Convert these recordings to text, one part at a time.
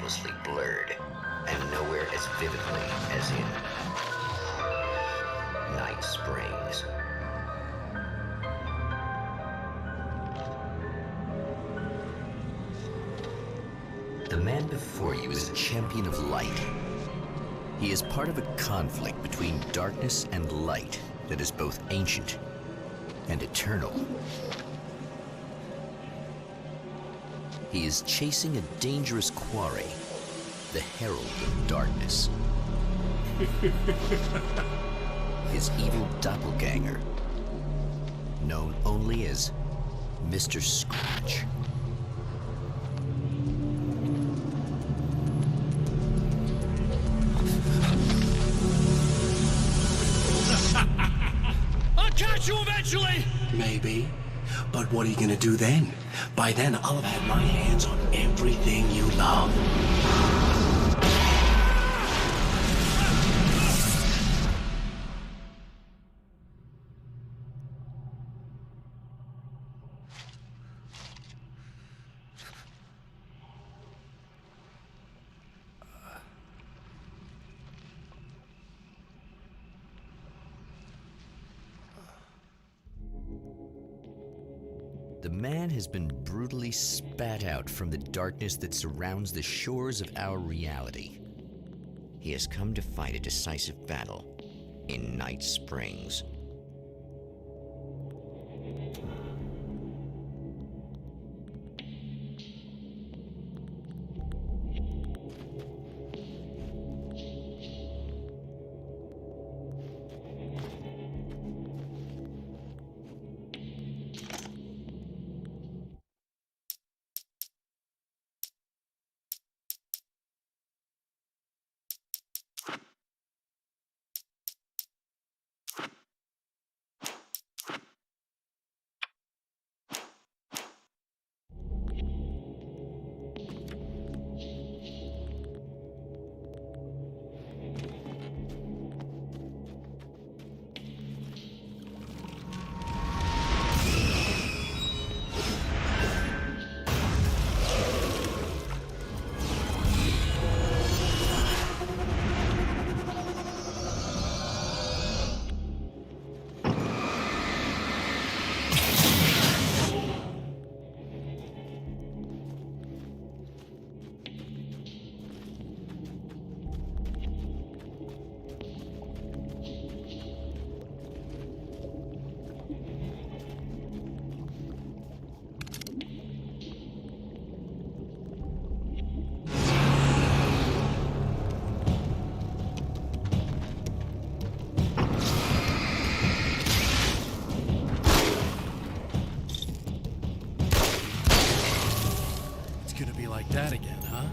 seamlessly blurred, and nowhere as vividly as in Night Springs. The man before you is a champion of light. He is part of a conflict between darkness and light that is both ancient and eternal. He is chasing a dangerous quarry, the Herald of Darkness. His evil doppelganger, known only as Mr. Scratch. I'll catch you eventually! Maybe. But what are you gonna do then? By then, I'll have had my hands on everything you love. The man has been brutally spat out from the darkness that surrounds the shores of our reality. He has come to fight a decisive battle in Night Springs. Like that again, huh?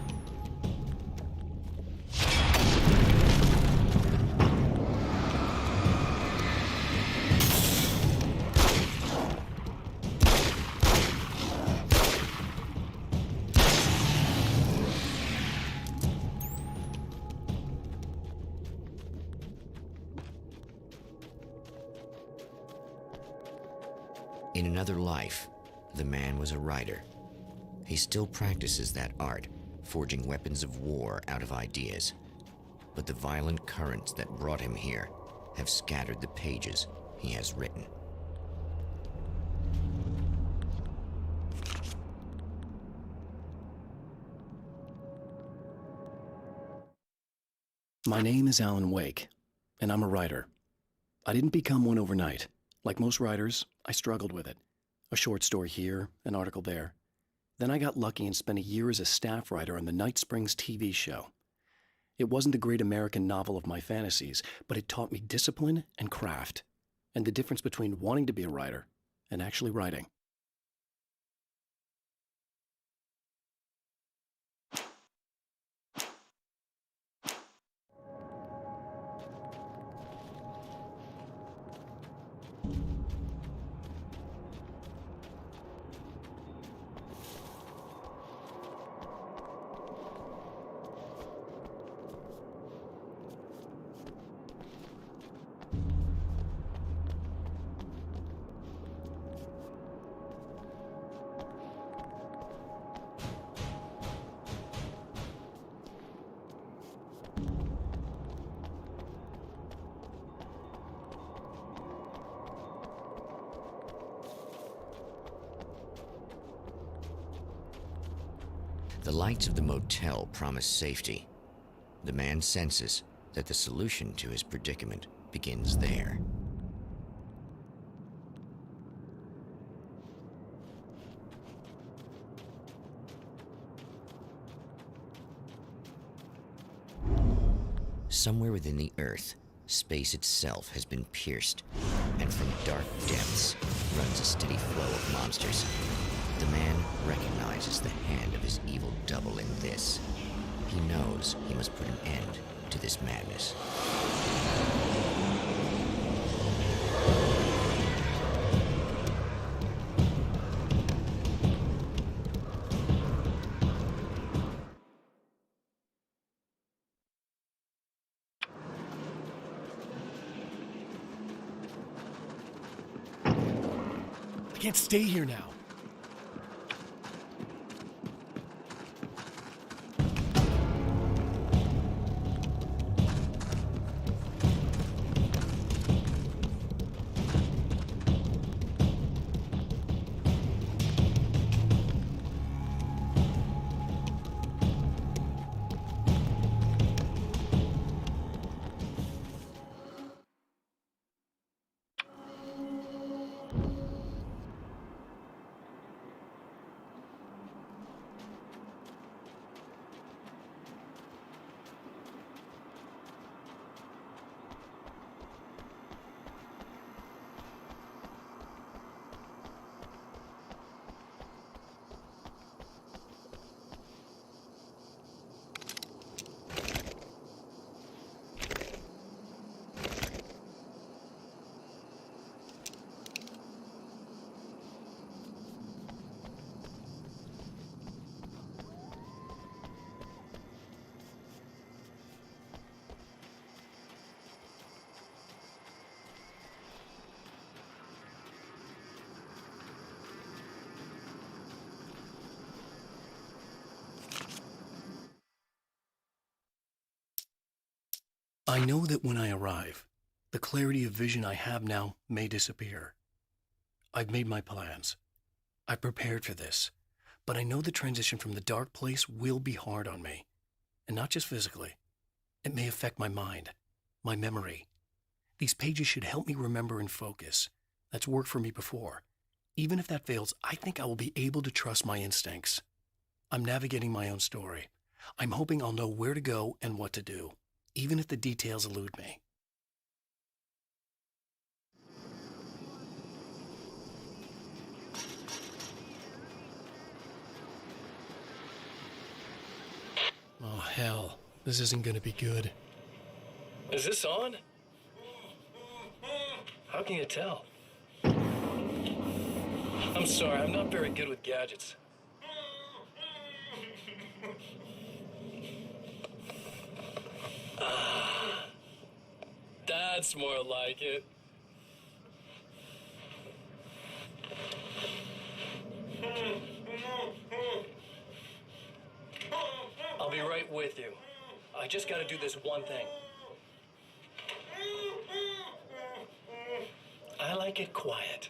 In another life, the man was a writer. He still practices that art, forging weapons of war out of ideas. But the violent currents that brought him here have scattered the pages he has written. My name is Alan Wake, and I'm a writer. I didn't become one overnight. Like most writers, I struggled with it. A short story here, an article there. Then I got lucky and spent a year as a staff writer on the Night Springs TV show. It wasn't the great American novel of my fantasies, but it taught me discipline and craft, and the difference between wanting to be a writer and actually writing. The lights of the motel promise safety. The man senses that the solution to his predicament begins there. Somewhere within the Earth, space itself has been pierced, and from dark depths runs a steady flow of monsters. The man recognizes the hand of his evil double in this. He knows he must put an end to this madness. I can't stay here now. I know that when I arrive, the clarity of vision I have now may disappear. I've made my plans. I've prepared for this, but I know the transition from the dark place will be hard on me, and not just physically. It may affect my mind, my memory. These pages should help me remember and focus. That's worked for me before. Even if that fails, I think I will be able to trust my instincts. I'm navigating my own story. I'm hoping I'll know where to go and what to do, even if the details elude me. Oh, hell. This isn't gonna be good. Is this on? How can you tell? I'm sorry, I'm not very good with gadgets. That's more like it. I'll be right with you. I just gotta do this one thing. I like it quiet.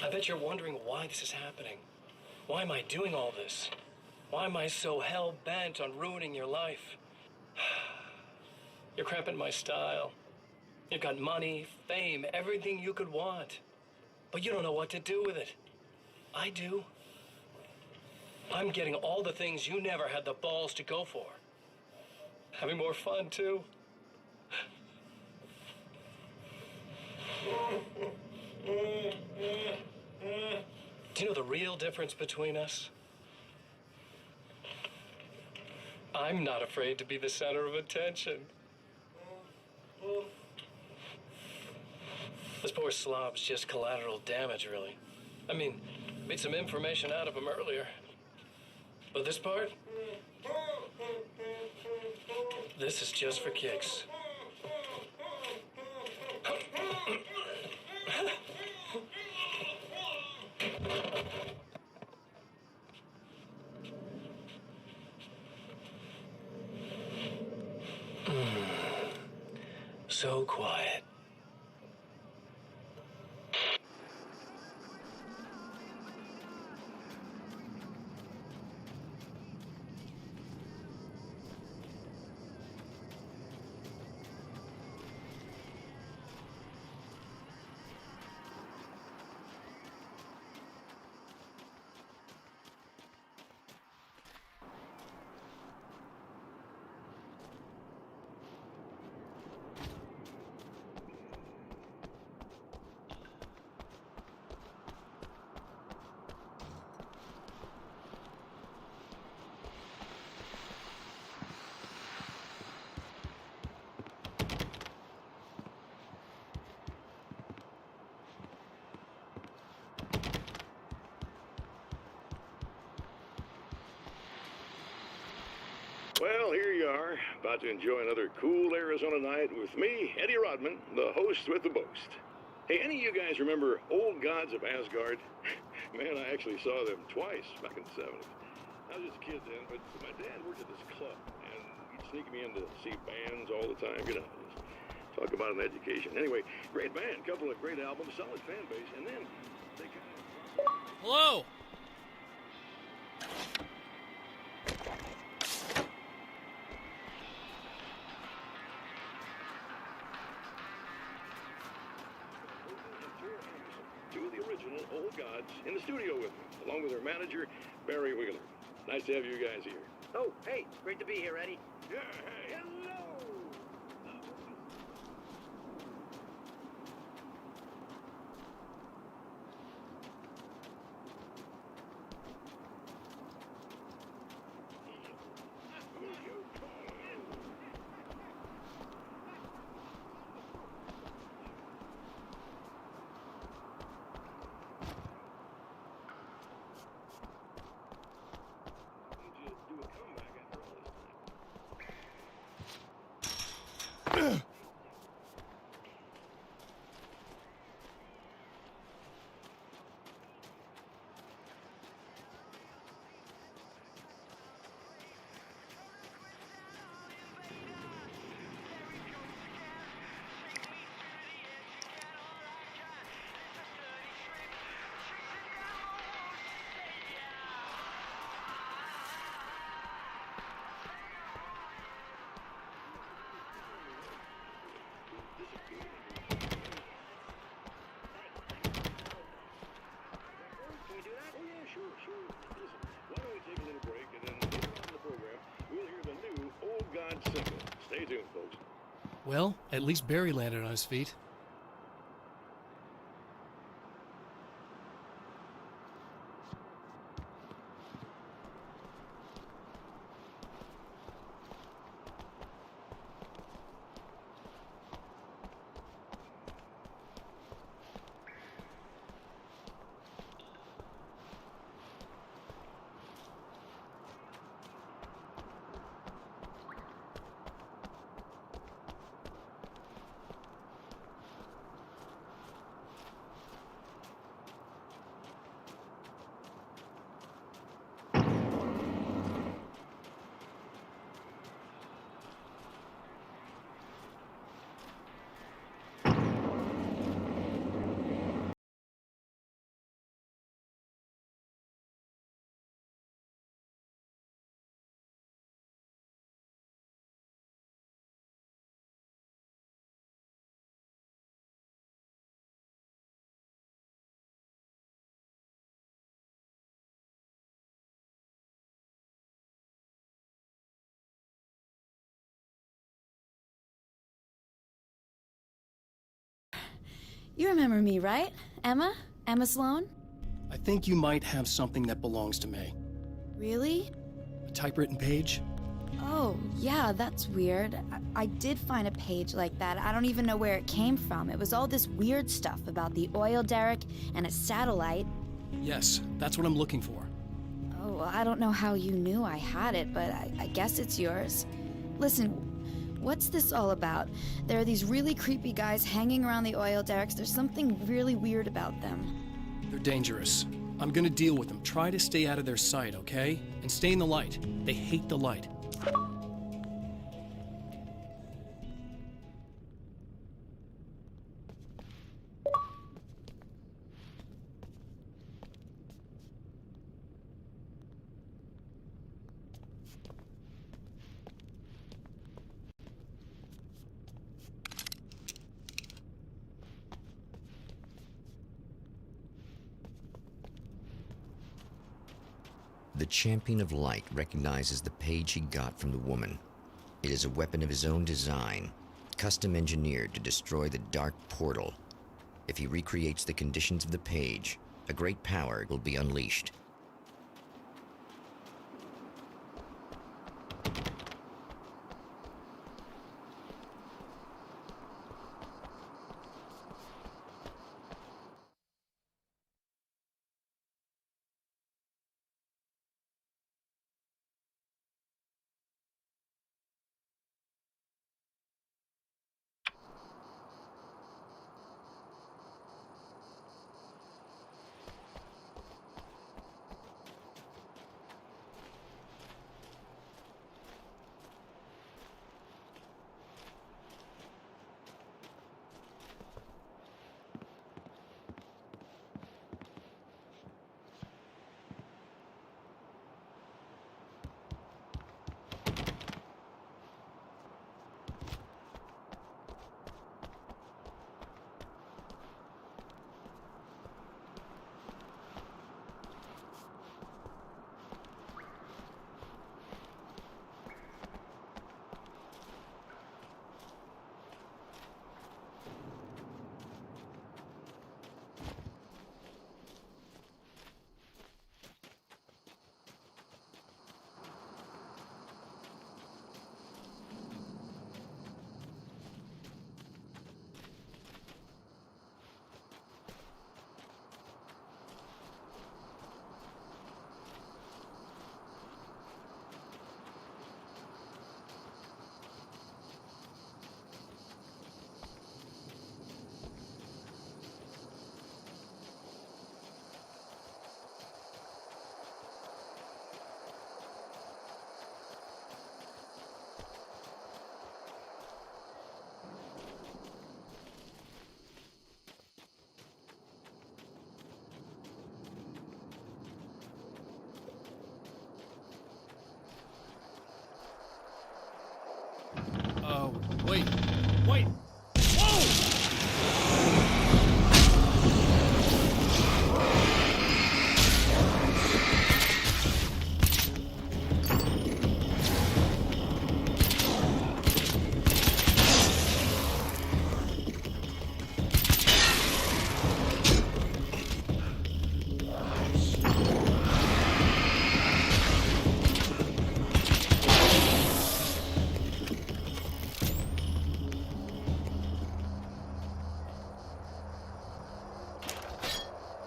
I bet you're wondering why this is happening. Why am I doing all this? Why am I so hell-bent on ruining your life? You're cramping my style. You've got money, fame, everything you could want. But you don't know what to do with it. I do. I'm getting all the things you never had the balls to go for. Having more fun, too. Do you know the real difference between us? I'm not afraid to be the center of attention. This poor slob's just collateral damage, really. I mean, made some information out of him earlier. But this part? This is just for kicks. So quiet. are about to enjoy another cool Arizona night with me, Eddie Rodman, the host with the boast. Hey, any of you guys remember Old Gods of Asgard? Man, I actually saw them twice back in the 70s. I was just a kid then, but my dad worked at this club, and he'd sneak me in to see bands all the time, you know. Just talk about an education. Anyway, great band, couple of great albums, solid fan base, and then they kind of... Hello? Two of the original Old Gods in the studio with me, along with their manager, Barry Wheeler. Nice to have you guys here. Oh, hey, great to be here, Eddie. Yeah, hey, hello! Do a comeback after all this time. Can we do that? Oh, yeah, sure. Listen, why don't we take a little break, and then later on in the program, we'll hear the new Old God single. Stay tuned, folks. Well, at least Barry landed on his feet. You remember me, right? Emma? Emma Sloan? I think you might have something that belongs to me. Really? A typewritten page? Oh, yeah, that's weird. I did find a page like that. I don't even know where it came from. It was all this weird stuff about the oil derrick and a satellite. Yes, that's what I'm looking for. Oh, well, I don't know how you knew I had it, but I guess it's yours. Listen, what's this all about? There are these really creepy guys hanging around the oil derricks. There's something really weird about them. They're dangerous. I'm gonna deal with them. Try to stay out of their sight, okay? And stay in the light. They hate the light. The Champion of Light recognizes the page he got from the woman. It is a weapon of his own design, custom engineered to destroy the Dark Portal. If he recreates the conditions of the page, a great power will be unleashed. Wait. Wait. Whoa!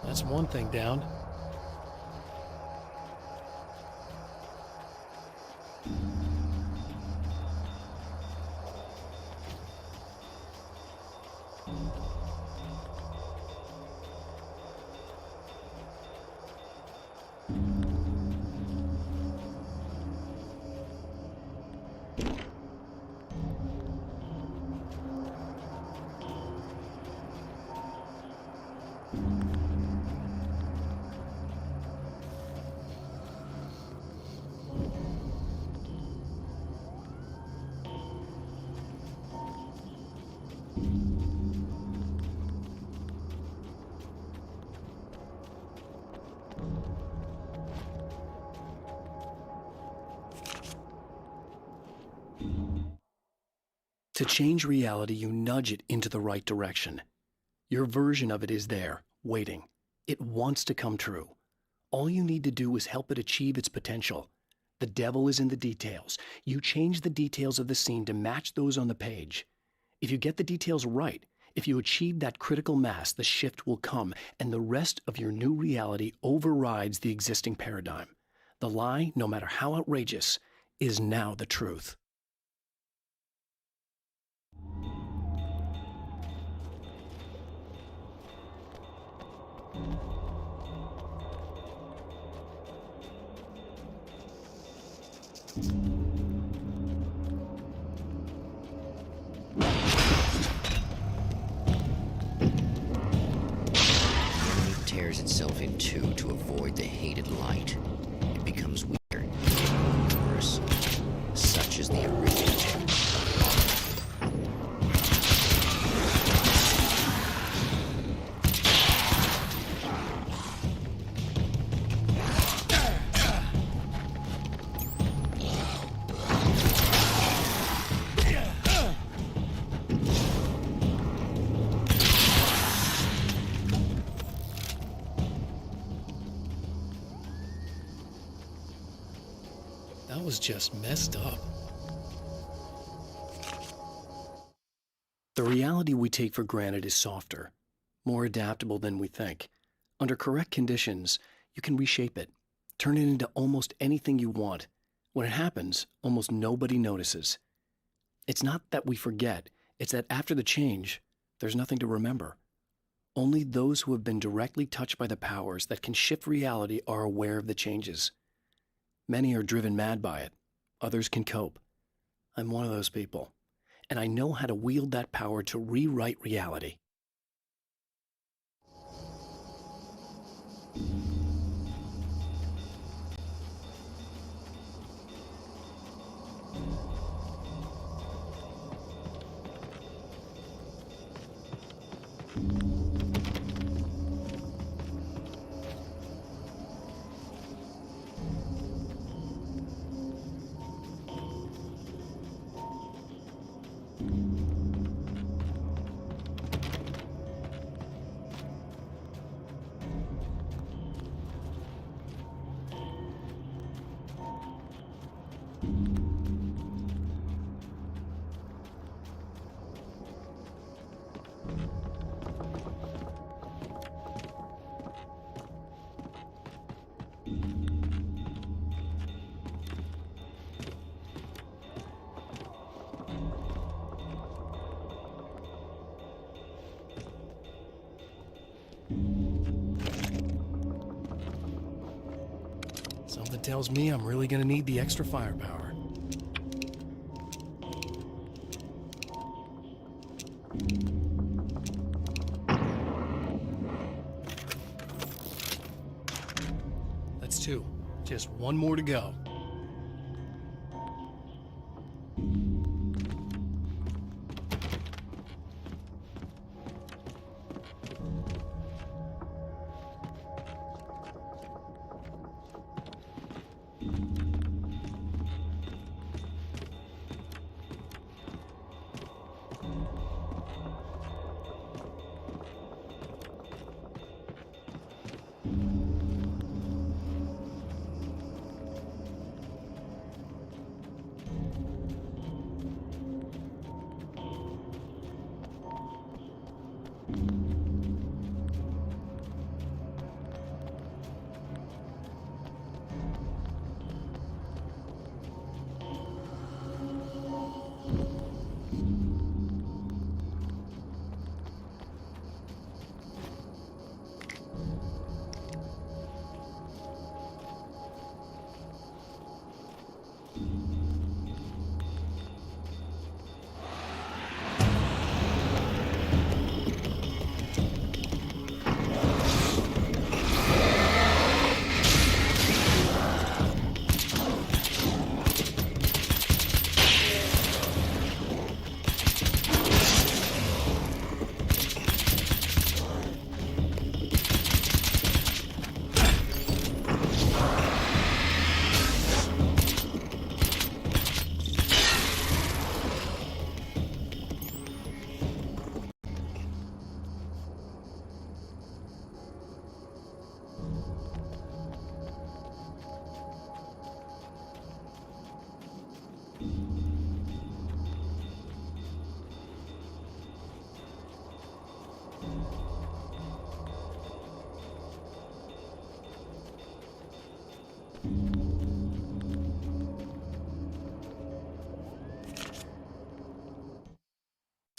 That's one thing down. To change reality, you nudge it into the right direction. Your version of it is there, waiting. It wants to come true. All you need to do is help it achieve its potential. The devil is in the details. You change the details of the scene to match those on the page. If you get the details right, if you achieve that critical mass, the shift will come, and the rest of your new reality overrides the existing paradigm. The lie, no matter how outrageous, is now the truth. Tears itself in two to avoid the hated light. It becomes weaker, worse. Such is the origin. That was just messed up. The reality we take for granted is softer, more adaptable than we think. Under correct conditions, you can reshape it, turn it into almost anything you want. When it happens, almost nobody notices. It's not that we forget, it's that after the change, there's nothing to remember. Only those who have been directly touched by the powers that can shift reality are aware of the changes. Many are driven mad by it. Others can cope. I'm one of those people, and I know how to wield that power to rewrite reality. Something tells me I'm really gonna need the extra firepower. That's two. Just one more to go.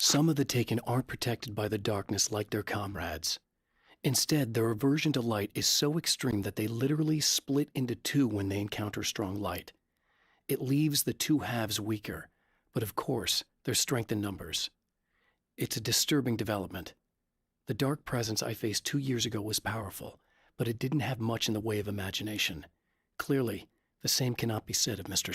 Some of the Taken aren't protected by the darkness like their comrades. Instead, their aversion to light is so extreme that they literally split into two when they encounter strong light. It leaves the two halves weaker, but of course, there's strength in numbers. It's a disturbing development. The dark presence I faced 2 years ago was powerful, but it didn't have much in the way of imagination. Clearly, the same cannot be said of Mr.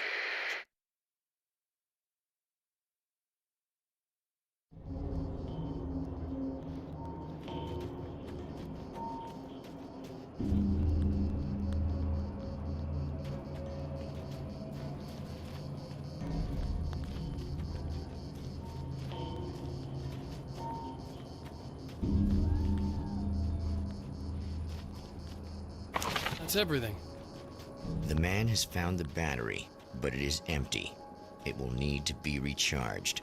That's everything. The man has found the battery, but it is empty. It will need to be recharged.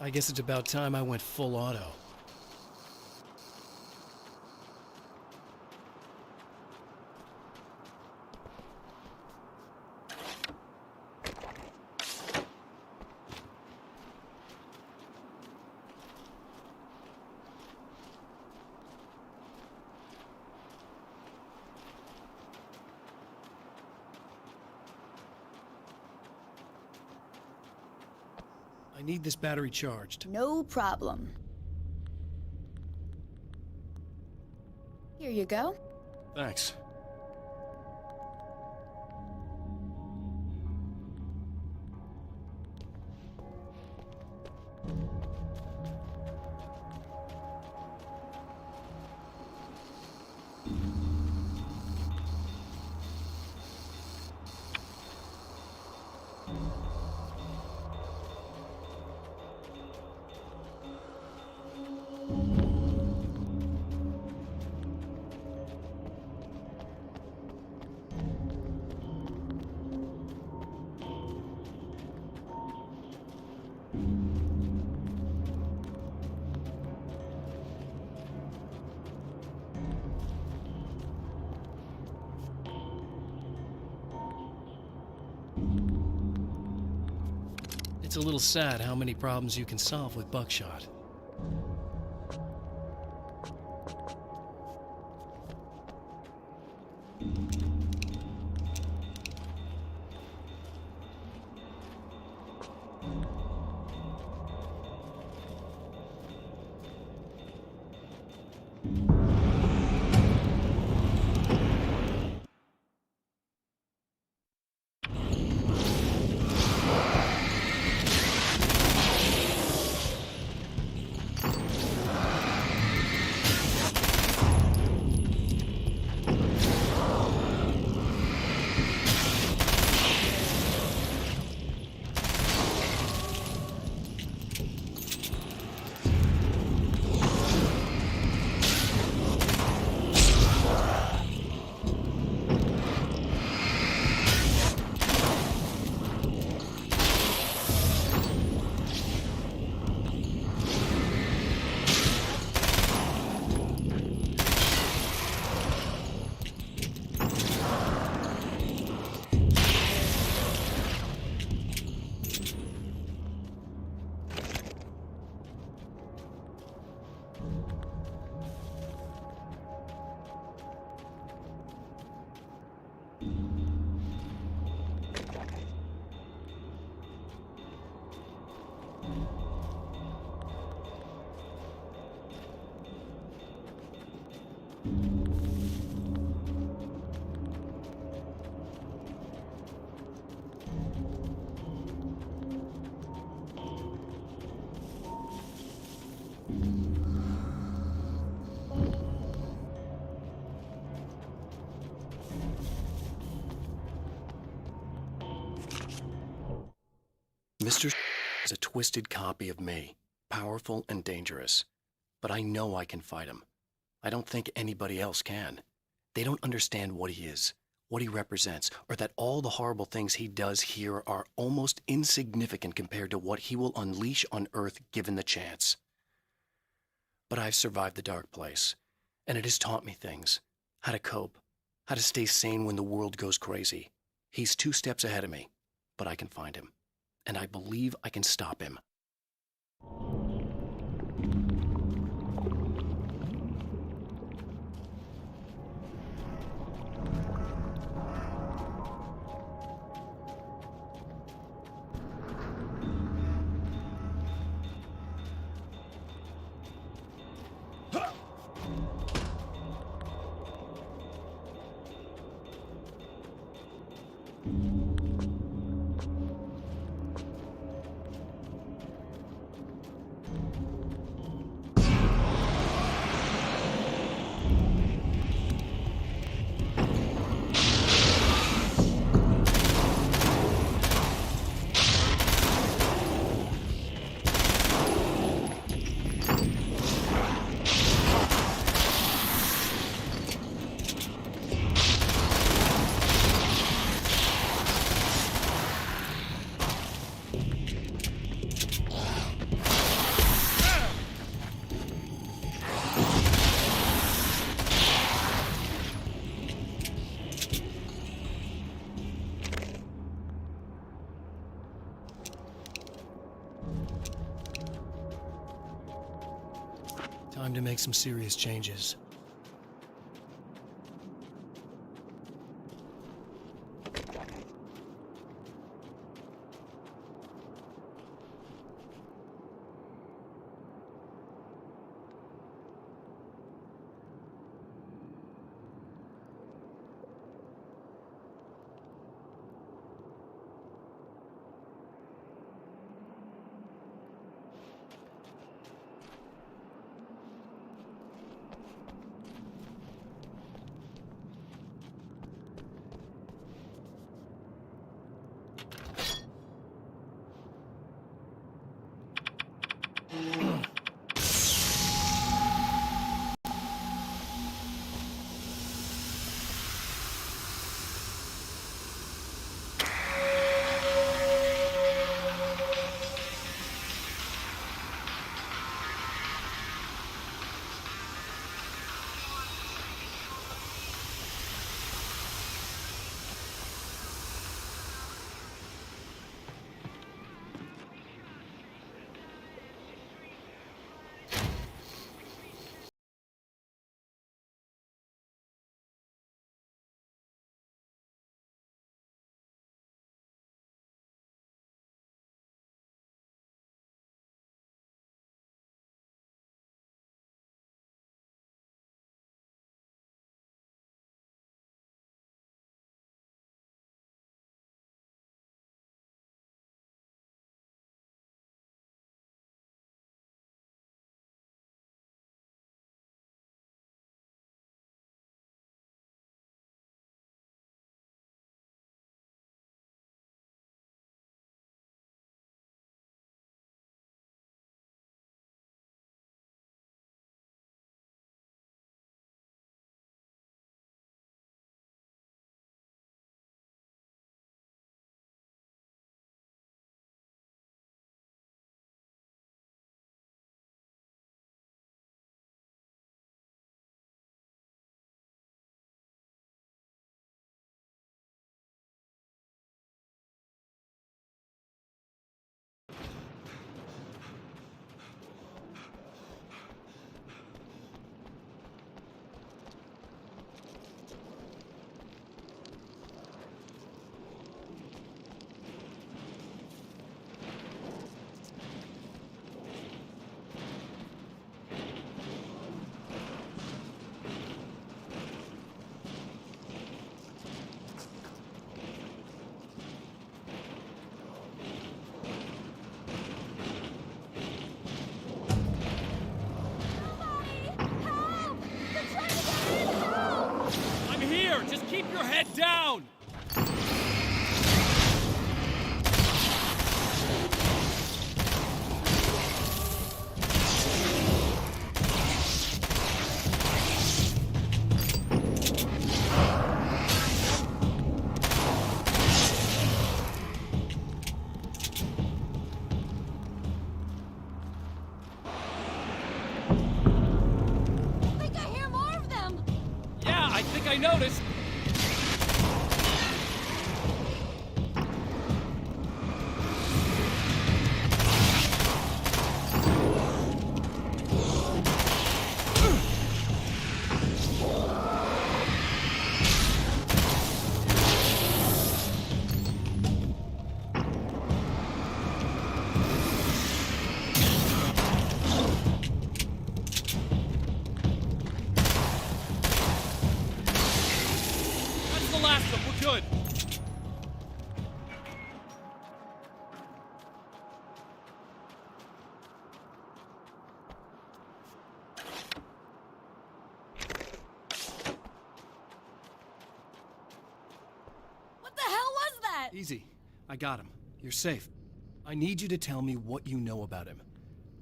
I guess it's about time I went full auto. I need this battery charged. No problem. Here you go. Thanks. It's a little sad how many problems you can solve with buckshot. Mr. is a twisted copy of me, powerful and dangerous. But I know I can fight him. I don't think anybody else can. They don't understand what he is, what he represents, or that all the horrible things he does here are almost insignificant compared to what he will unleash on Earth given the chance. But I've survived the dark place, and it has taught me things. How to cope, how to stay sane when the world goes crazy. He's 2 steps ahead of me, but I can find him. And I believe I can stop him. Time to make some serious changes. I noticed. That's the last of them. We're good. What the hell was that? Easy. I got him. You're safe. I need you to tell me what you know about him.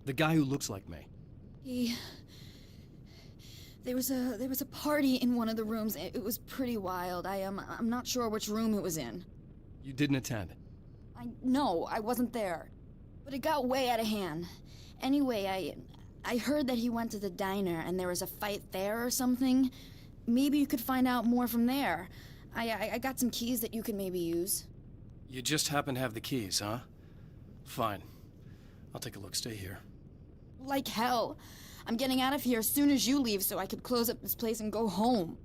The guy who looks like me. There was a party in one of the rooms. It was pretty wild. I'm not sure which room it was in. You didn't attend. No, I wasn't there. But it got way out of hand. Anyway, I heard that he went to the diner and there was a fight there or something. Maybe you could find out more from there. I got some keys that you could maybe use. You just happen to have the keys, huh? Fine. I'll take a look. Stay here. Like hell. I'm getting out of here as soon as you leave so I could close up this place and go home.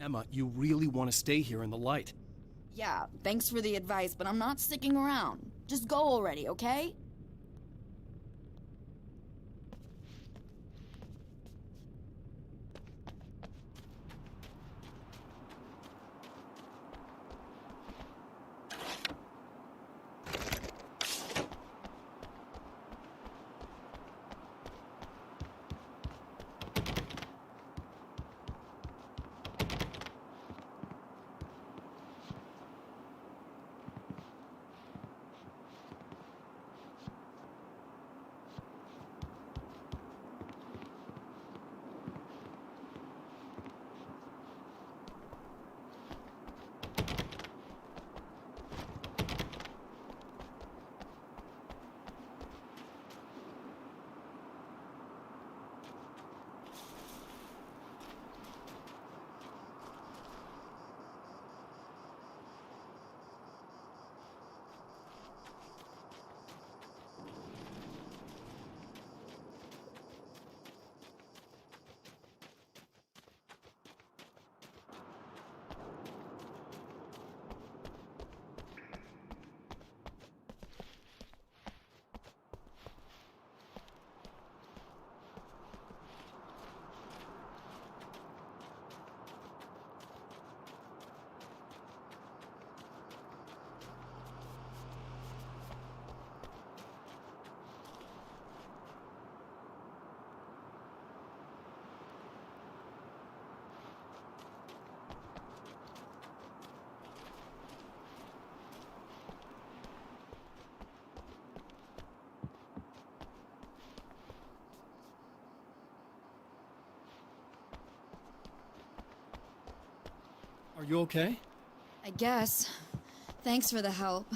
Emma, you really want to stay here in the light. Yeah, thanks for the advice, but I'm not sticking around. Just go already, okay? Are you okay? I guess. Thanks for the help.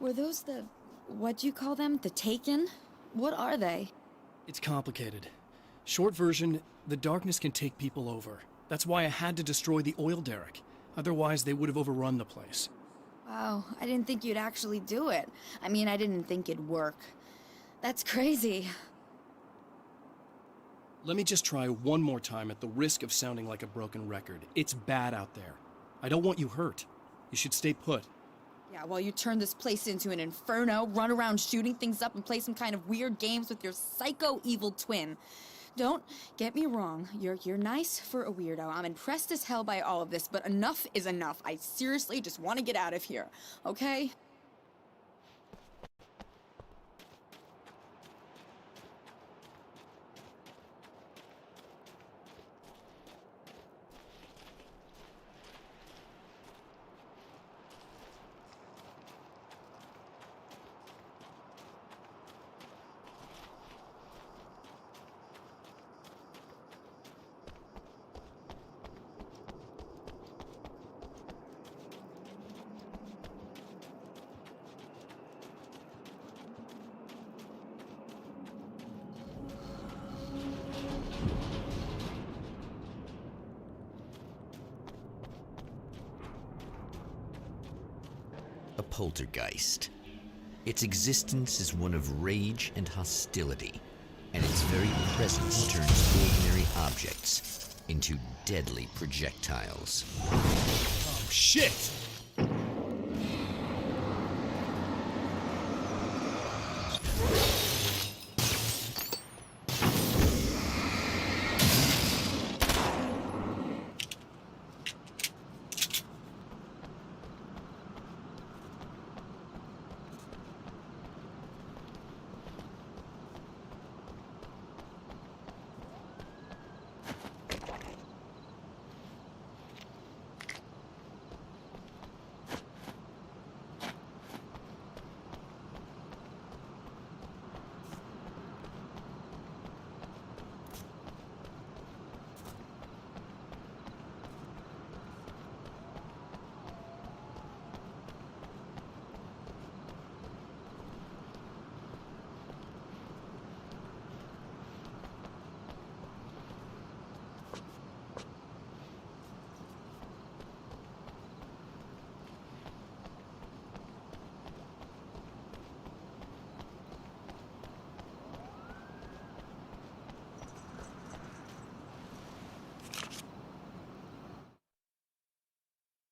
Were those what'd you call them? The Taken? What are they? It's complicated. Short version, the darkness can take people over. That's why I had to destroy the oil derrick. Otherwise, they would have overrun the place. Wow, I didn't think you'd actually do it. I mean, I didn't think it'd work. That's crazy. Let me just try one more time at the risk of sounding like a broken record. It's bad out there. I don't want you hurt. You should stay put. Yeah, while you turn this place into an inferno, run around shooting things up and play some kind of weird games with your psycho evil twin. Don't get me wrong, you're nice for a weirdo. I'm impressed as hell by all of this, but enough is enough. I seriously just want to get out of here, okay? poltergeist. Its existence is one of rage and hostility, and its very presence turns ordinary objects into deadly projectiles. Oh, shit!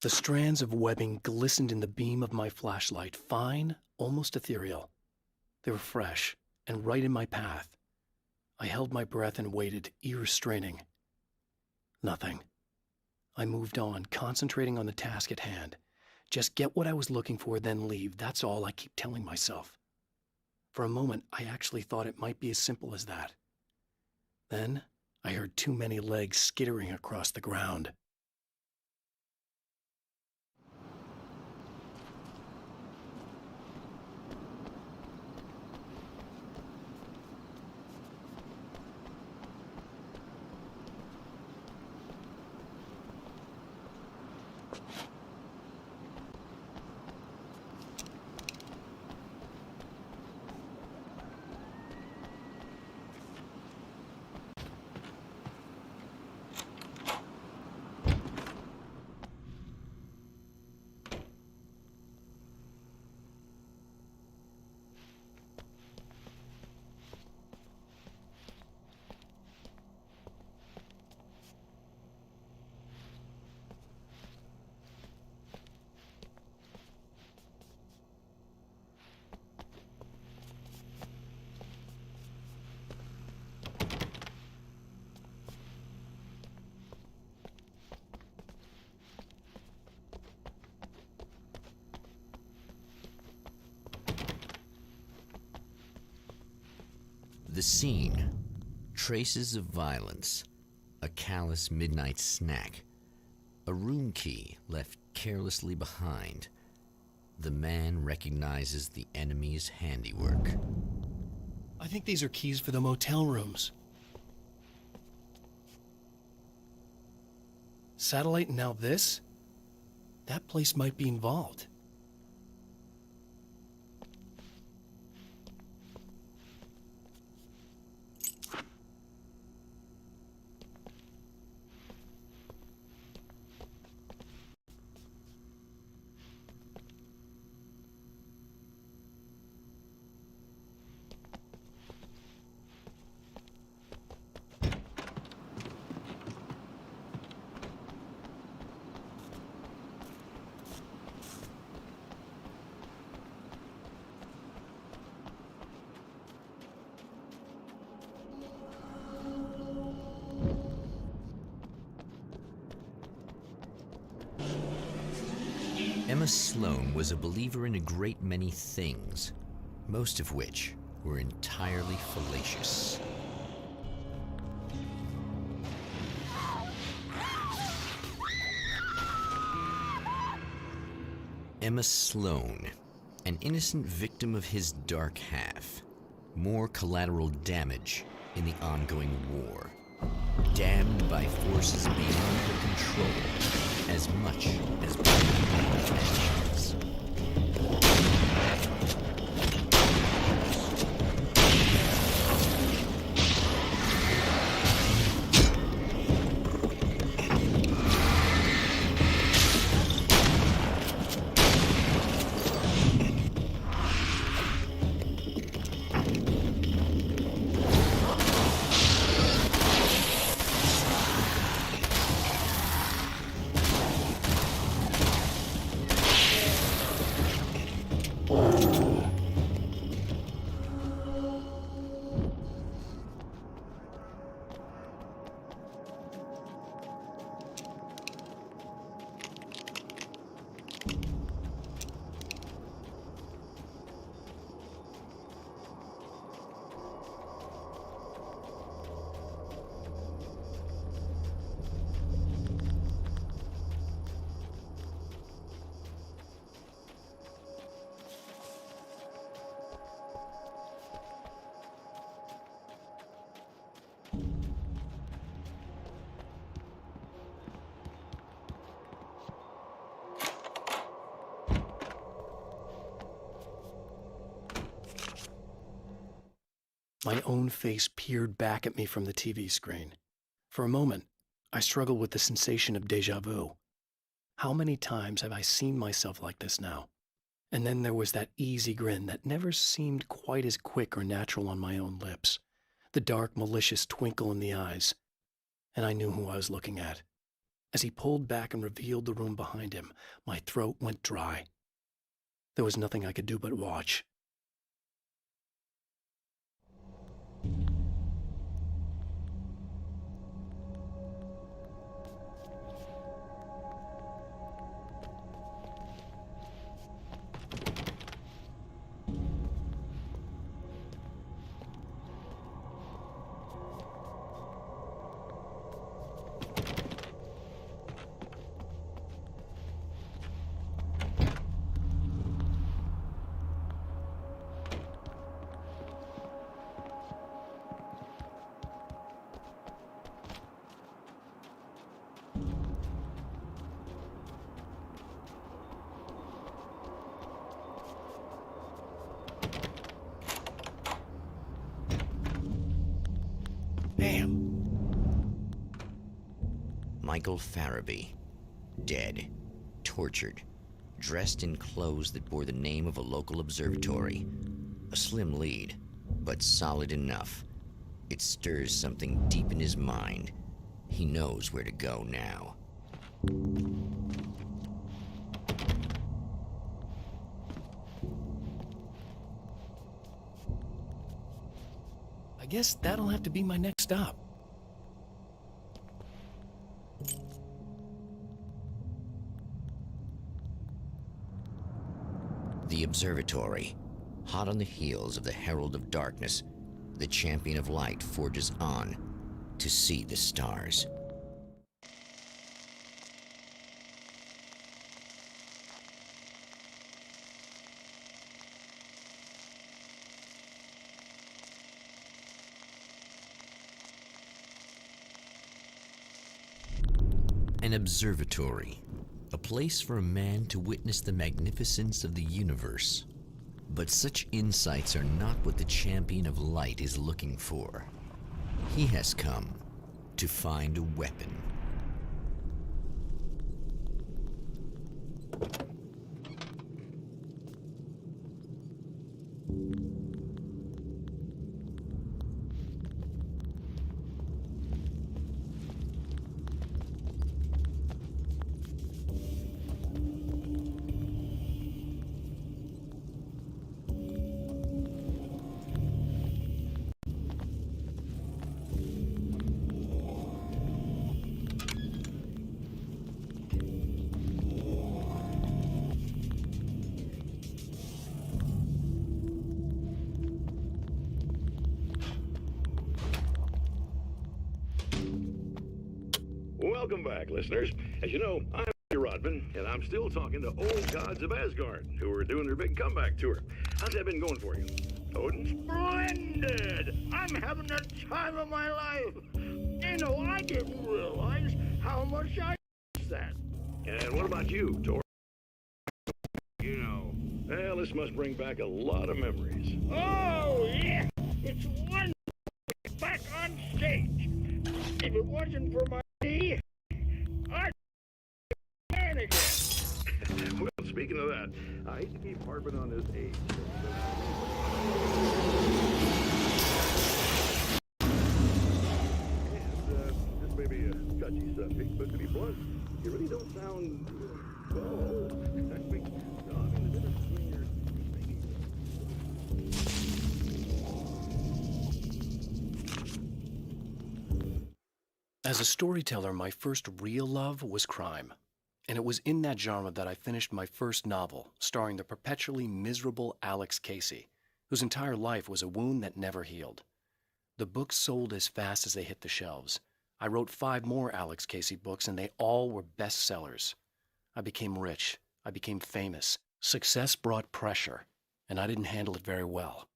The strands of webbing glistened in the beam of my flashlight, fine, almost ethereal. They were fresh and right in my path. I held my breath and waited, ears straining. Nothing. I moved on, concentrating on the task at hand. Just get what I was looking for, then leave. That's all I keep telling myself. For a moment, I actually thought it might be as simple as that. Then, I heard too many legs skittering across the ground. The scene. Traces of violence. A callous midnight snack. A room key left carelessly behind. The man recognizes the enemy's handiwork. I think these are keys for the motel rooms. Satellite and now this? That place might be involved. Emma Sloan was a believer in a great many things, most of which were entirely fallacious. Emma Sloan, an innocent victim of his dark half. More collateral damage in the ongoing war. Damned by forces beyond her control, as much as by her own actions. My own face peered back at me from the TV screen. For a moment, I struggled with the sensation of déjà vu. How many times have I seen myself like this now? And then there was that easy grin that never seemed quite as quick or natural on my own lips, the dark, malicious twinkle in the eyes. And I knew who I was looking at. As he pulled back and revealed the room behind him, my throat went dry. There was nothing I could do but watch. Michael Farabee, dead, tortured, dressed in clothes that bore the name of a local observatory. A slim lead, but solid enough. It stirs something deep in his mind. He knows where to go now. I guess that'll have to be my next stop. The observatory. Hot on the heels of the Herald of Darkness, the Champion of Light forges on to see the stars. An observatory. A place for a man to witness the magnificence of the universe. But such insights are not what the Champion of Light is looking for. He has come to find a weapon. Welcome back, listeners. As you know, I'm Eddie Rodman, and I'm still talking to old gods of Asgard, who are doing their big comeback tour. How's that been going for you, Odin? Splendid! I'm having the time of my life. You know, I didn't realize how much I missed that. And what about you, Thor? You know, well, this must bring back a lot of memories. Oh, yeah! It's wonderful to be back on stage. If it wasn't for my knee, I'd be man again. Well, speaking of that, I hate to keep harping on this age. And this may be a touchy subject, but to be blunt, you really don't sound well old. I mean, the difference between your As a storyteller, my first real love was crime. And it was in that genre that I finished my first novel, starring the perpetually miserable Alex Casey, whose entire life was a wound that never healed. The books sold as fast as they hit the shelves. I wrote 5 more Alex Casey books, and they all were bestsellers. I became rich. I became famous. Success brought pressure, and I didn't handle it very well.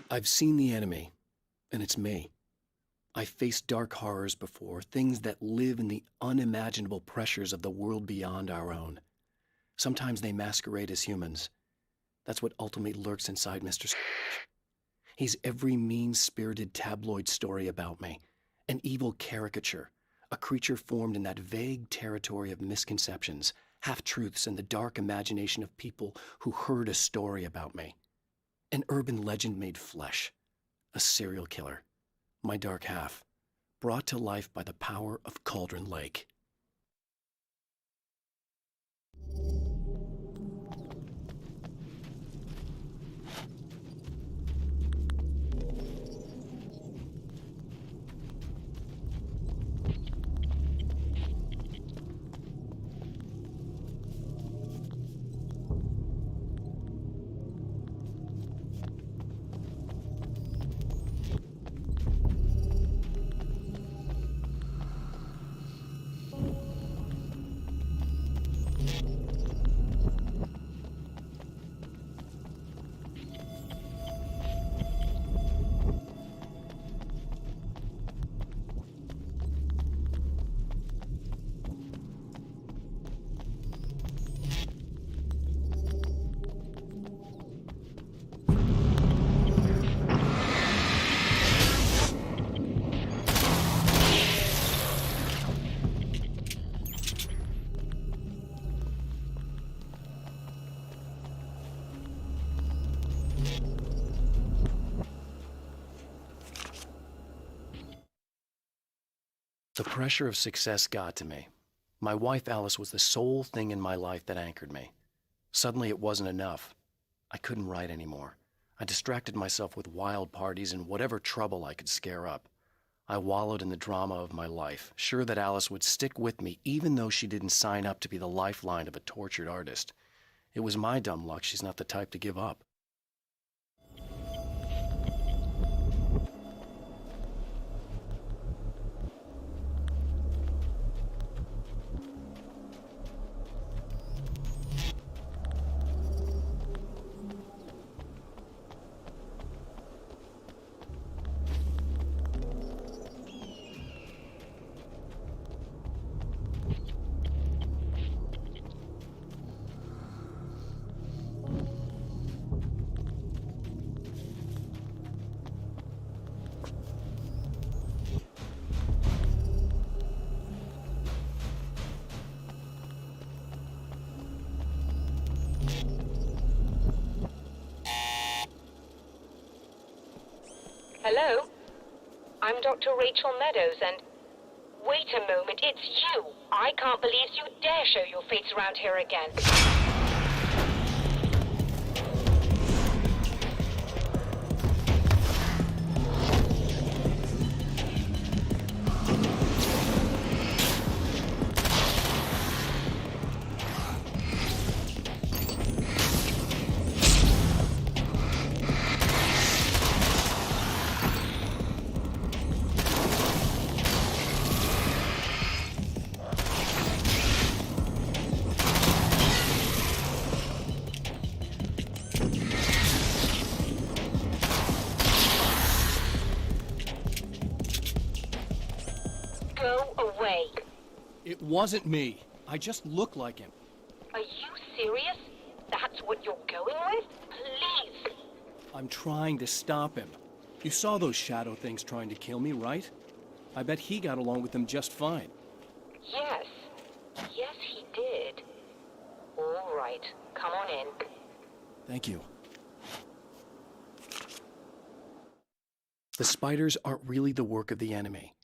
I've seen the enemy, and it's me. I've faced dark horrors before, things that live in the unimaginable pressures of the world beyond our own. Sometimes they masquerade as humans. That's what ultimately lurks inside Mr. Scrooge. He's every mean-spirited tabloid story about me, an evil caricature, a creature formed in that vague territory of misconceptions, half-truths, and the dark imagination of people who heard a story about me. An urban legend made flesh, a serial killer, my dark half, brought to life by the power of Cauldron Lake. The pressure of success got to me. My wife Alice was the sole thing in my life that anchored me. Suddenly it wasn't enough. I couldn't write anymore. I distracted myself with wild parties and whatever trouble I could scare up. I wallowed in the drama of my life, sure that Alice would stick with me even though she didn't sign up to be the lifeline of a tortured artist. It was my dumb luck she's not the type to give up. Hello? I'm Dr. Rachel Meadows, and... Wait a moment, it's you! I can't believe you dare show your face around here again. Go away. It wasn't me. I just look like him. Are you serious? That's what you're going with? Please. I'm trying to stop him. You saw those shadow things trying to kill me, right? I bet he got along with them just fine. Yes. Yes, he did. All right. Come on in. Thank you. The spiders aren't really the work of the enemy.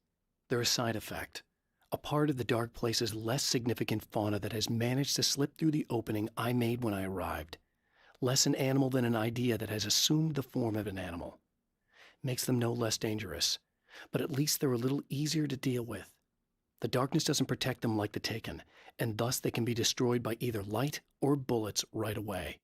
They're a side effect, a part of the Dark Place's less significant fauna that has managed to slip through the opening I made when I arrived. Less an animal than an idea that has assumed the form of an animal. Makes them no less dangerous, but at least they're a little easier to deal with. The darkness doesn't protect them like the Taken, and thus they can be destroyed by either light or bullets right away.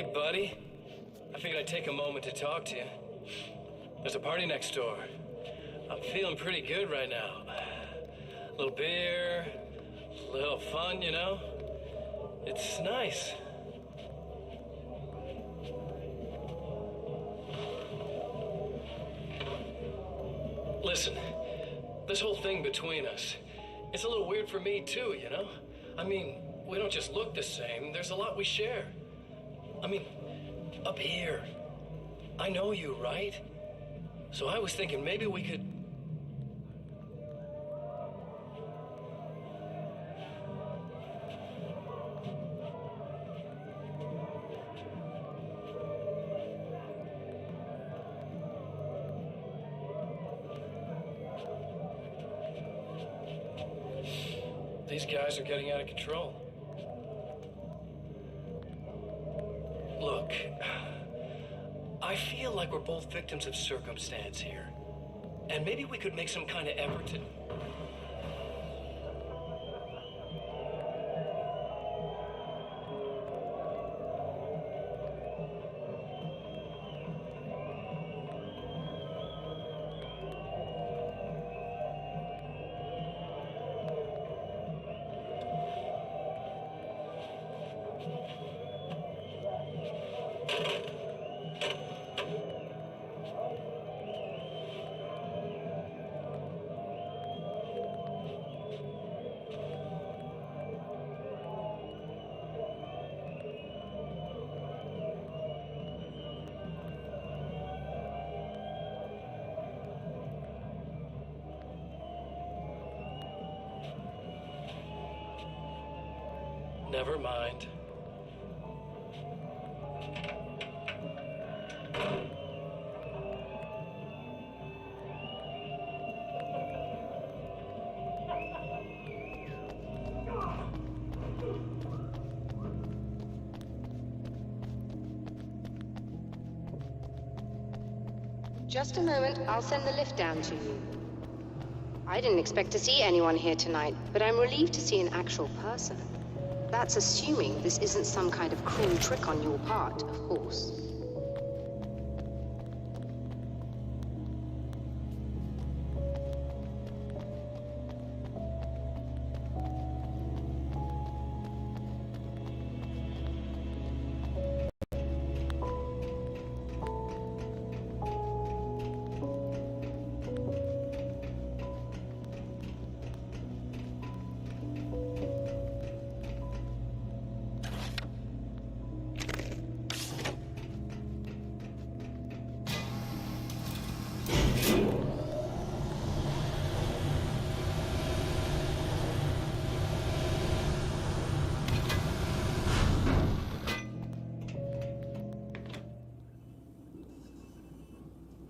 buddy. I figured I'd take a moment to talk to you. There's a party next door. I'm feeling pretty good right now. A little beer, a little fun, you know? It's nice. Listen, this whole thing between us, it's a little weird for me too, you know? I mean, we don't just look the same, there's a lot we share. I mean, up here, I know you, right? So I was thinking maybe we could... These guys are getting out of control. Look, I feel like we're both victims of circumstance here. And maybe we could make some kind of effort to... Never mind. Just a moment, I'll send the lift down to you. I didn't expect to see anyone here tonight, but I'm relieved to see an actual person. That's assuming this isn't some kind of cruel trick on your part, of course.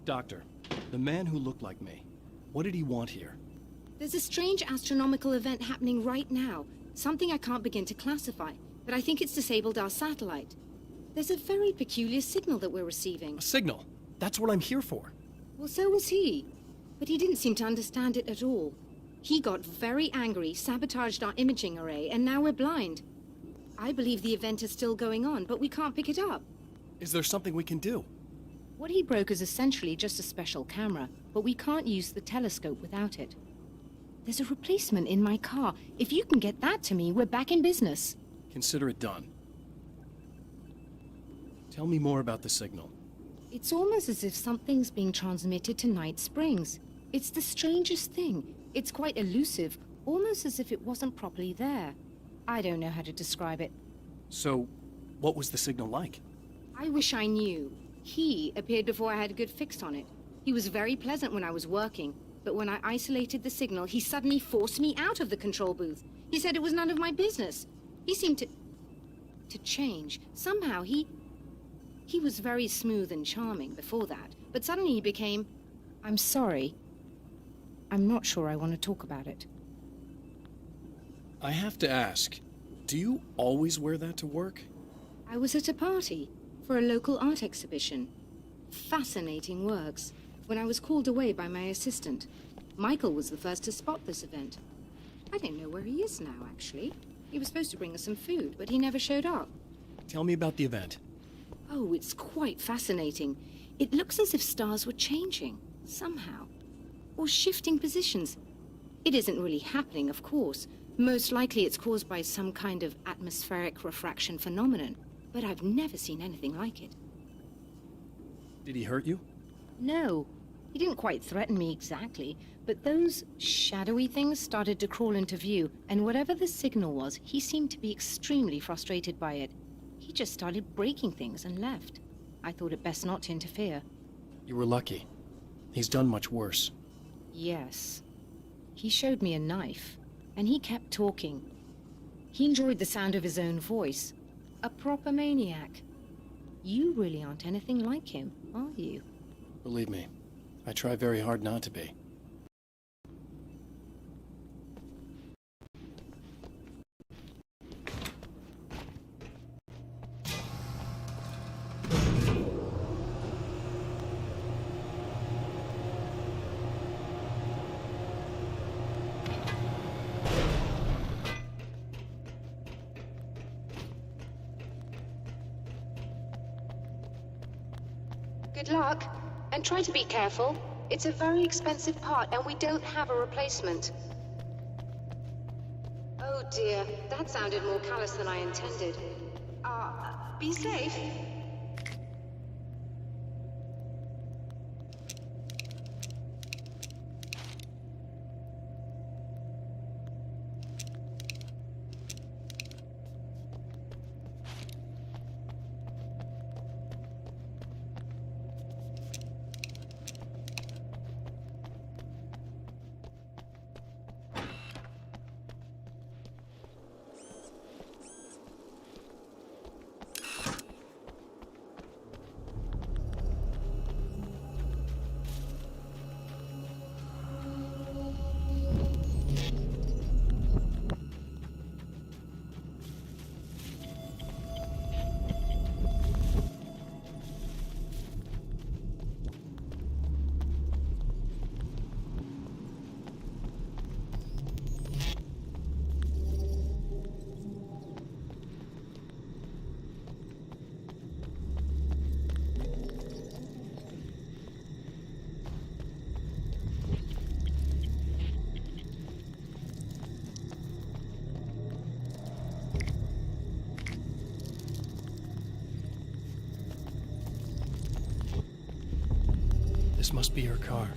Doctor, the man who looked like me, what did he want here? There's a strange astronomical event happening right now. Something I can't begin to classify, but I think it's disabled our satellite. There's a very peculiar signal that we're receiving. A signal? That's what I'm here for. Well, so was he. But he didn't seem to understand it at all. He got very angry, sabotaged our imaging array, and now we're blind. I believe the event is still going on, but we can't pick it up. Is there something we can do? What he broke is essentially just a special camera, but we can't use the telescope without it. There's a replacement in my car. If you can get that to me, we're back in business. Consider it done. Tell me more about the signal. It's almost as if something's being transmitted to Night Springs. It's the strangest thing. It's quite elusive, almost as if it wasn't properly there. I don't know how to describe it. So, what was the signal like? I wish I knew. He appeared before I had a good fix on it. He was very pleasant when I was working, but when I isolated the signal, he suddenly forced me out of the control booth. He said it was none of my business. He seemed to change. Somehow he was very smooth and charming before that, but suddenly he became... I'm sorry. I'm not sure I want to talk about it. I have to ask, do you always wear that to work? I was at a party for a local art exhibition. Fascinating works. When I was called away by my assistant, Michael was the first to spot this event. I don't know where he is now, actually. He was supposed to bring us some food, but he never showed up. Tell me about the event. Oh, it's quite fascinating. It looks as if stars were changing, somehow. Or shifting positions. It isn't really happening, of course. Most likely it's caused by some kind of atmospheric refraction phenomenon. But I've never seen anything like it. Did he hurt you? No, he didn't quite threaten me exactly, but those shadowy things started to crawl into view, and whatever the signal was, he seemed to be extremely frustrated by it. He just started breaking things and left. I thought it best not to interfere. You were lucky. He's done much worse. Yes. He showed me a knife, and he kept talking. He enjoyed the sound of his own voice. A proper maniac. You really aren't anything like him, are you? Believe me, I try very hard not to be. Good luck, and try to be careful. It's a very expensive part, and we don't have a replacement. Oh dear, that sounded more callous than I intended. Be safe. This must be her car.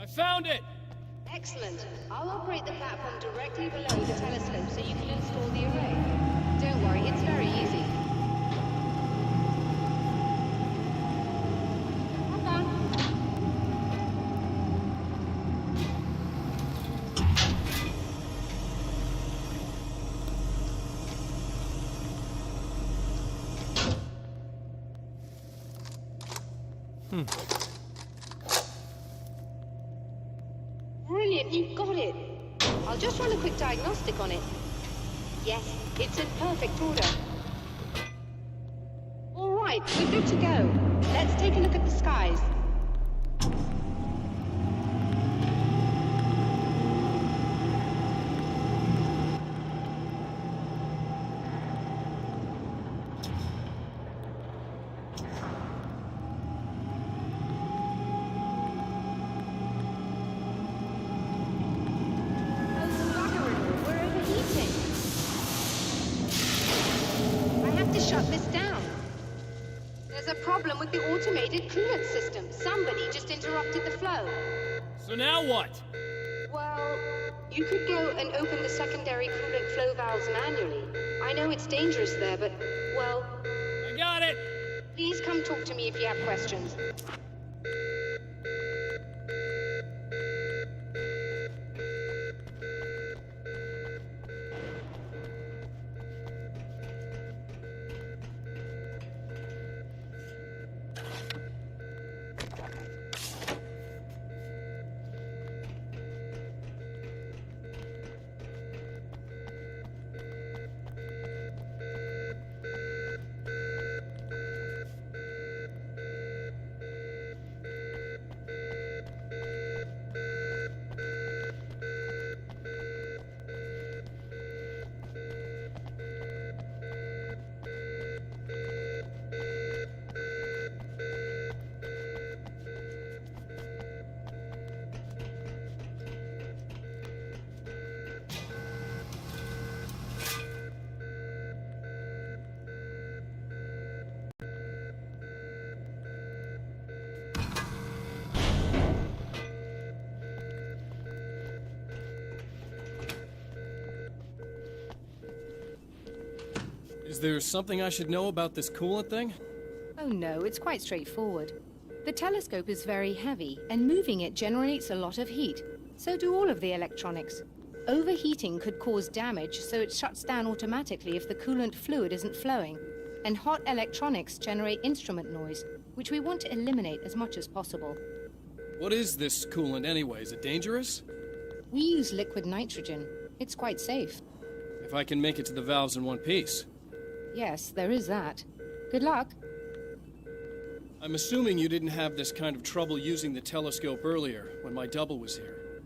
I found it! Excellent. I'll operate the platform directly below the telescope so you can install the array. Don't worry, it's very easy. Hold on. Brilliant, you got it. I'll just run a quick diagnostic on it. Yes, it's in perfect order. All right, we're good to go. Let's take a look at the skies. Shut this down. There's a problem with the automated coolant system. Somebody just interrupted the flow. So now what? Well, you could go and open the secondary coolant flow valves manually. I know it's dangerous there, but, well... I got it! Please come talk to me if you have questions. Is there something I should know about this coolant thing? Oh no, it's quite straightforward. The telescope is very heavy, and moving it generates a lot of heat. So do all of the electronics. Overheating could cause damage, so it shuts down automatically if the coolant fluid isn't flowing. And hot electronics generate instrument noise, which we want to eliminate as much as possible. What is this coolant anyway? Is it dangerous? We use liquid nitrogen. It's quite safe. If I can make it to the valves in one piece. Yes, there is that. Good luck. I'm assuming you didn't have this kind of trouble using the telescope earlier, when my double was here.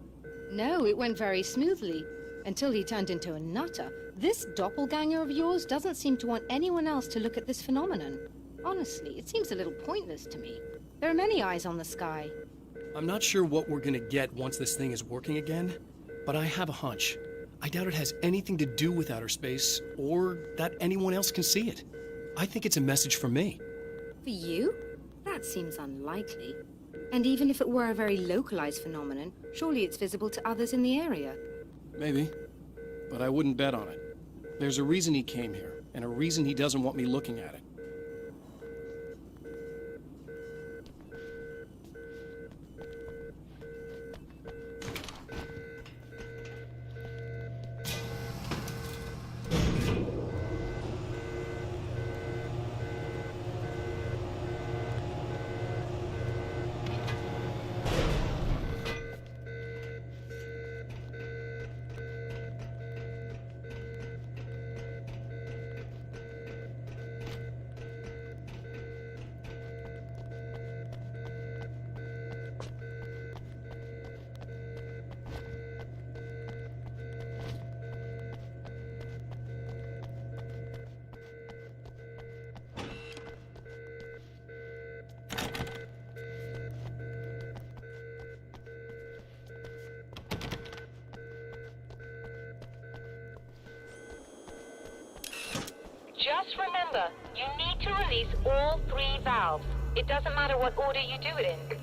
No, it went very smoothly, until he turned into a nutter. This doppelganger of yours doesn't seem to want anyone else to look at this phenomenon. Honestly, it seems a little pointless to me. There are many eyes on the sky. I'm not sure what we're gonna get once this thing is working again, but I have a hunch. I doubt it has anything to do with outer space, or that anyone else can see it. I think it's a message for me. For you? That seems unlikely. And even if it were a very localized phenomenon, surely it's visible to others in the area. Maybe, but I wouldn't bet on it. There's a reason he came here, and a reason he doesn't want me looking at it. Just remember, you need to release all 3 valves. It doesn't matter what order you do it in.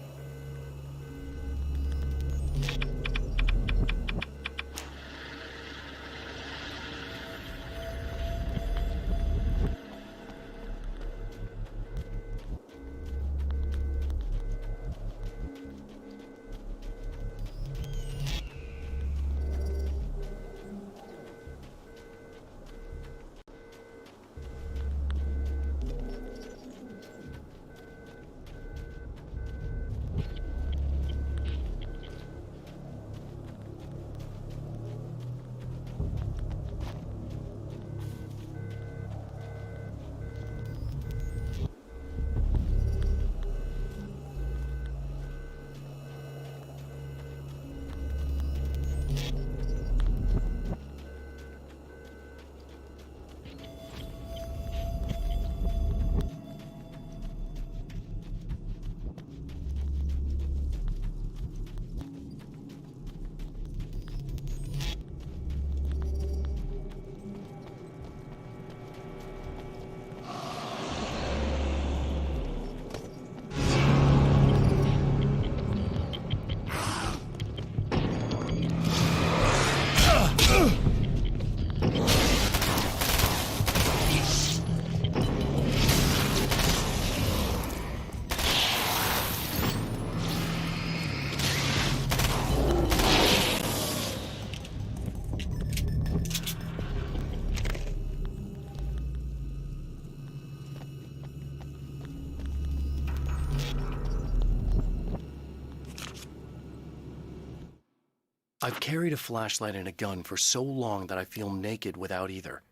I've carried a flashlight and a gun for so long that I feel naked without either.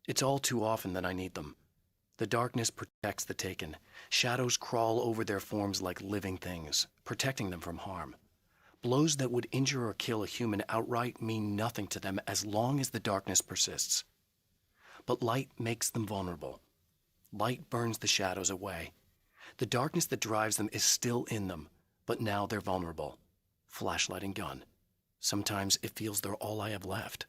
It's all too often that I need them. The darkness protects the taken. Shadows crawl over their forms like living things, protecting them from harm. Blows that would injure or kill a human outright mean nothing to them as long as the darkness persists. But light makes them vulnerable. Light burns the shadows away. The darkness that drives them is still in them, but now they're vulnerable. Flashlight and gun. Sometimes it feels they're all I have left.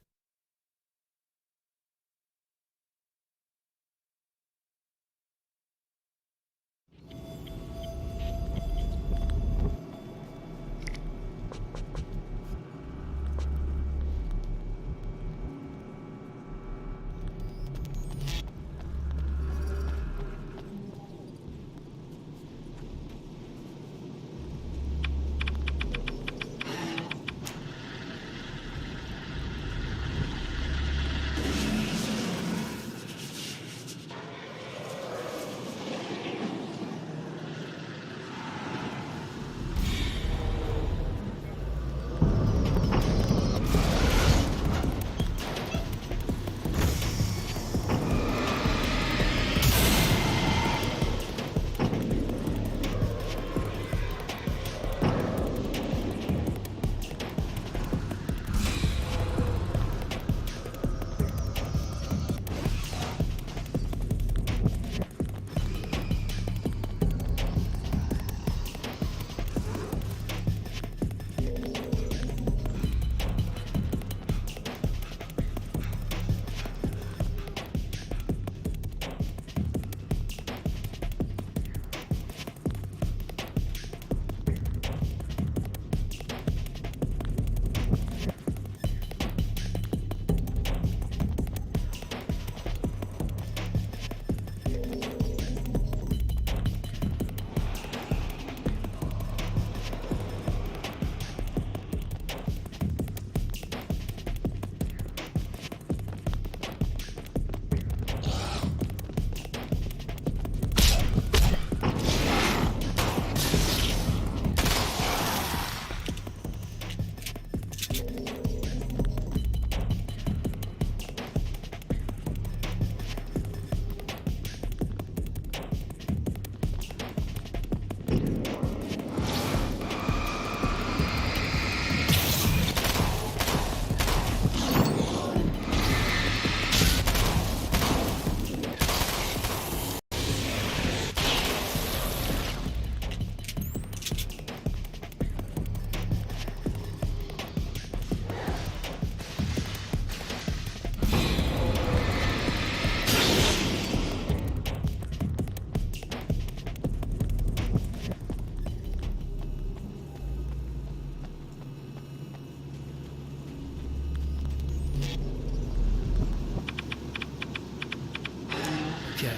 Okay,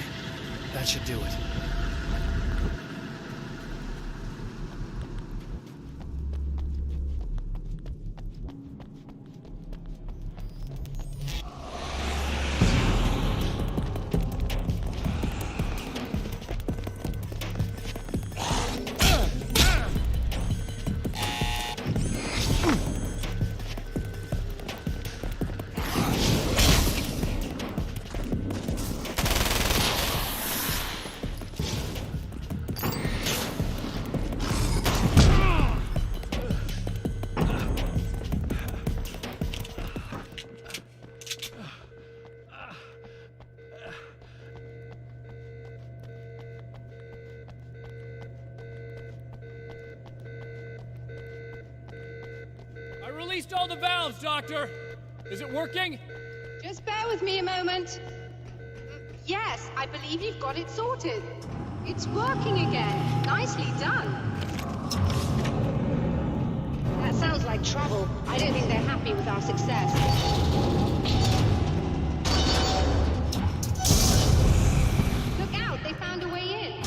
that should do it. I released all the valves, Doctor! Is it working? Just bear with me a moment. Yes, I believe you've got it sorted. It's working again. Nicely done. That sounds like trouble. I don't think they're happy with our success. Look out, they found a way in.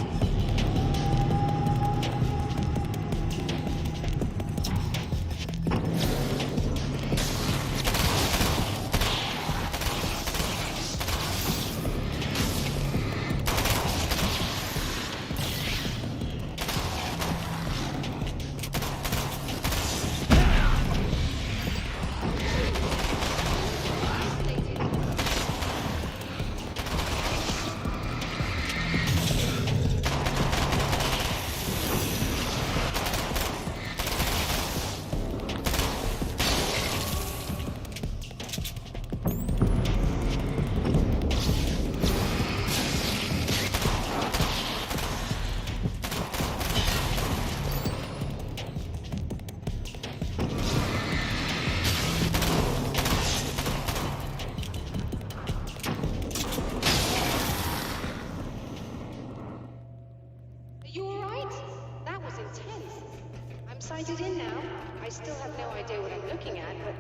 sighted in now. I still have no idea what I'm looking at, but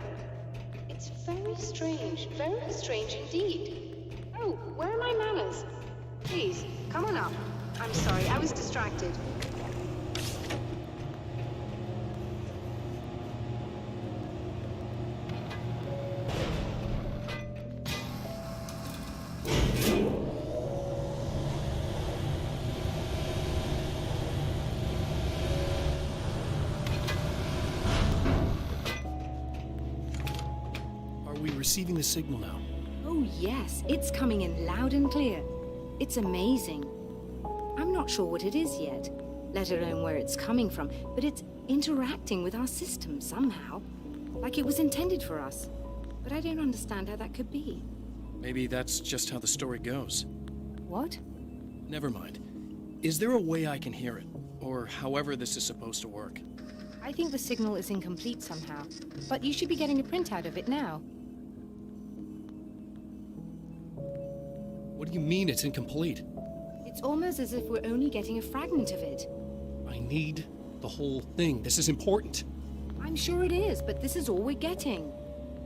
it's very strange indeed. Oh, where are my manners? Please, come on up. I'm sorry, I was distracted. Are we receiving the signal now? Oh, yes, it's coming in loud and clear. It's amazing. I'm not sure what it is yet, let alone where it's coming from, but it's interacting with our system somehow, like it was intended for us. But I don't understand how that could be. Maybe that's just how the story goes. What? Never mind. Is there a way I can hear it? Or however this is supposed to work? I think the signal is incomplete somehow, but you should be getting a printout of it now. What do you mean it's incomplete? It's almost as if we're only getting a fragment of it. I need the whole thing. This is important. I'm sure it is, but this is all we're getting.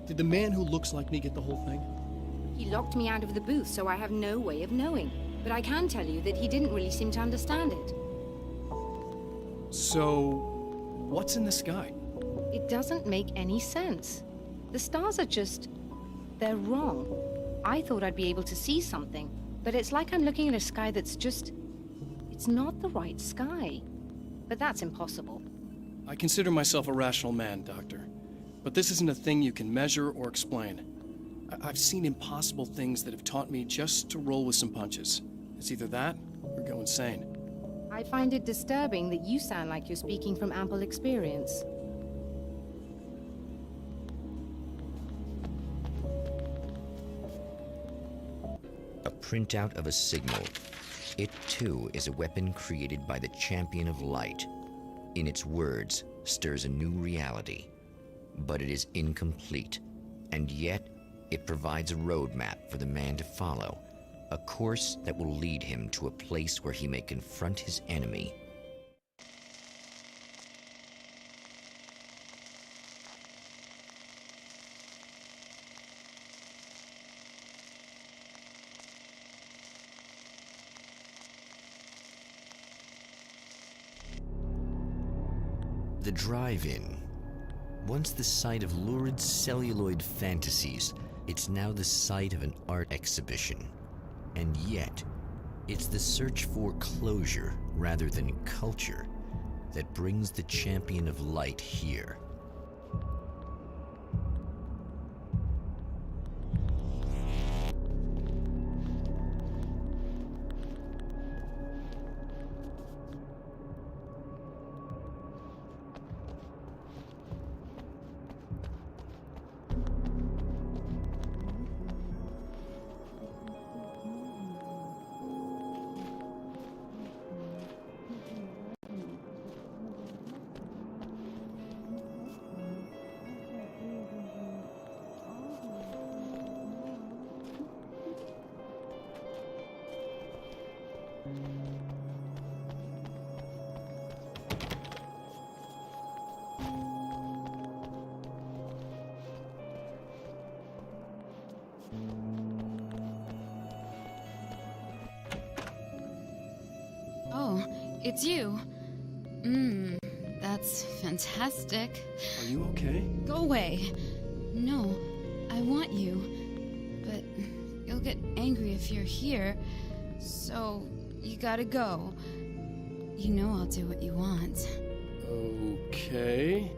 Did the man who looks like me get the whole thing? He locked me out of the booth, so I have no way of knowing. But I can tell you that he didn't really seem to understand it. So, what's in the sky? It doesn't make any sense. The stars are just... they're wrong. I thought I'd be able to see something, but it's like I'm looking at a sky that's just... it's not the right sky. But that's impossible. I consider myself a rational man, Doctor. But this isn't a thing you can measure or explain. I've seen impossible things that have taught me just to roll with some punches. It's either that, or go insane. I find it disturbing that you sound like you're speaking from ample experience. A printout of a signal. It too is a weapon created by the Champion of Light. In its words, stirs a new reality. But it is incomplete, and yet it provides a roadmap for the man to follow, a course that will lead him to a place where he may confront his enemy. The drive-in. Once the site of lurid celluloid fantasies, it's now the site of an art exhibition. And yet, it's the search for closure rather than culture that brings the Champion of Light here. Oh, it's you. That's fantastic. Are you okay? Go away. No, I want you. But you'll get angry if you're here. So, you gotta go. You know I'll do what you want. Okay.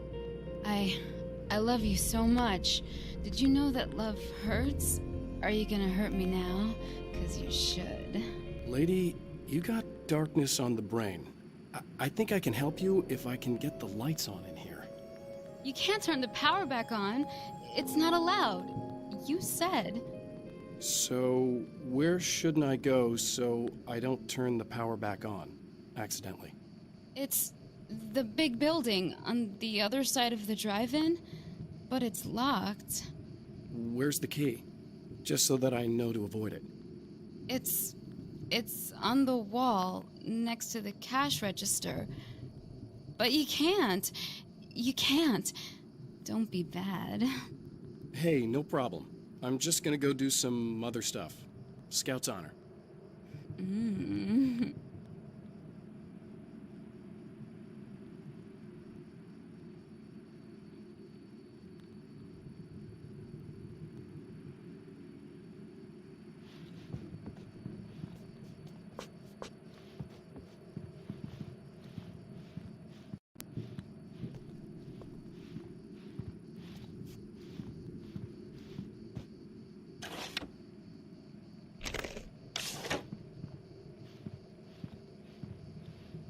I love you so much. Did you know that love hurts? Are you gonna hurt me now? 'Cause you should. Lady, you got darkness on the brain. I think I can help you if I can get the lights on in here. You can't turn the power back on. It's not allowed. You said. So, where shouldn't I go so I don't turn the power back on accidentally? It's the big building on the other side of the drive-in, but it's locked. Where's the key? Just so that I know to avoid it. It's on the wall next to the cash register. But you can't. You can't. Don't be bad. Hey, no problem. I'm just gonna go do some other stuff. Scout's honor.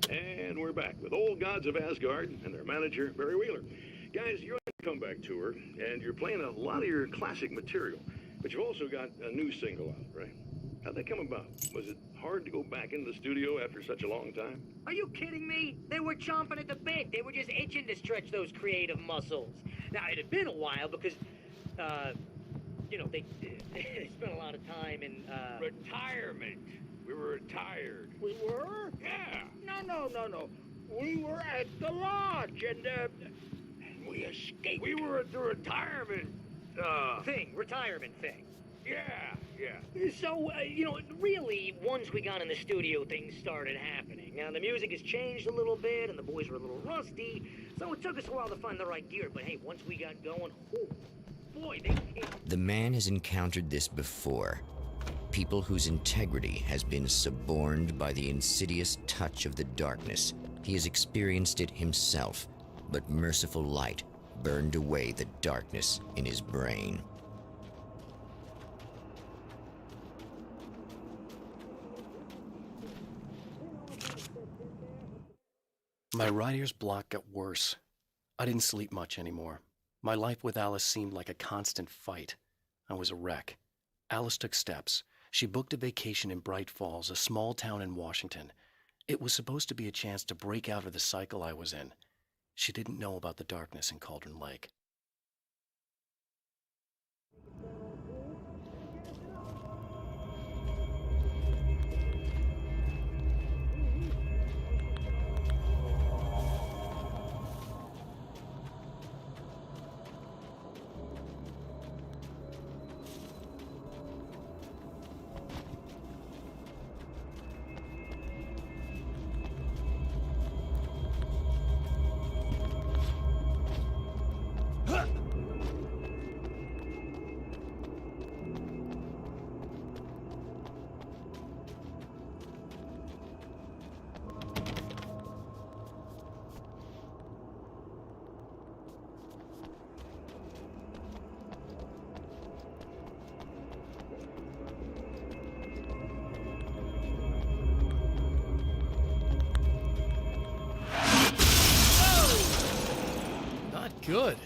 And we're back with Old Gods of Asgard and their manager, Barry Wheeler. Guys, you're on a comeback tour, and you're playing a lot of your classic material, but you've also got a new single out, right? How'd that come about? Was it hard to go back into the studio after such a long time? Are you kidding me? They were chomping at the bit. They were just itching to stretch those creative muscles. Now, it had been a while because, you know, they spent a lot of time in, Retirement. We were retired. We were? Yeah. No. We were at the lodge, and we escaped. We were at the retirement, Retirement thing. Yeah. So, you know, really, once we got in the studio, things started happening. Now, the music has changed a little bit, and the boys were a little rusty, so it took us a while to find the right gear. But hey, once we got going, oh, boy, they came. The man has encountered this before. People whose integrity has been suborned by the insidious touch of the darkness. He has experienced it himself, but merciful light burned away the darkness in his brain. My writer's block got worse. I didn't sleep much anymore. My life with Alice seemed like a constant fight. I was a wreck. Alice took steps. She booked a vacation in Bright Falls, a small town in Washington. It was supposed to be a chance to break out of the cycle I was in. She didn't know about the darkness in Cauldron Lake. Good.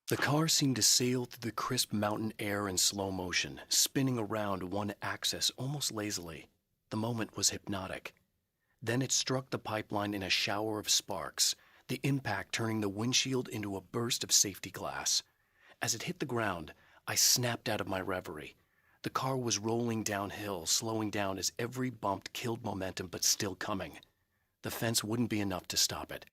The car seemed to sail through the crisp mountain air in slow motion, spinning around one axis almost lazily. The moment was hypnotic. Then it struck the pipeline in a shower of sparks, the impact turning the windshield into a burst of safety glass. As it hit the ground, I snapped out of my reverie. The car was rolling downhill, slowing down as every bump killed momentum, but still coming. The fence wouldn't be enough to stop it.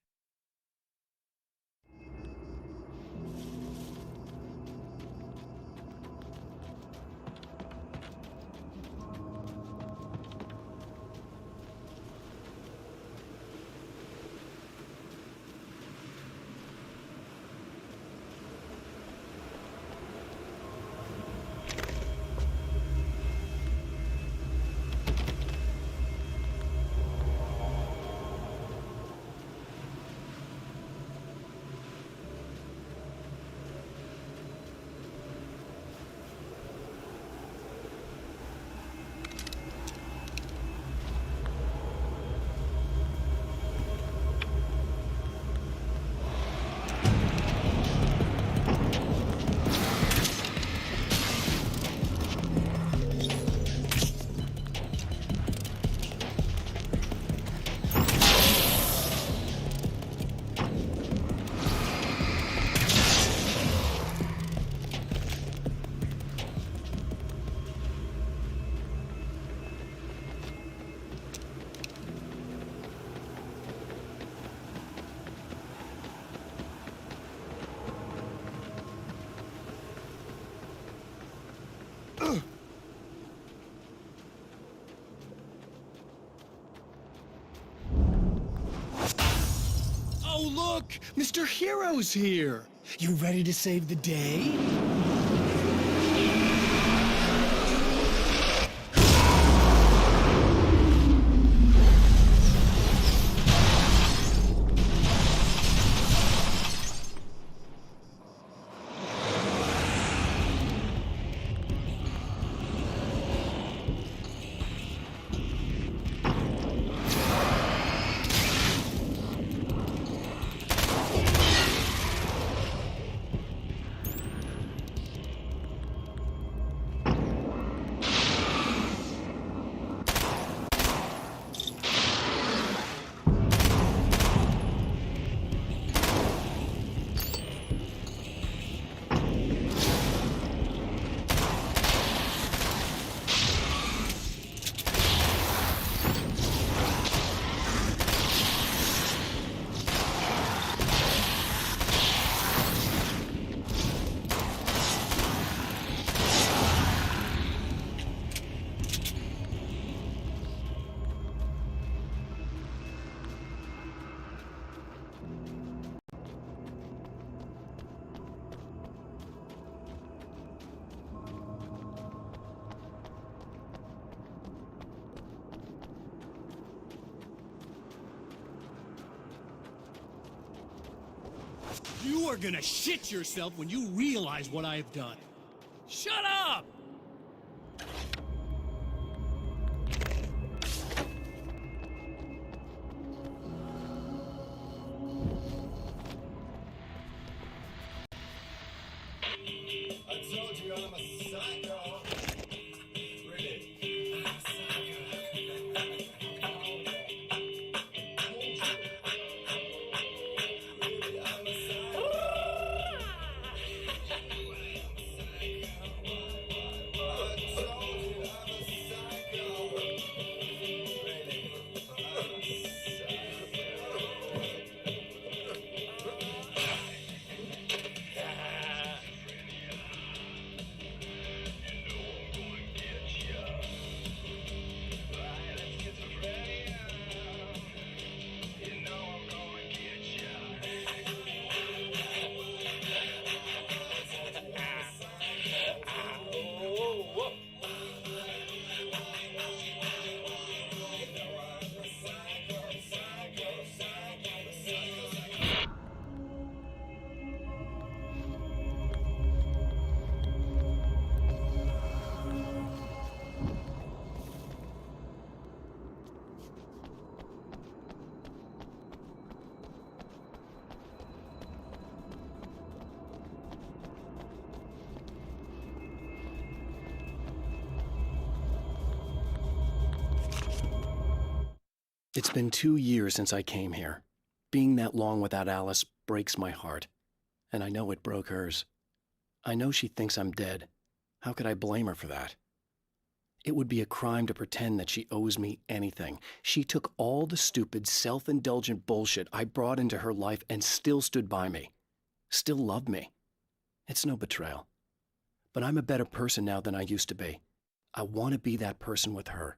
Oh, look! Mr. Hero's here! You ready to save the day? You are gonna shit yourself when you realize what I have done. Shut up! I told you I'm a psycho. Really? I'm a psycho. It's been 2 years since I came here. Being that long without Alice breaks my heart, and I know it broke hers. I know she thinks I'm dead. How could I blame her for that? It would be a crime to pretend that she owes me anything. She took all the stupid, self-indulgent bullshit I brought into her life and still stood by me. Still loved me. It's no betrayal. But I'm a better person now than I used to be. I want to be that person with her.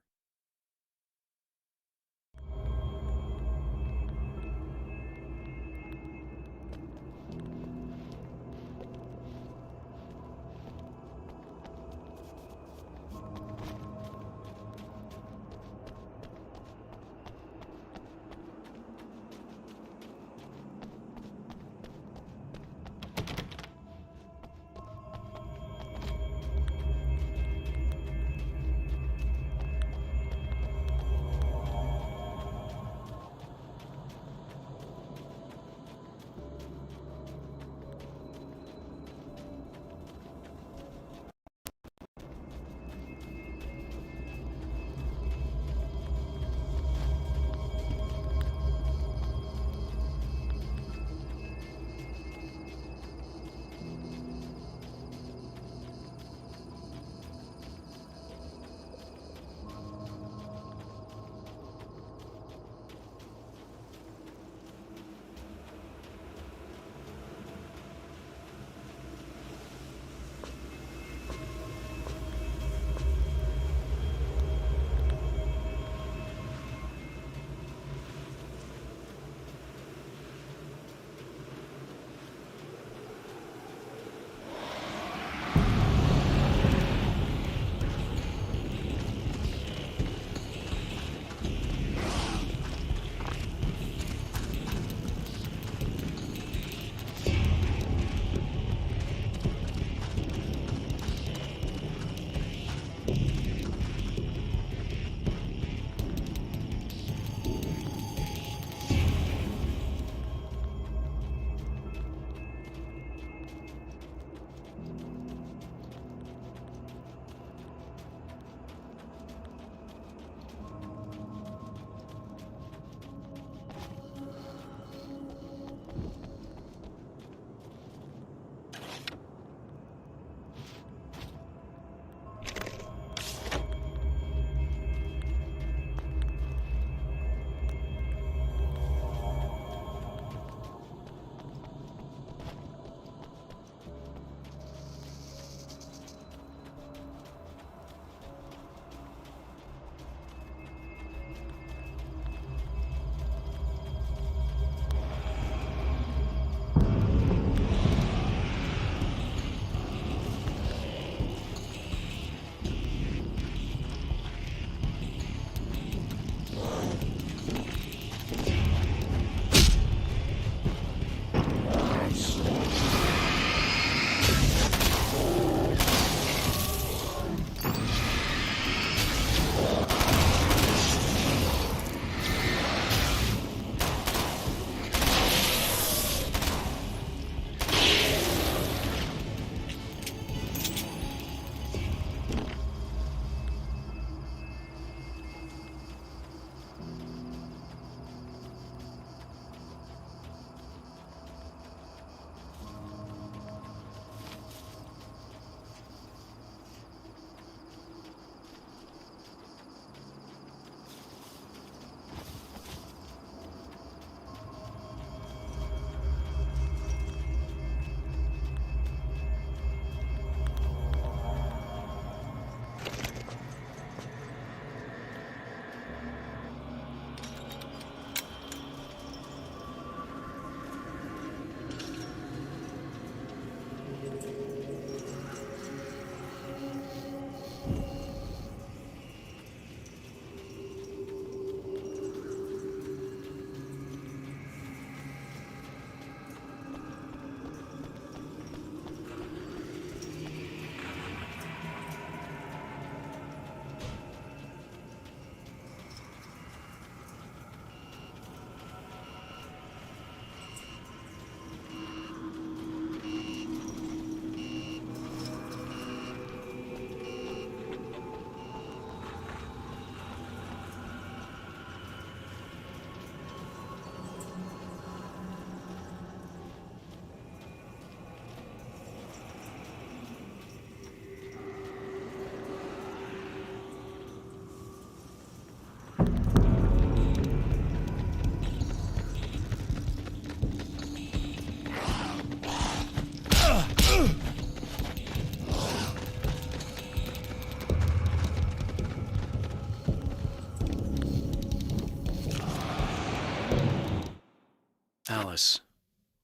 Alice,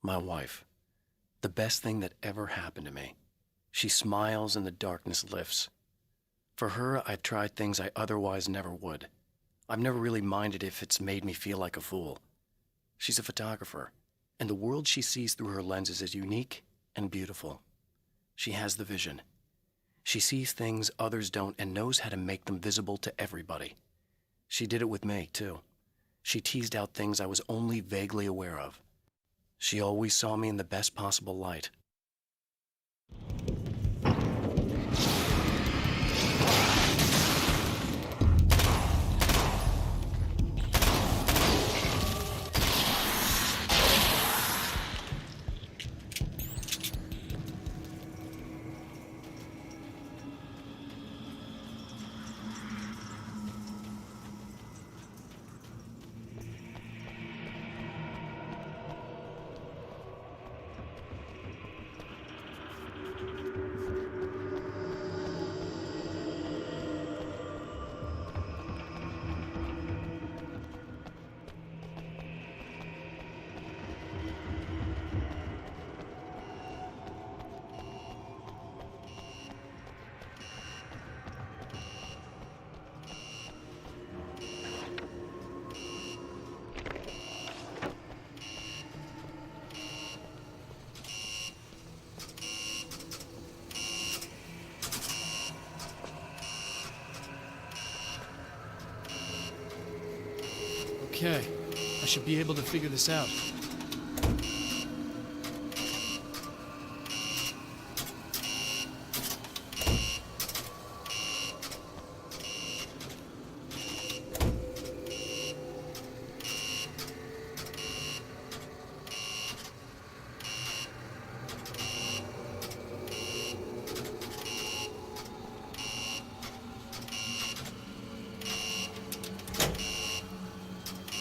my wife, the best thing that ever happened to me. She smiles and the darkness lifts. For her, I've tried things I otherwise never would. I've never really minded if it's made me feel like a fool. She's a photographer, and the world she sees through her lenses is unique and beautiful. She has the vision. She sees things others don't and knows how to make them visible to everybody. She did it with me, too. She teased out things I was only vaguely aware of. She always saw me in the best possible light. Okay, I should be able to figure this out.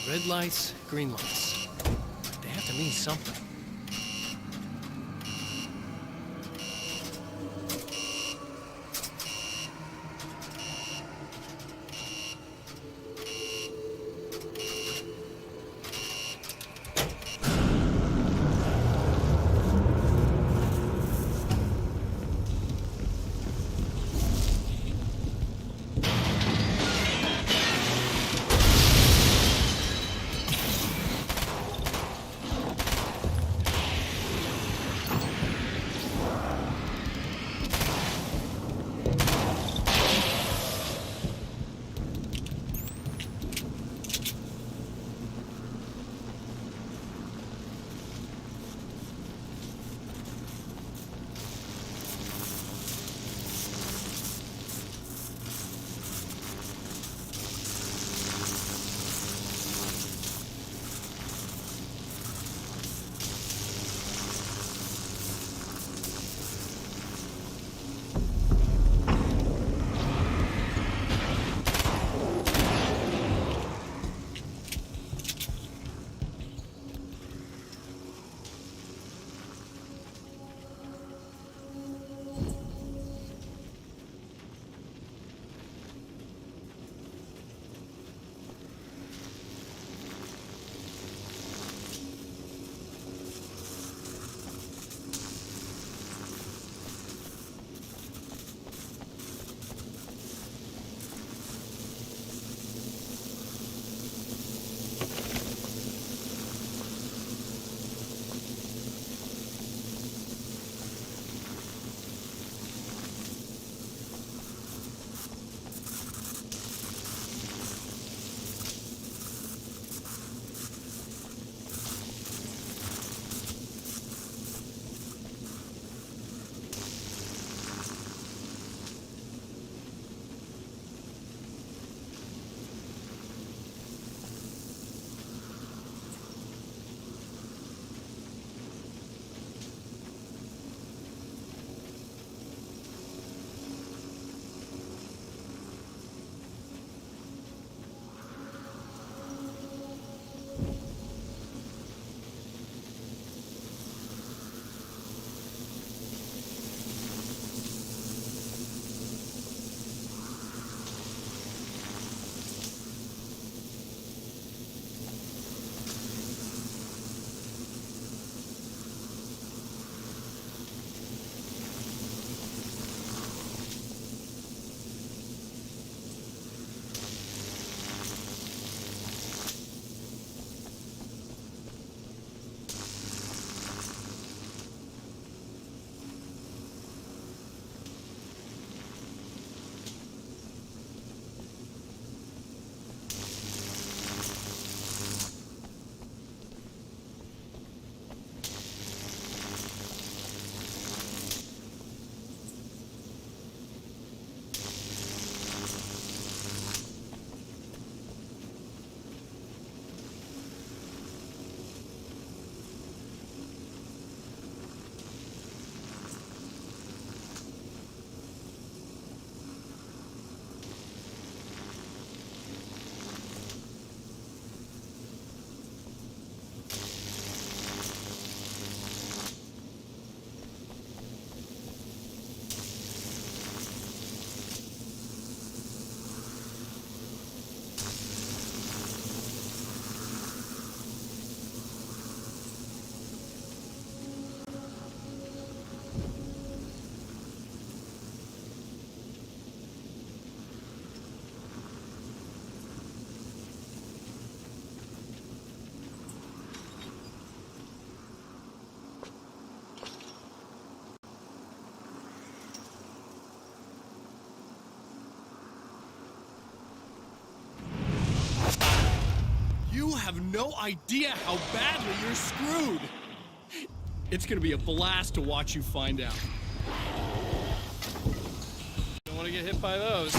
Red lights, green lights. They have to mean something. have no idea how badly you're screwed. It's gonna be a blast to watch you find out. Don't want to get hit by those.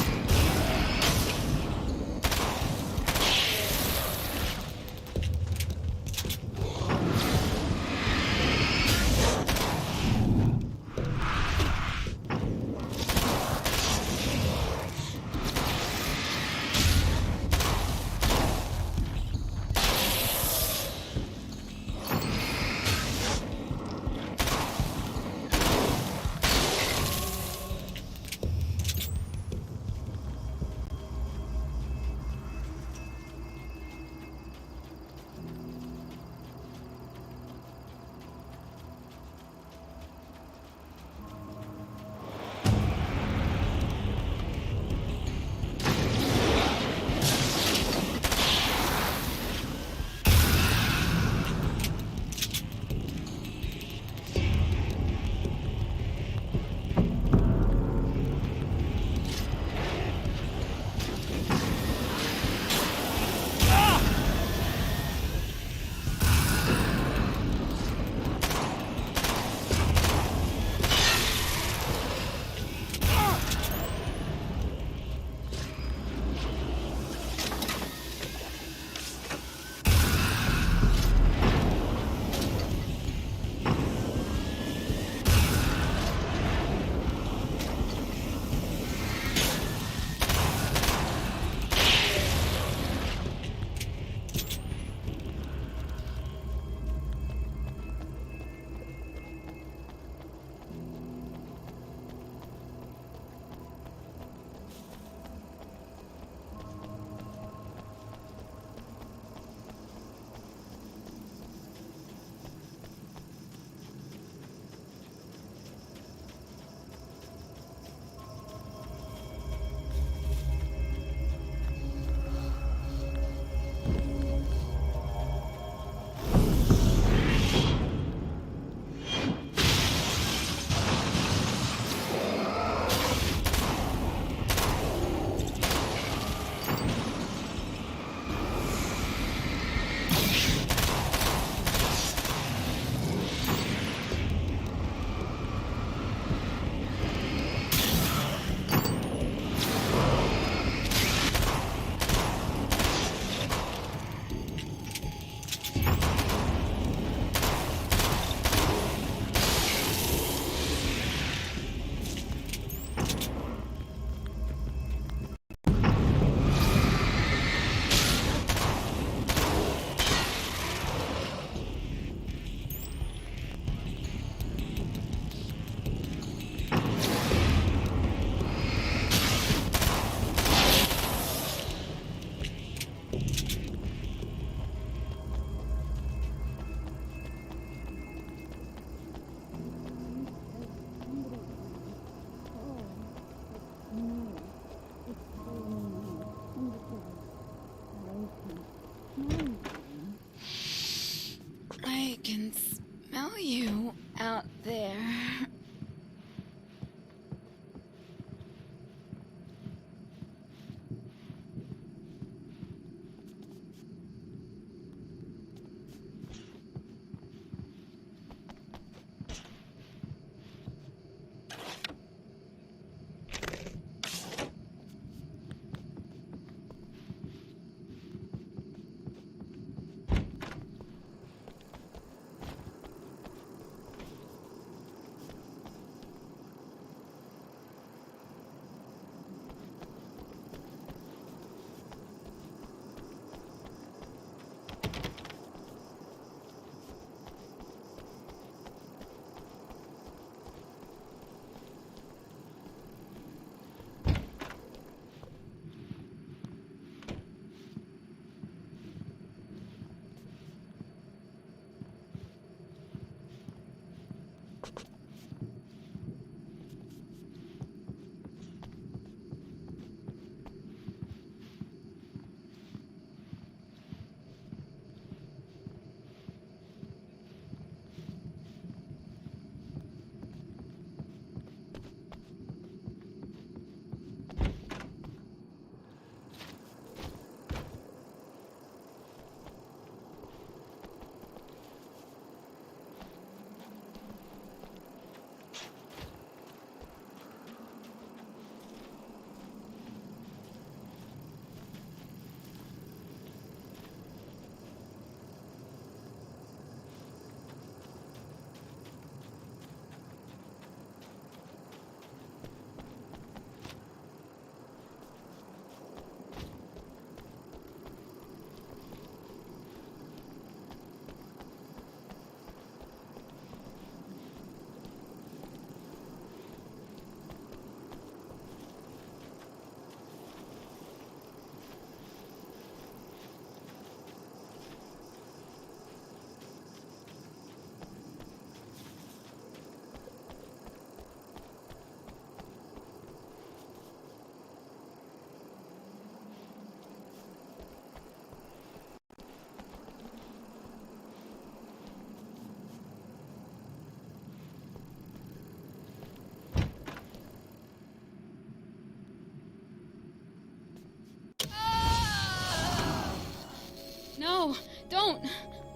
I can smell you out there.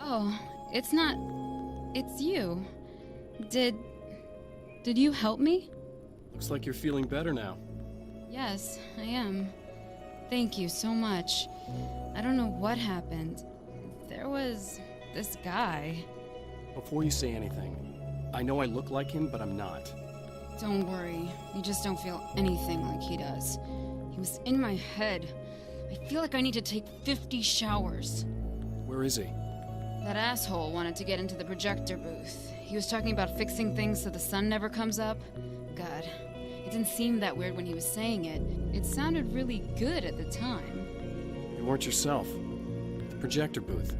Oh, it's not... It's you. Did you help me? Looks like you're feeling better now. Yes, I am. Thank you so much. I don't know what happened. There was this guy. Before you say anything, I know I look like him, but I'm not. Don't worry. You just don't feel anything like he does. He was in my head. I feel like I need to take 50 showers. Where is he? That asshole wanted to get into the projector booth. He was talking about fixing things so the sun never comes up. God, it didn't seem that weird when he was saying it. It sounded really good at the time. You weren't yourself. The projector booth.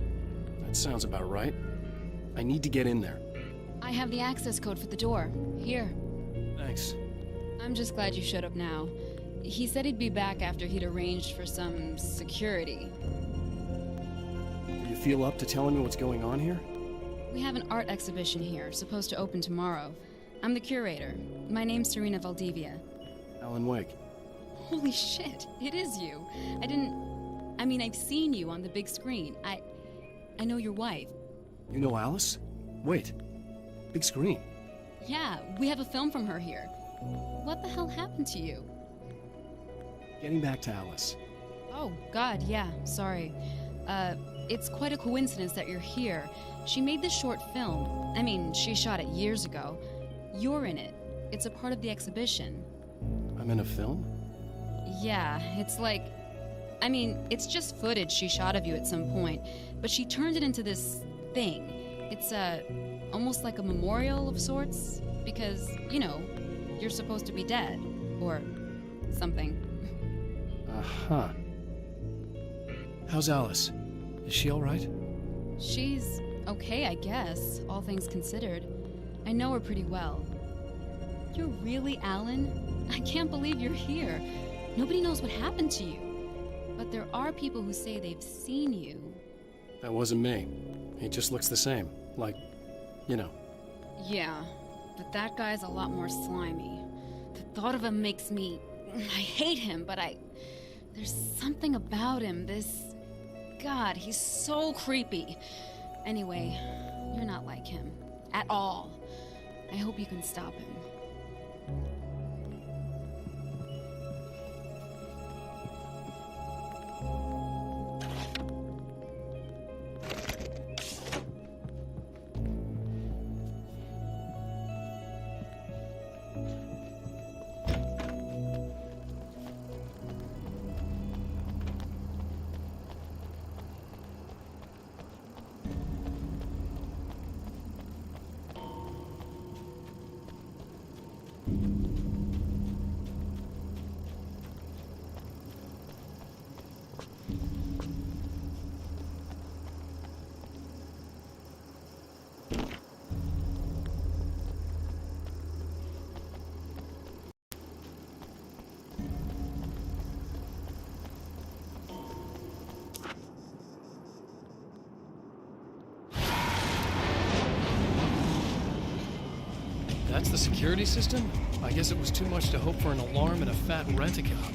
That sounds about right. I need to get in there. I have the access code for the door. Here. Thanks. I'm just glad you showed up now. He said he'd be back after he'd arranged for some security. Do you feel up to telling me what's going on here? We have an art exhibition here, supposed to open tomorrow. I'm the curator. My name's Serena Valdivia. Alan Wake. Holy shit, it is you. I've seen you on the big screen. I know your wife. You know Alice? Wait. Big screen. Yeah, we have a film from her here. What the hell happened to you? Getting back to Alice. Oh, God, yeah, sorry. It's quite a coincidence that you're here. She made this short film. She shot it years ago. You're in it. It's a part of the exhibition. I'm in a film? Yeah, it's just footage she shot of you at some point, but she turned it into this thing. It's almost like a memorial of sorts, because, you're supposed to be dead, or something. Uh-huh. How's Alice? Is she all right? She's okay, I guess, all things considered. I know her pretty well. You're really Alan? I can't believe you're here. Nobody knows what happened to you. But there are people who say they've seen you. That wasn't me. He just looks the same. Like, Yeah, but that guy's a lot more slimy. The thought of him makes me... I hate him, but there's something about him, God, he's so creepy. Anyway, you're not like him. At all. I hope you can stop him. That's the security system? I guess it was too much to hope for an alarm and a fat rent-a-cop.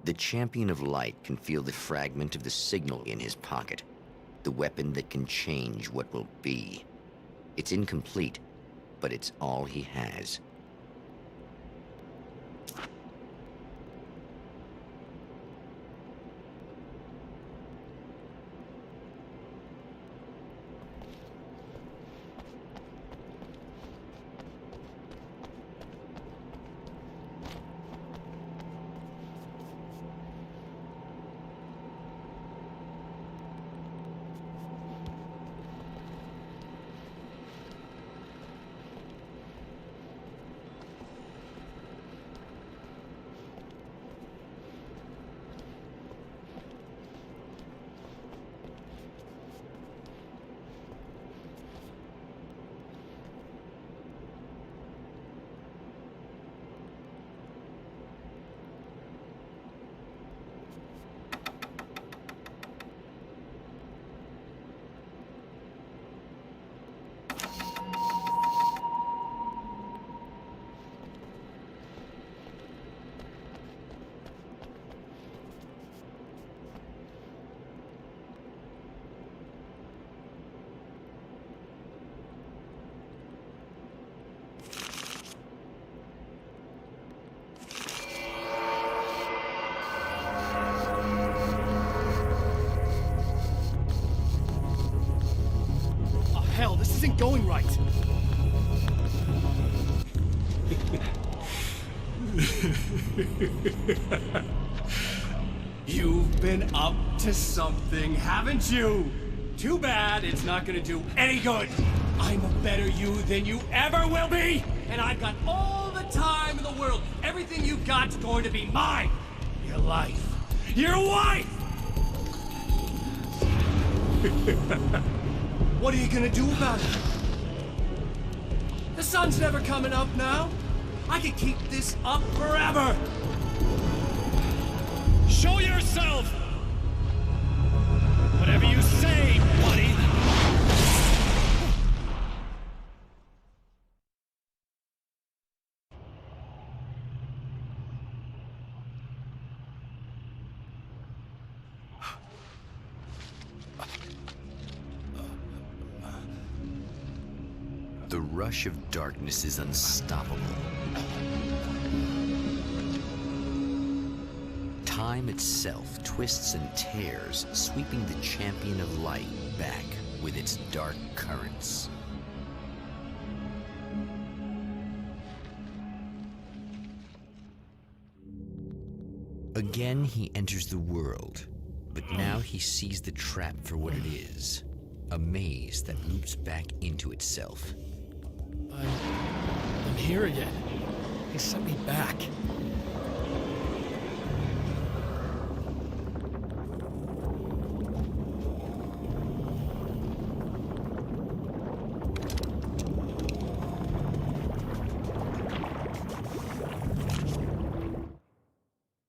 The Champion of Light can feel the fragment of the signal in his pocket, the weapon that can change what will be. It's incomplete, but it's all he has. Hell, this isn't going right. You've been up to something, haven't you? Too bad it's not gonna do any good. I'm a better you than you ever will be, and I've got all the time in the world. Everything you've got's going to be mine. Your life. Your wife! What are you gonna do about it? The sun's never coming up now. I can keep this up forever. Show yourself! Whatever you say, buddy. The rush of darkness is unstoppable. Time itself twists and tears, sweeping the Champion of Light back with its dark currents. Again, he enters the world, but now he sees the trap for what it is. A maze that loops back into itself. I'm here again. He sent me back.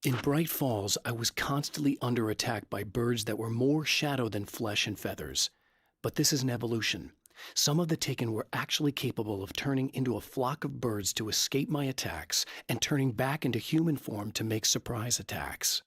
In Bright Falls, I was constantly under attack by birds that were more shadow than flesh and feathers. But this is an evolution. Some of the Taken were actually capable of turning into a flock of birds to escape my attacks and turning back into human form to make surprise attacks.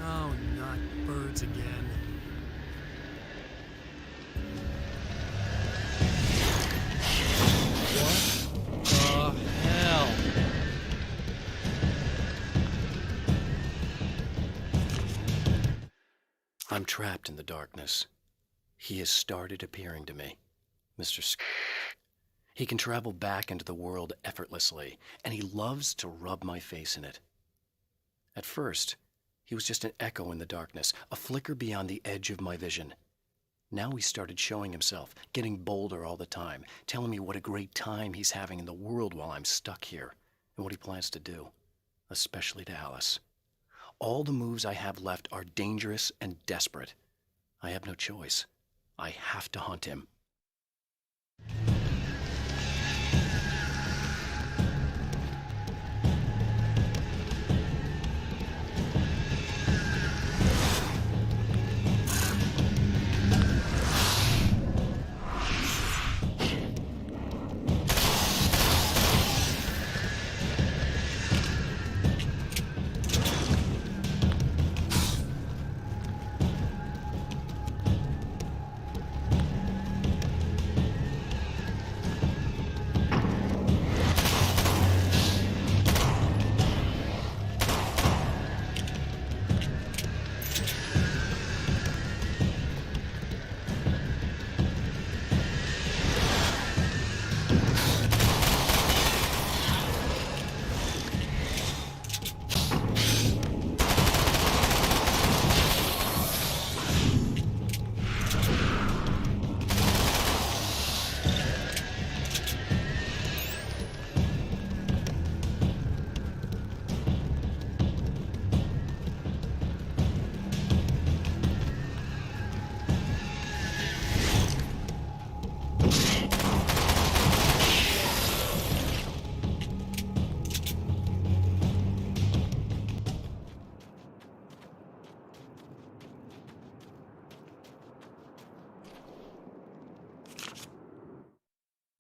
Oh, not birds again. What the hell? I'm trapped in the darkness. He has started appearing to me. Mr. He can travel back into the world effortlessly, and he loves to rub my face in it. At first, he was just an echo in the darkness, a flicker beyond the edge of my vision. Now he started showing himself, getting bolder all the time, telling me what a great time he's having in the world while I'm stuck here, and what he plans to do, especially to Alice. All the moves I have left are dangerous and desperate. I have no choice. I have to hunt him.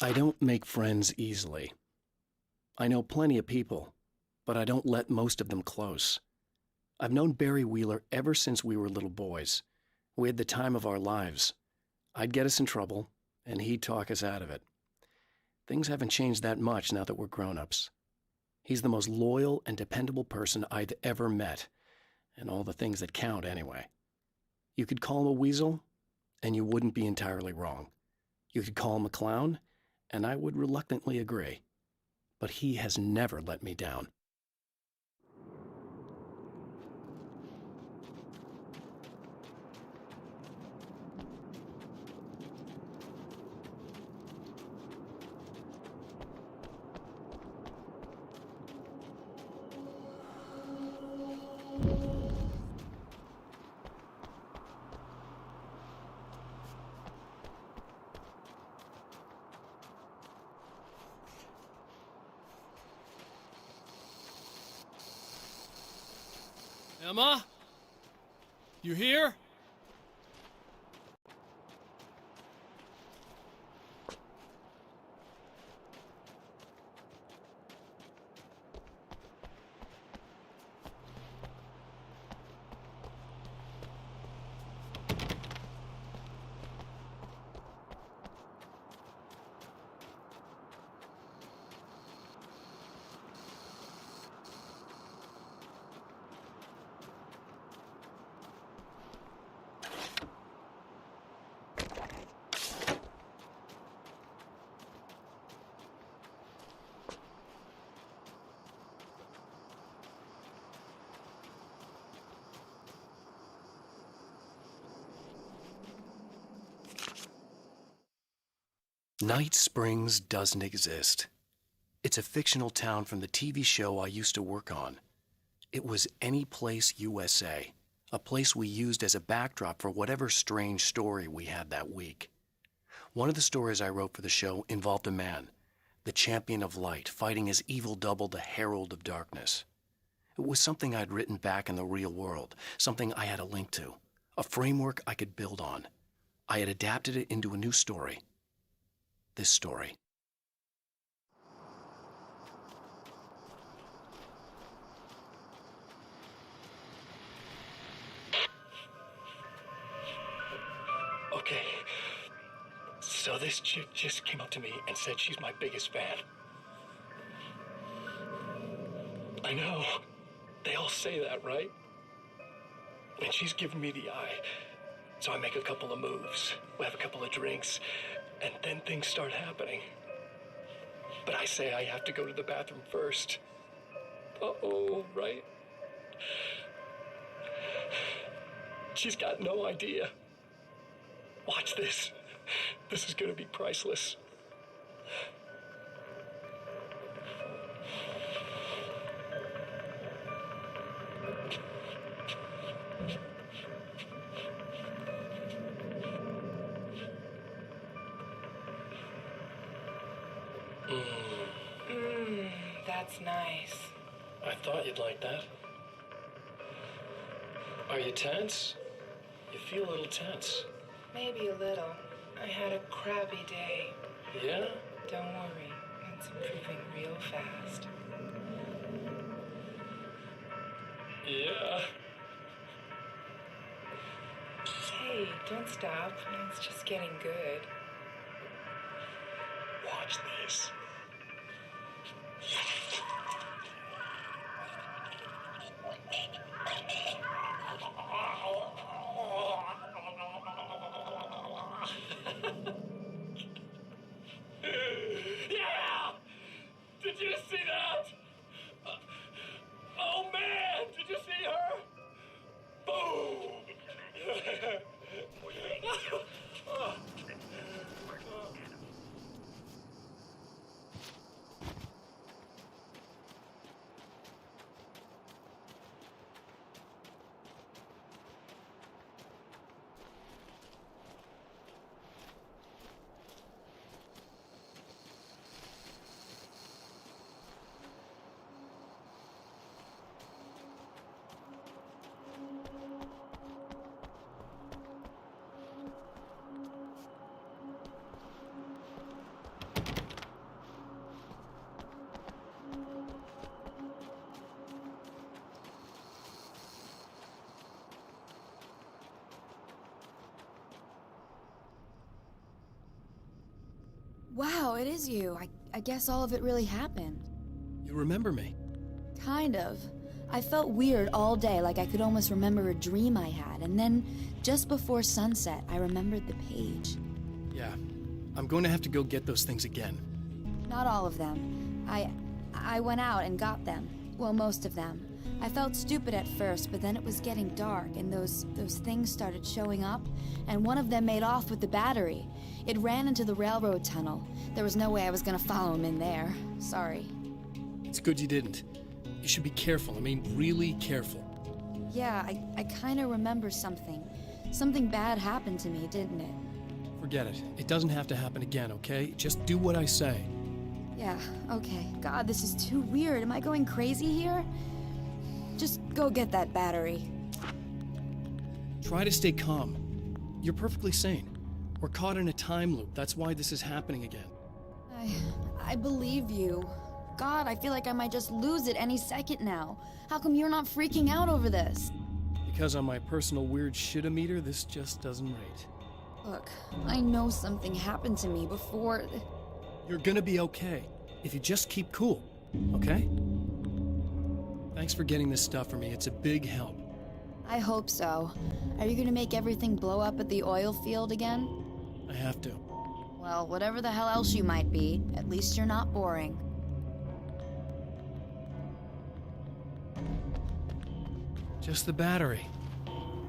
I don't make friends easily. I know plenty of people, but I don't let most of them close. I've known Barry Wheeler ever since we were little boys. We had the time of our lives. I'd get us in trouble, and he'd talk us out of it. Things haven't changed that much now that we're grown-ups. He's the most loyal and dependable person I've ever met, and all the things that count anyway. You could call him a weasel, and you wouldn't be entirely wrong. You could call him a clown, and I would reluctantly agree. But he has never let me down. Emma? You here? Night Springs doesn't exist. It's a fictional town from the TV show I used to work on. It was Any Place USA, a place we used as a backdrop for whatever strange story we had that week. One of the stories I wrote for the show involved a man, the champion of light, fighting his evil double, the Herald of Darkness. It was something I'd written back in the real world, something I had a link to, a framework I could build on. I had adapted it into a new story. This story. Okay, so this chick just came up to me and said she's my biggest fan. I know, they all say that, right? And she's giving me the eye. So I make a couple of moves, we have a couple of drinks, and then things start happening. But I say I have to go to the bathroom first. Uh-oh, right? She's got no idea. Watch this. This is gonna be priceless. That's nice. I thought you'd like that. Are you tense? You feel a little tense. Maybe a little. I had a crabby day. Yeah? Don't worry. It's improving real fast. Yeah. Hey, don't stop. It's just getting good. Watch this. Yeah! Did you see that? Oh man, did you see her? Boom! Wow, it is you. I guess all of it really happened. You remember me? Kind of. I felt weird all day, like I could almost remember a dream I had, and then, just before sunset, I remembered the page. Yeah. I'm going to have to go get those things again. Not all of them. I went out and got them. Well, most of them. I felt stupid at first, but then it was getting dark, and those things started showing up, and one of them made off with the battery. It ran into the railroad tunnel. There was no way I was gonna follow him in there. Sorry. It's good you didn't. You should be careful. I mean, really careful. Yeah, I kinda remember something. Something bad happened to me, didn't it? Forget it. It doesn't have to happen again, okay? Just do what I say. Yeah, okay. God, this is too weird. Am I going crazy here? Just go get that battery. Try to stay calm. You're perfectly sane. We're caught in a time loop. That's why this is happening again. I believe you. God, I feel like I might just lose it any second now. How come you're not freaking out over this? Because on my personal weird shit-o-meter, this just doesn't rate. Look, I know something happened to me before... You're gonna be okay, if you just keep cool, okay? Thanks for getting this stuff for me. It's a big help. I hope so. Are you gonna make everything blow up at the oil field again? I have to. Well, whatever the hell else you might be, at least you're not boring. Just the battery.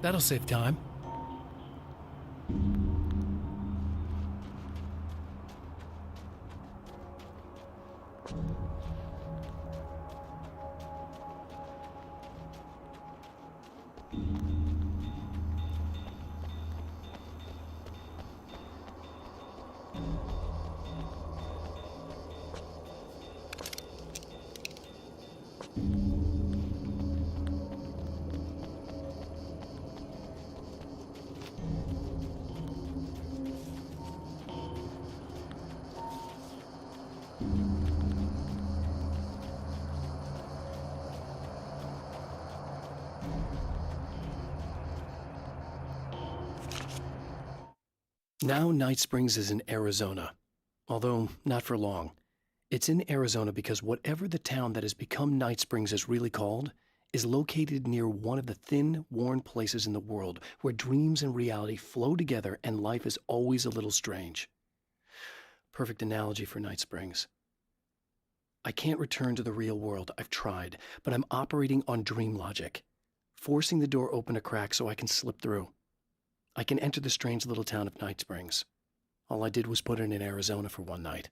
That'll save time. Now Night Springs is in Arizona, although not for long. It's in Arizona because whatever the town that has become Night Springs is really called is located near one of the thin, worn places in the world where dreams and reality flow together and life is always a little strange. Perfect analogy for Night Springs. I can't return to the real world. I've tried, but I'm operating on dream logic, forcing the door open a crack so I can slip through. I can enter the strange little town of Night Springs. All I did was put in Arizona for one night.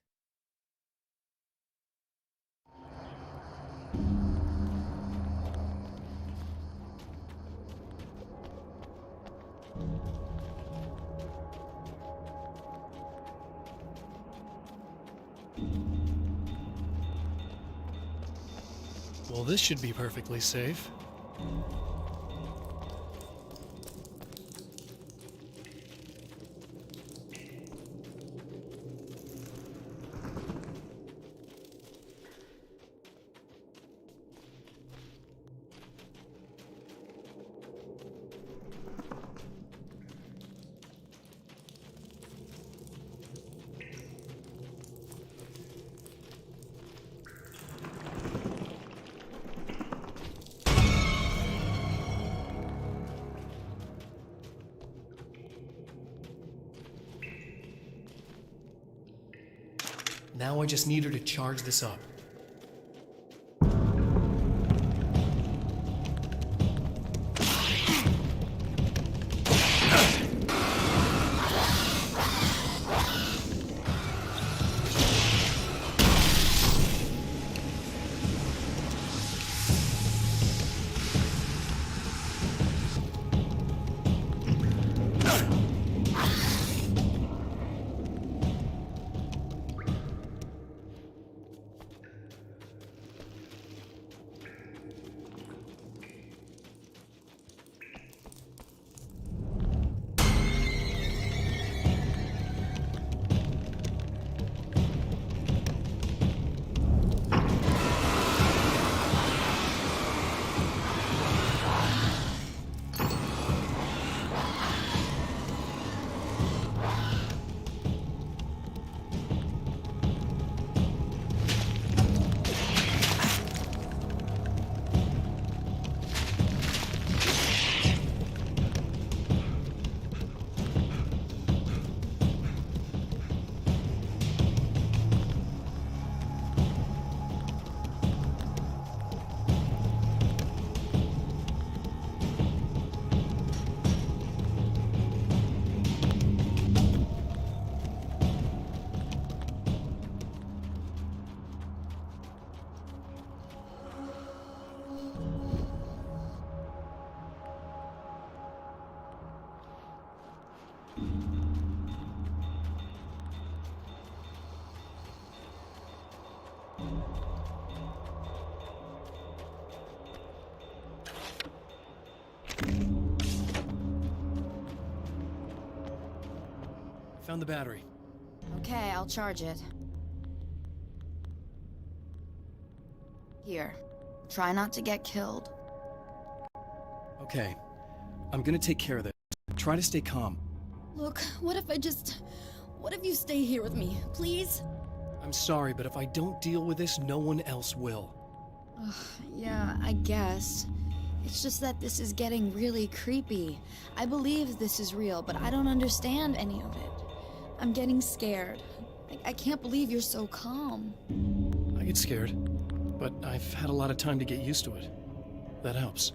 Well, this should be perfectly safe. Now I just need her to charge this up. Found the battery. Okay, I'll charge it. Here. Try not to get killed. Okay. I'm gonna take care of this. Try to stay calm. Look, what if you stay here with me, please? I'm sorry, but if I don't deal with this, no one else will. Ugh, yeah, I guess. It's just that this is getting really creepy. I believe this is real, but I don't understand any of it. I'm getting scared. I can't believe you're so calm. I get scared, but I've had a lot of time to get used to it. That helps.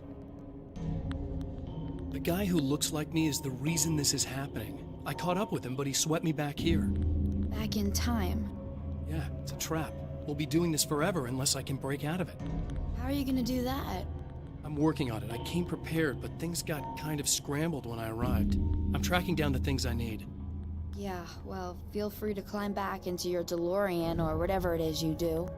The guy who looks like me is the reason this is happening. I caught up with him, but he swept me back here. Back in time. Yeah, it's a trap. We'll be doing this forever unless I can break out of it. How are you gonna do that? I'm working on it. I came prepared, but things got kind of scrambled when I arrived. I'm tracking down the things I need. Yeah, well, feel free to climb back into your DeLorean or whatever it is you do.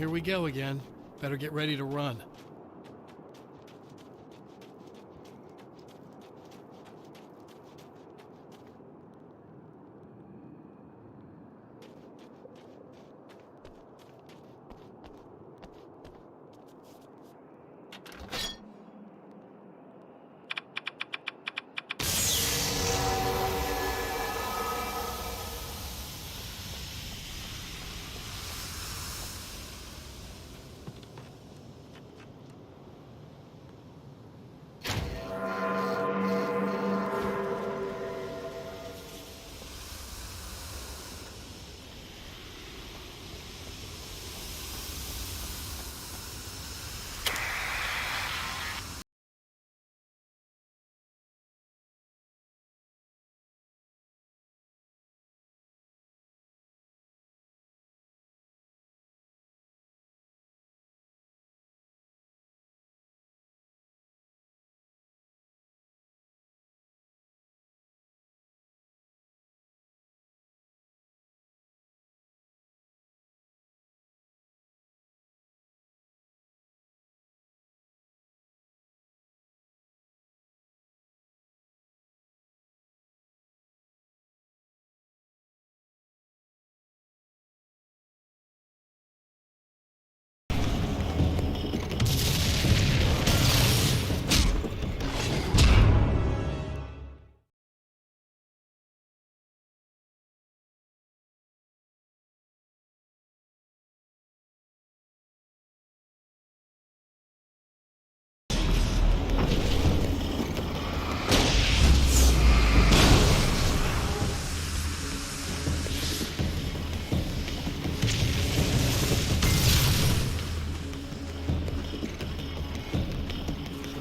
here we go again. Better get ready to run.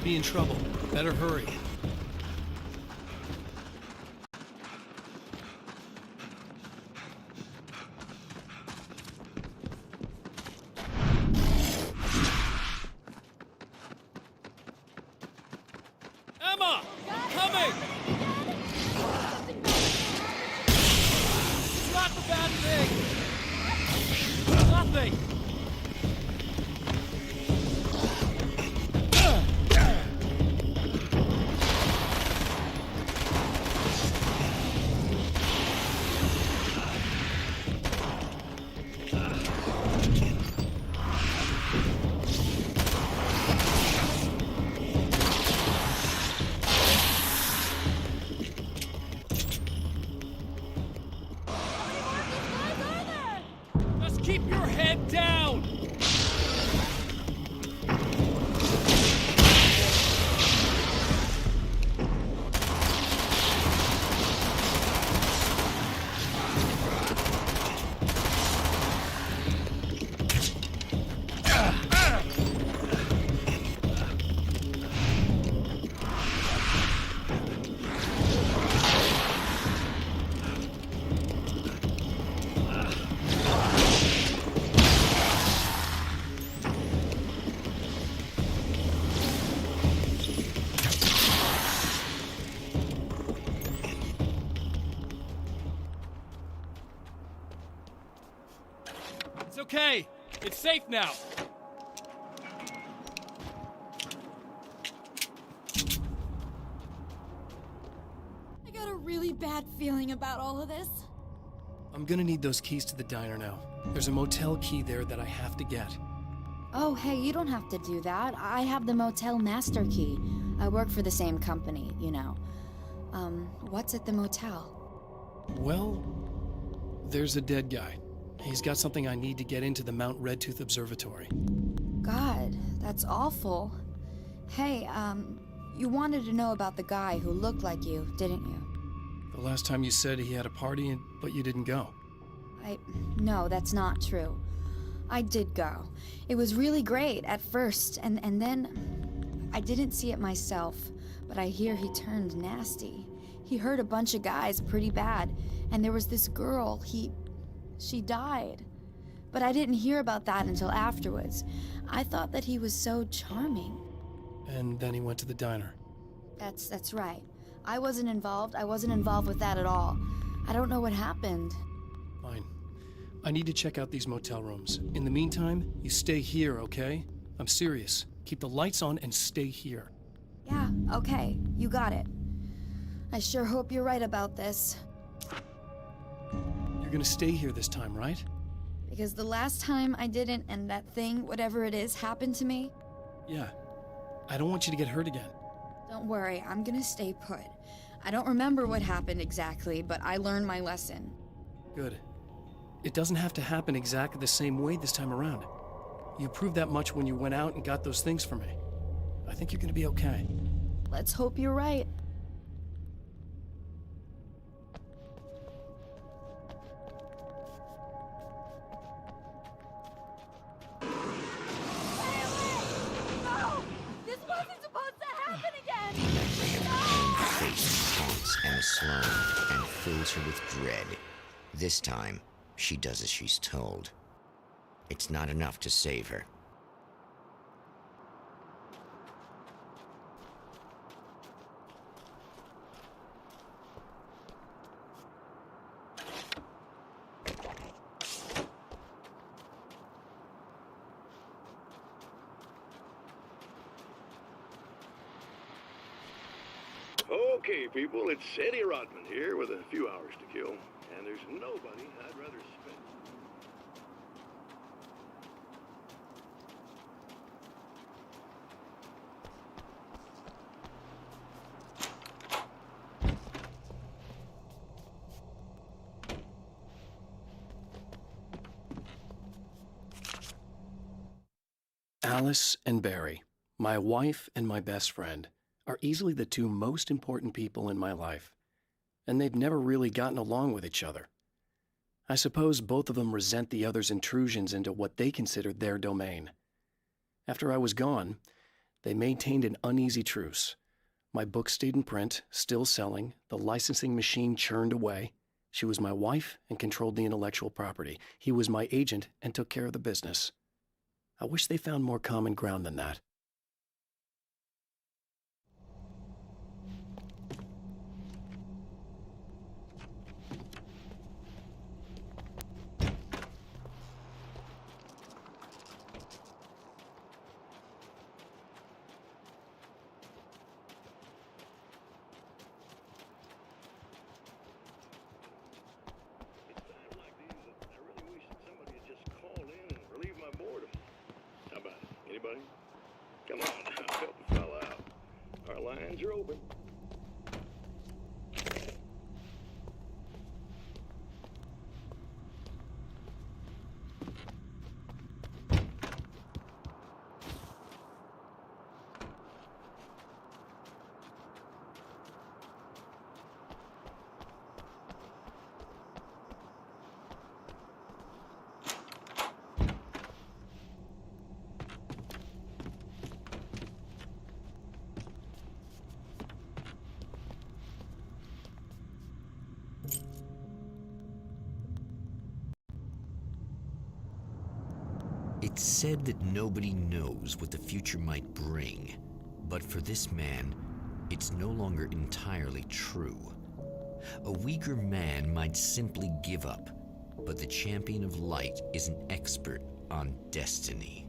Be in trouble. Better hurry. Emma! Coming! It's not the bad thing! Nothing! Keep your head down! It's okay. It's safe now. I got a really bad feeling about all of this. I'm gonna need those keys to the diner now. There's a motel key there that I have to get. Oh, hey, you don't have to do that. I have the motel master key. I work for the same company, you know. What's at the motel? Well, there's a dead guy. He's got something I need to get into the Mount Redtooth Observatory. God, that's awful. Hey, you wanted to know about the guy who looked like you, didn't you? The last time you said he had a party, but you didn't go. No, that's not true. I did go. It was really great at first, and then I didn't see it myself, but I hear he turned nasty. He hurt a bunch of guys pretty bad, and there was this girl, she died. But I didn't hear about that until afterwards. I thought that he was so charming. And then he went to the diner. That's right. I wasn't involved with that at all. I don't know what happened. Fine. I need to check out these motel rooms. In the meantime, you stay here, okay? I'm serious. Keep the lights on and stay here. Yeah, okay. You got it. I sure hope you're right about this. You're gonna stay here this time, right? Because the last time I didn't, and that thing, whatever it is, happened to me. Yeah. I don't want you to get hurt again. Don't worry, I'm gonna stay put. I don't remember what happened exactly, but I learned my lesson. Good. It doesn't have to happen exactly the same way this time around. You proved that much when you went out and got those things for me. I think you're gonna be okay. Let's hope you're right. Emma Sloan and fills her with dread. This time, she does as she's told. It's not enough to save her. Okay, people, it's Eddie Rodman here with a few hours to kill, and there's nobody I'd rather spend. Alice and Barry, my wife and my best friend, are easily the two most important people in my life, and they've never really gotten along with each other. I suppose both of them resent the other's intrusions into what they considered their domain. After I was gone, they maintained an uneasy truce. My book stayed in print, still selling, the licensing machine churned away. She was my wife and controlled the intellectual property. He was my agent and took care of the business. I wish they found more common ground than that. Anybody? Come on, help a fella out. Our lines are open. It's said that nobody knows what the future might bring, but for this man, it's no longer entirely true. A weaker man might simply give up, but the champion of light is an expert on destiny.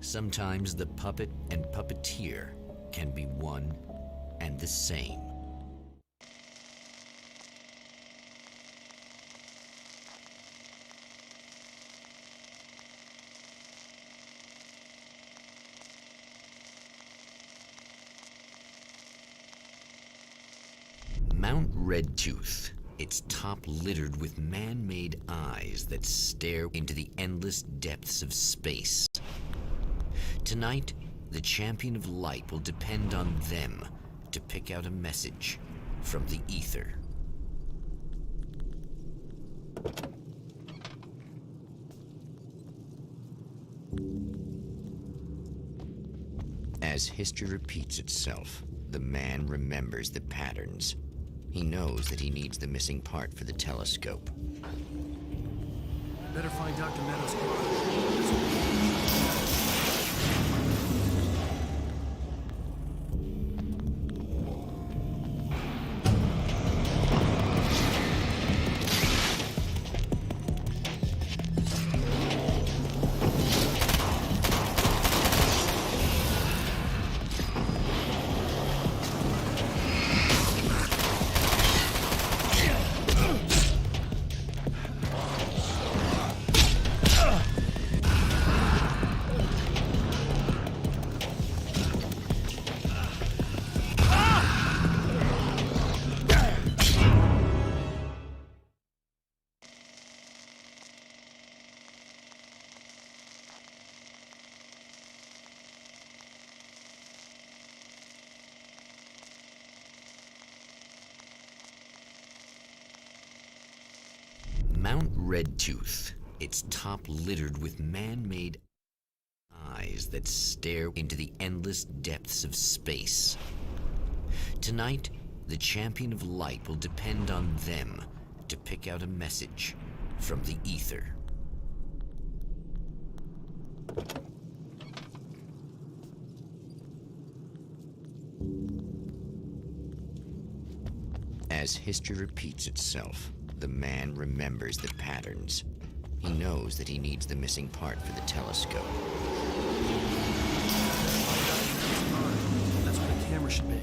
Sometimes the puppet and puppeteer can be one and the same. Mount Redtooth, its top littered with man-made eyes that stare into the endless depths of space. Tonight, the champion of light will depend on them to pick out a message from the ether. As history repeats itself, the man remembers the patterns. He knows that he needs the missing part for the telescope. Better find Dr. Meadows' Mount Redtooth, its top littered with man-made eyes that stare into the endless depths of space. Tonight, the Champion of Light will depend on them to pick out a message from the ether. As history repeats itself, the man remembers the patterns. He knows that he needs the missing part for the telescope. That's what a camera should be.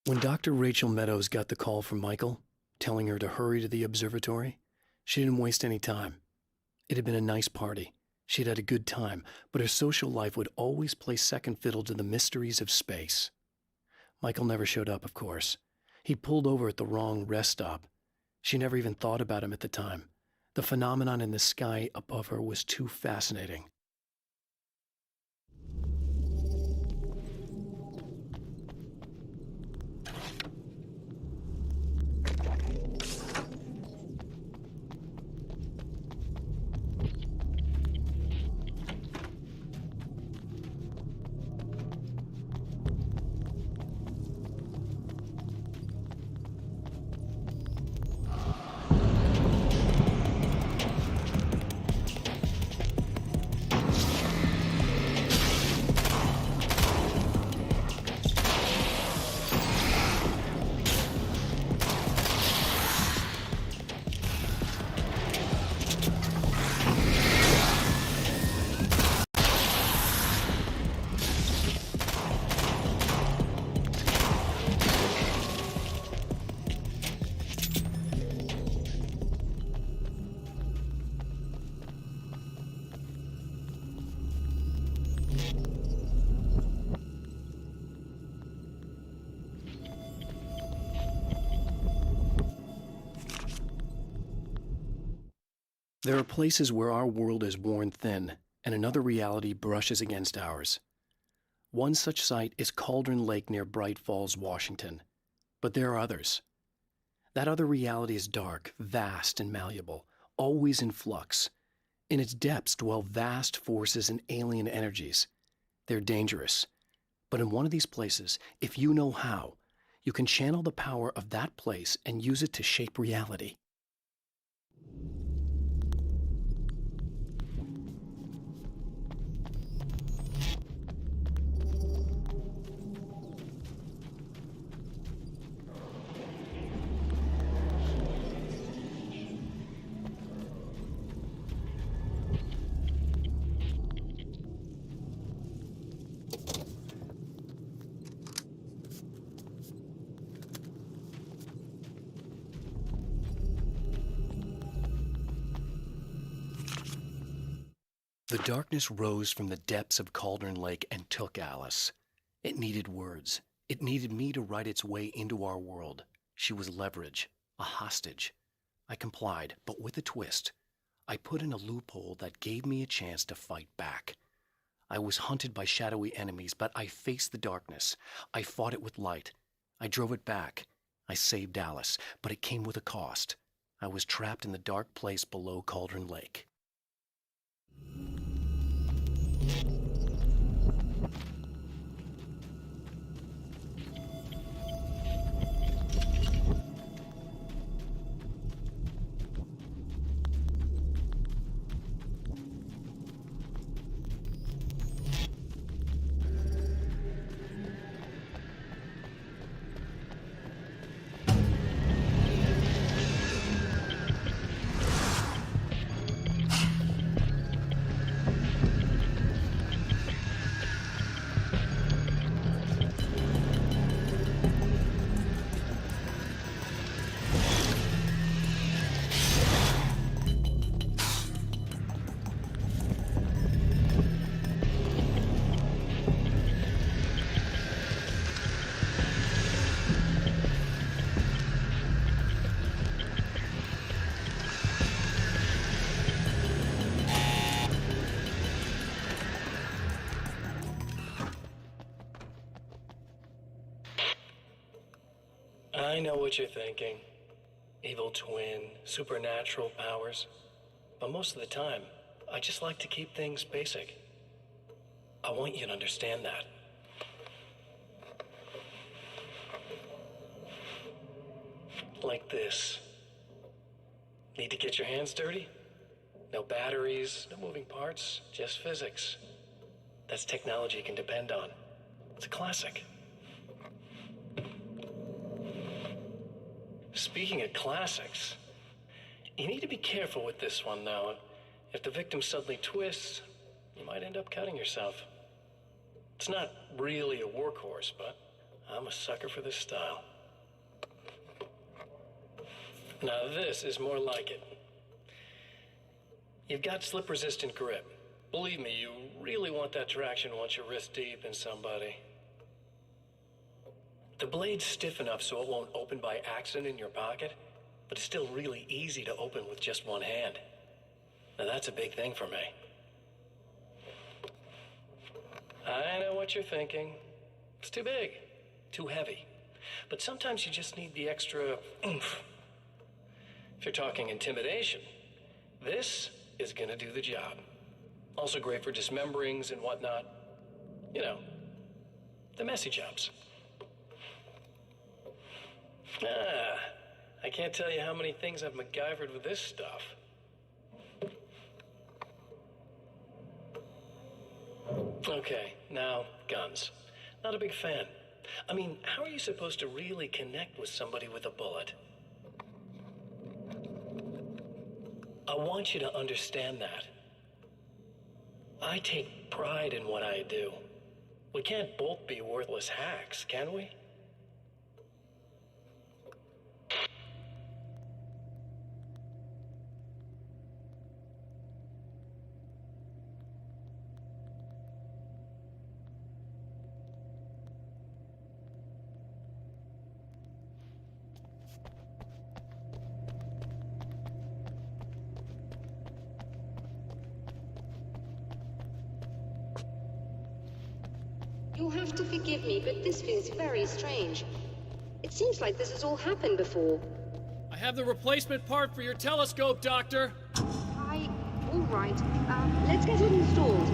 When Dr. Rachel Meadows got the call from Michael, telling her to hurry to the observatory, she didn't waste any time. It had been a nice party. She'd had a good time, but her social life would always play second fiddle to the mysteries of space. Michael never showed up, of course. He pulled over at the wrong rest stop. She never even thought about him at the time. The phenomenon in the sky above her was too fascinating. There are places where our world is worn thin, and another reality brushes against ours. One such site is Cauldron Lake near Bright Falls, Washington. But there are others. That other reality is dark, vast, and malleable, always in flux. In its depths dwell vast forces and alien energies. They're dangerous. But in one of these places, if you know how, you can channel the power of that place and use it to shape reality. The darkness rose from the depths of Cauldron Lake and took Alice. It needed words. It needed me to write its way into our world. She was leverage, a hostage. I complied, but with a twist. I put in a loophole that gave me a chance to fight back. I was hunted by shadowy enemies, but I faced the darkness. I fought it with light. I drove it back. I saved Alice, but it came with a cost. I was trapped in the dark place below Cauldron Lake. I know what you're thinking. Evil twin, supernatural powers. But most of the time, I just like to keep things basic. I want you to understand that. Like this. Need to get your hands dirty? No batteries, no moving parts, just physics. That's technology you can depend on. It's a classic. Speaking of classics, you need to be careful with this one, though. If the victim suddenly twists, you might end up cutting yourself. It's not really a workhorse, but I'm a sucker for this style. Now this is more like it. You've got slip-resistant grip. Believe me, you really want that traction once you're wrist deep in somebody. The blade's stiff enough so it won't open by accident in your pocket, but it's still really easy to open with just one hand. Now that's a big thing for me. I know what you're thinking. It's too big, too heavy. But sometimes you just need the extra oomph. If you're talking intimidation, this is gonna do the job. Also great for dismemberings and whatnot. You know, the messy jobs. I can't tell you how many things I've MacGyvered with this stuff. Okay, now, guns. Not a big fan. I mean, how are you supposed to really connect with somebody with a bullet? I want you to understand that. I take pride in what I do. We can't both be worthless hacks, can we? You'll have to forgive me, but this feels very strange. It seems like this has all happened before. I have the replacement part for your telescope, Doctor. All right. Let's get it installed.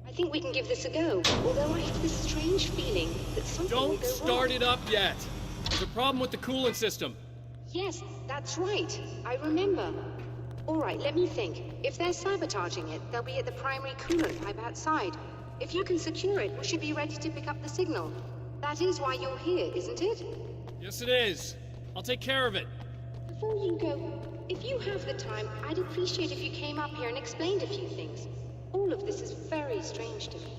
I think we can give this a go, although I have this strange feeling that something will go wrong. Don't start it up yet. There's a problem with the coolant system. Yes, that's right. I remember. All right, let me think. If they're sabotaging it, they'll be at the primary coolant pipe outside. If you can secure it, we should be ready to pick up the signal. That is why you're here, isn't it? Yes, it is. I'll take care of it. Before you go, if you have the time, I'd appreciate if you came up here and explained a few things. All of this is very strange to me.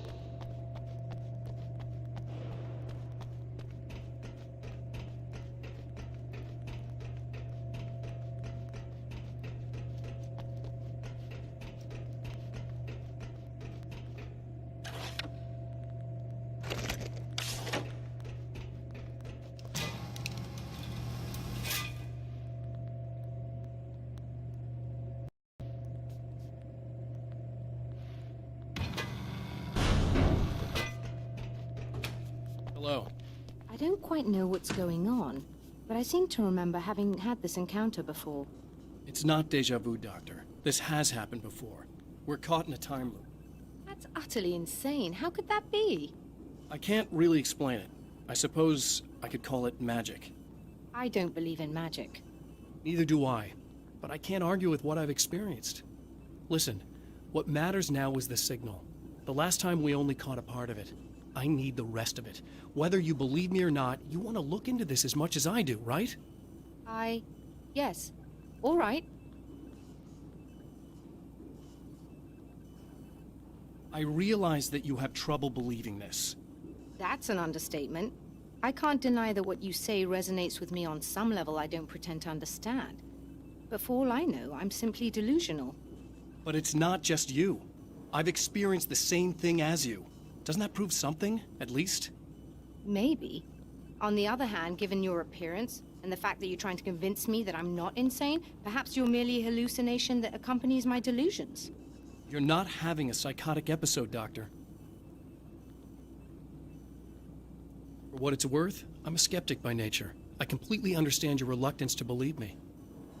Hello. I don't quite know what's going on, but I seem to remember having had this encounter before. It's not deja vu, Doctor. This has happened before. We're caught in a time loop. That's utterly insane. How could that be? I can't really explain it. I suppose I could call it magic. I don't believe in magic. Neither do I, but I can't argue with what I've experienced. Listen, what matters now is the signal. The last time we only caught a part of it. I need the rest of it. Whether you believe me or not, you want to look into this as much as I do, right? Yes. All right. I realize that you have trouble believing this. That's an understatement. I can't deny that what you say resonates with me on some level I don't pretend to understand. But for all I know, I'm simply delusional. But it's not just you. I've experienced the same thing as you. Doesn't that prove something, at least? Maybe. On the other hand, given your appearance, and the fact that you're trying to convince me that I'm not insane, perhaps you're merely a hallucination that accompanies my delusions. You're not having a psychotic episode, Doctor. For what it's worth, I'm a skeptic by nature. I completely understand your reluctance to believe me.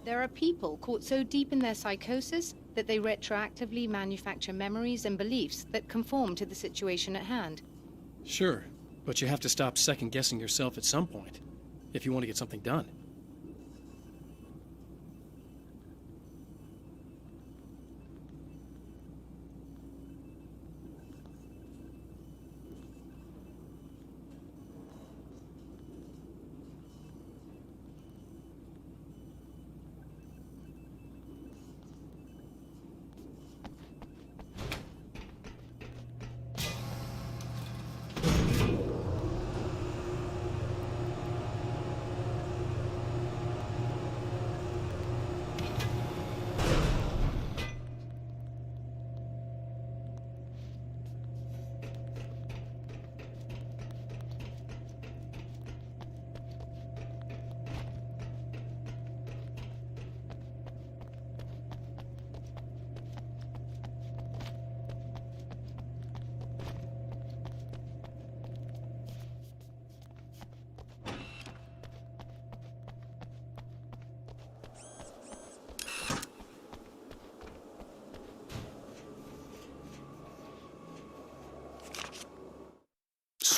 There are people caught so deep in their psychosis that they retroactively manufacture memories and beliefs that conform to the situation at hand. Sure, but you have to stop second-guessing yourself at some point, if you want to get something done.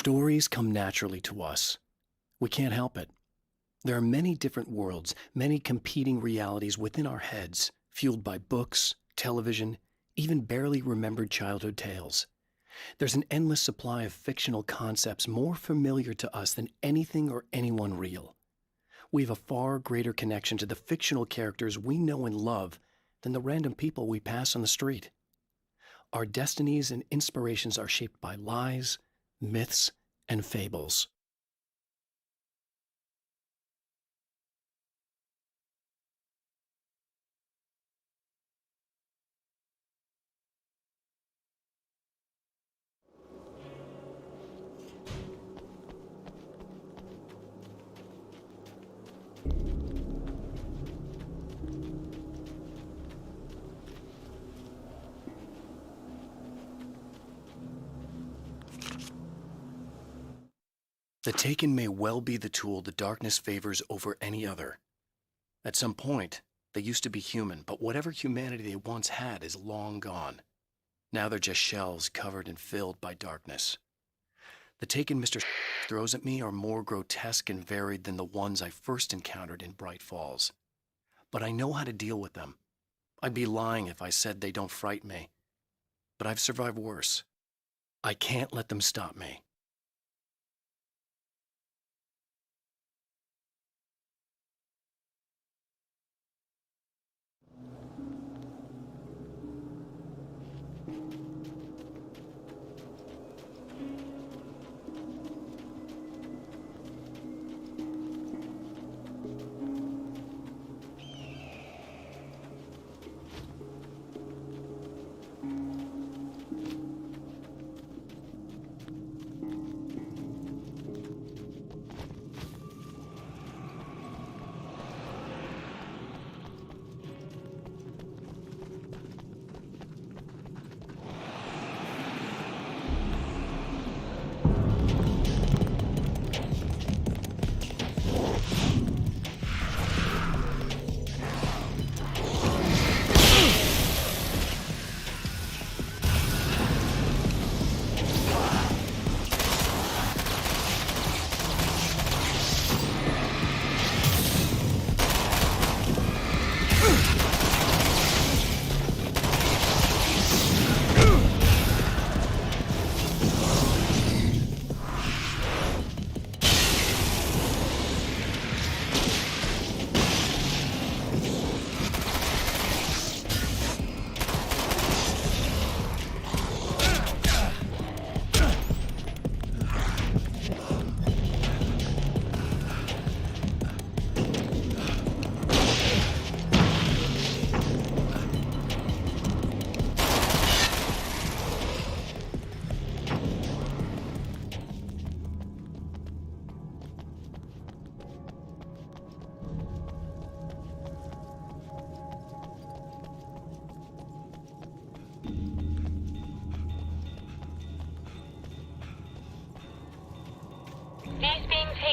Stories come naturally to us. We can't help it. There are many different worlds, many competing realities within our heads, fueled by books, television, even barely remembered childhood tales. There's an endless supply of fictional concepts more familiar to us than anything or anyone real. We have a far greater connection to the fictional characters we know and love than the random people we pass on the street. Our destinies and inspirations are shaped by lies, myths, and fables. The Taken may well be the tool the darkness favors over any other. At some point, they used to be human, but whatever humanity they once had is long gone. Now they're just shells covered and filled by darkness. The Taken Mr. throws at me are more grotesque and varied than the ones I first encountered in Bright Falls. But I know how to deal with them. I'd be lying if I said they don't frighten me. But I've survived worse. I can't let them stop me.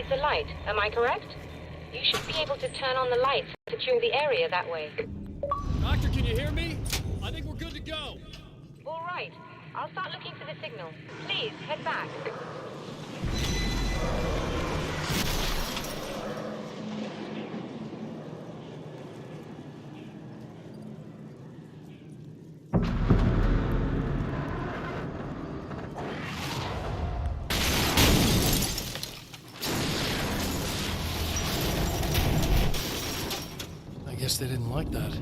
it's a light, am I correct? You should be able to turn on the lights to secure the area that way. Doctor, can you hear me? I think we're good to go. All right. I'll start looking for the signal. Please, head back. I guess they didn't like that.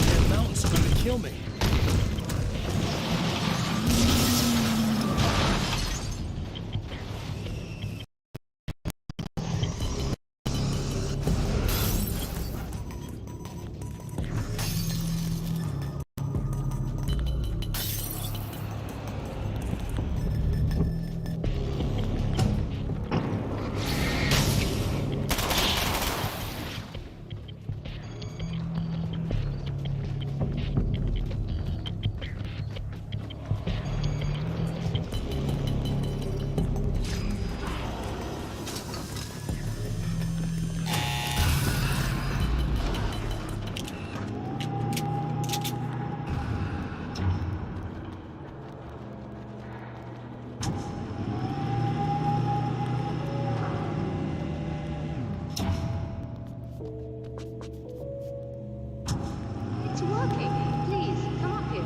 That mountain's gonna kill me. It's working. Please, come up here.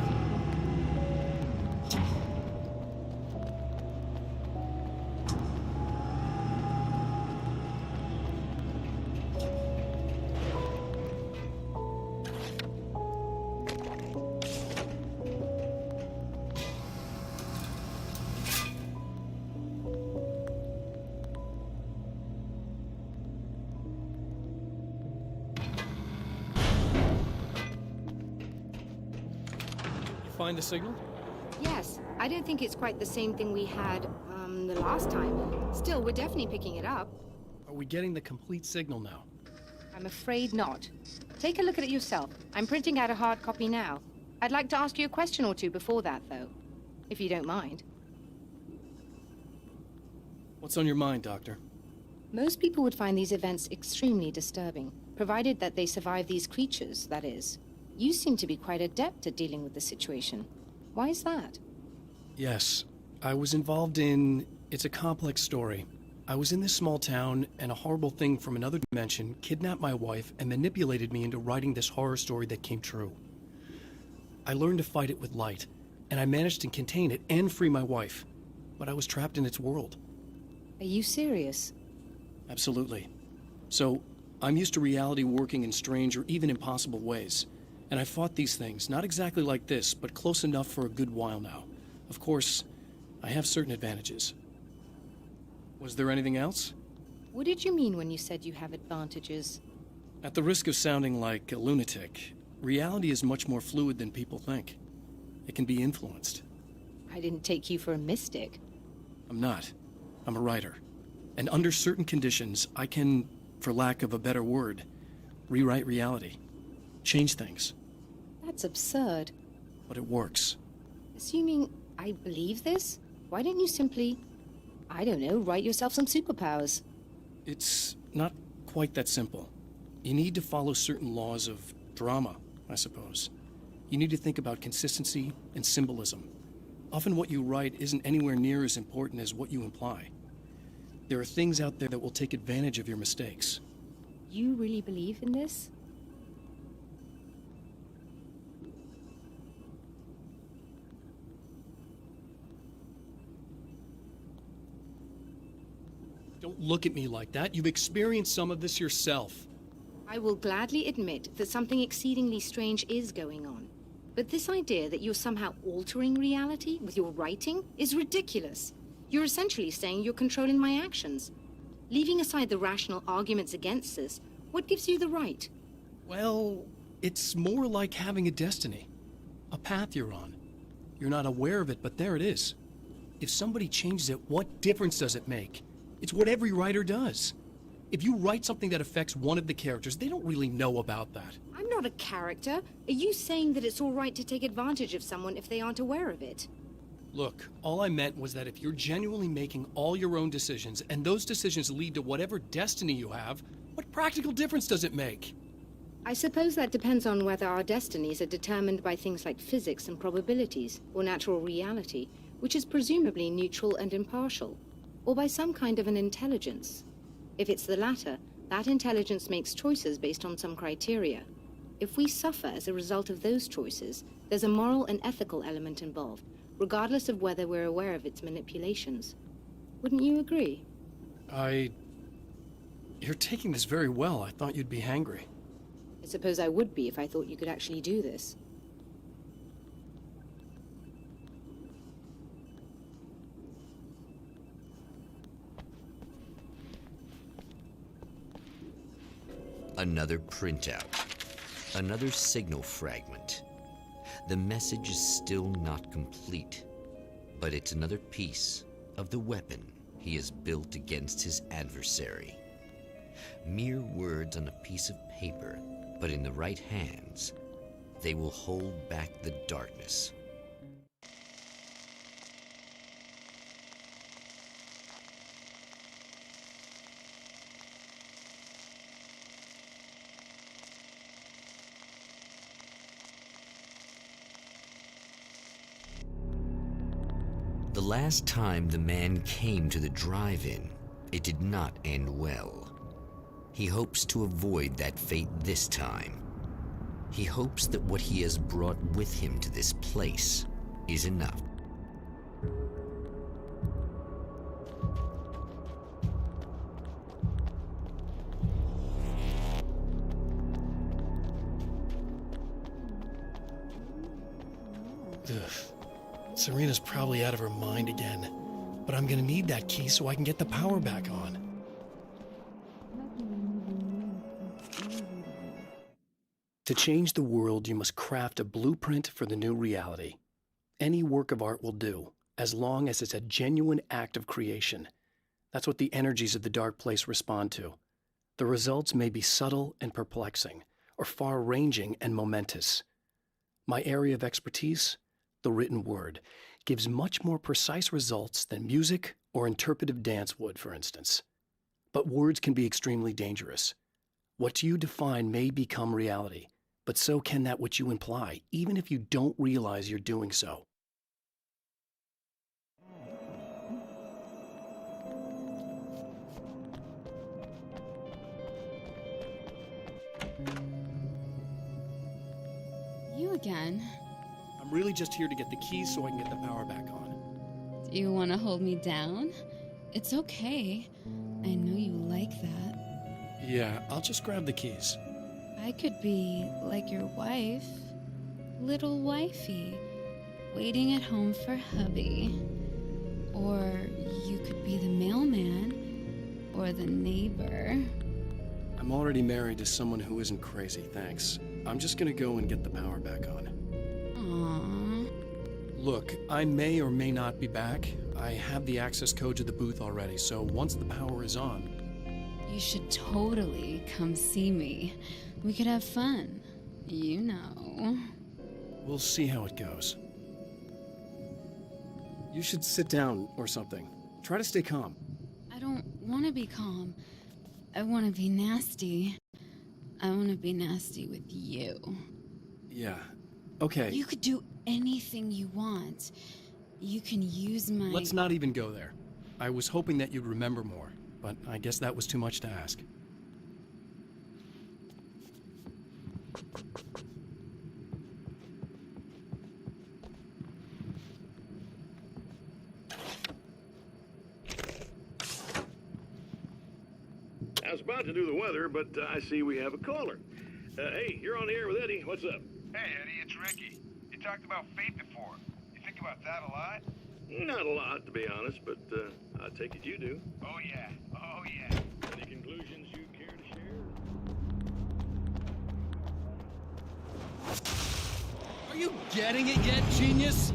Find the signal? Yes, I don't think it's quite the same thing we had, the last time. Still, we're definitely picking it up. Are we getting the complete signal now? I'm afraid not. Take a look at it yourself. I'm printing out a hard copy now. I'd like to ask you a question or two before that, though, if you don't mind. What's on your mind, Doctor? Most people would find these events extremely disturbing, provided that they survive these creatures, that is. You seem to be quite adept at dealing with the situation. Why is that? Yes. I was involved in... It's a complex story. I was in this small town, and a horrible thing from another dimension kidnapped my wife and manipulated me into writing this horror story that came true. I learned to fight it with light, and I managed to contain it and free my wife. But I was trapped in its world. Are you serious? Absolutely. So, I'm used to reality working in strange or even impossible ways. And I fought these things, not exactly like this, but close enough for a good while now. Of course, I have certain advantages. Was there anything else? What did you mean when you said you have advantages? At the risk of sounding like a lunatic, reality is much more fluid than people think. It can be influenced. I didn't take you for a mystic. I'm not. I'm a writer. And under certain conditions, I can, for lack of a better word, rewrite reality. Change things. That's absurd. But it works. Assuming I believe this, why don't you simply, I don't know, write yourself some superpowers? It's not quite that simple. You need to follow certain laws of drama, I suppose. You need to think about consistency and symbolism. Often what you write isn't anywhere near as important as what you imply. There are things out there that will take advantage of your mistakes. You really believe in this? Don't look at me like that. You've experienced some of this yourself. I will gladly admit that something exceedingly strange is going on. But this idea that you're somehow altering reality with your writing is ridiculous. You're essentially saying you're controlling my actions. Leaving aside the rational arguments against this, what gives you the right? Well, it's more like having a destiny. A path you're on. You're not aware of it, but there it is. If somebody changes it, what difference does it make? It's what every writer does. If you write something that affects one of the characters, they don't really know about that. I'm not a character. Are you saying that it's all right to take advantage of someone if they aren't aware of it? Look, all I meant was that if you're genuinely making all your own decisions, and those decisions lead to whatever destiny you have, what practical difference does it make? I suppose that depends on whether our destinies are determined by things like physics and probabilities, or natural reality, which is presumably neutral and impartial, or by some kind of an intelligence. If it's the latter, that intelligence makes choices based on some criteria. If we suffer as a result of those choices, there's a moral and ethical element involved, regardless of whether we're aware of its manipulations. Wouldn't you agree? You're taking this very well. I thought you'd be hangry. I suppose I would be if I thought you could actually do this. Another printout. Another signal fragment. The message is still not complete, but it's another piece of the weapon he has built against his adversary. Mere words on a piece of paper, but in the right hands, they will hold back the darkness. The last time the man came to the drive-in, it did not end well. He hopes to avoid that fate this time. He hopes that what he has brought with him to this place is enough. Ugh. Serena's probably out of her mind again, but I'm gonna need that key so I can get the power back on. To change the world, you must craft a blueprint for the new reality. Any work of art will do, as long as it's a genuine act of creation. That's what the energies of the dark place respond to. The results may be subtle and perplexing, or far-ranging and momentous. My area of expertise? The written word, gives much more precise results than music or interpretive dance would, for instance. But words can be extremely dangerous. What you define may become reality, but so can that which you imply, even if you don't realize you're doing so. You again? I'm really just here to get the keys so I can get the power back on. Do you want to hold me down? It's okay. I know you like that. Yeah, I'll just grab the keys. I could be like your wife. Little wifey. Waiting at home for hubby. Or you could be the mailman. Or the neighbor. I'm already married to someone who isn't crazy, thanks. I'm just gonna go and get the power back on. Aww. Look, I may or may not be back. I have the access code to the booth already, so once the power is on... You should totally come see me. We could have fun. You know. We'll see how it goes. You should sit down or something. Try to stay calm. I don't want to be calm. I want to be nasty. I want to be nasty with you. Yeah. Okay. You could do anything you want. You can use my... Let's not even go there. I was hoping that you'd remember more, but I guess that was too much to ask. I was about to do the weather, but I see we have a caller. Hey, you're on the air with Eddie. What's up? Hey, Eddie, it's Ricky. You talked about fate before. You think about that a lot? Not a lot, to be honest, but I take it you do. Oh, yeah. Oh, yeah. Any conclusions you care to share? Are you getting it yet, genius?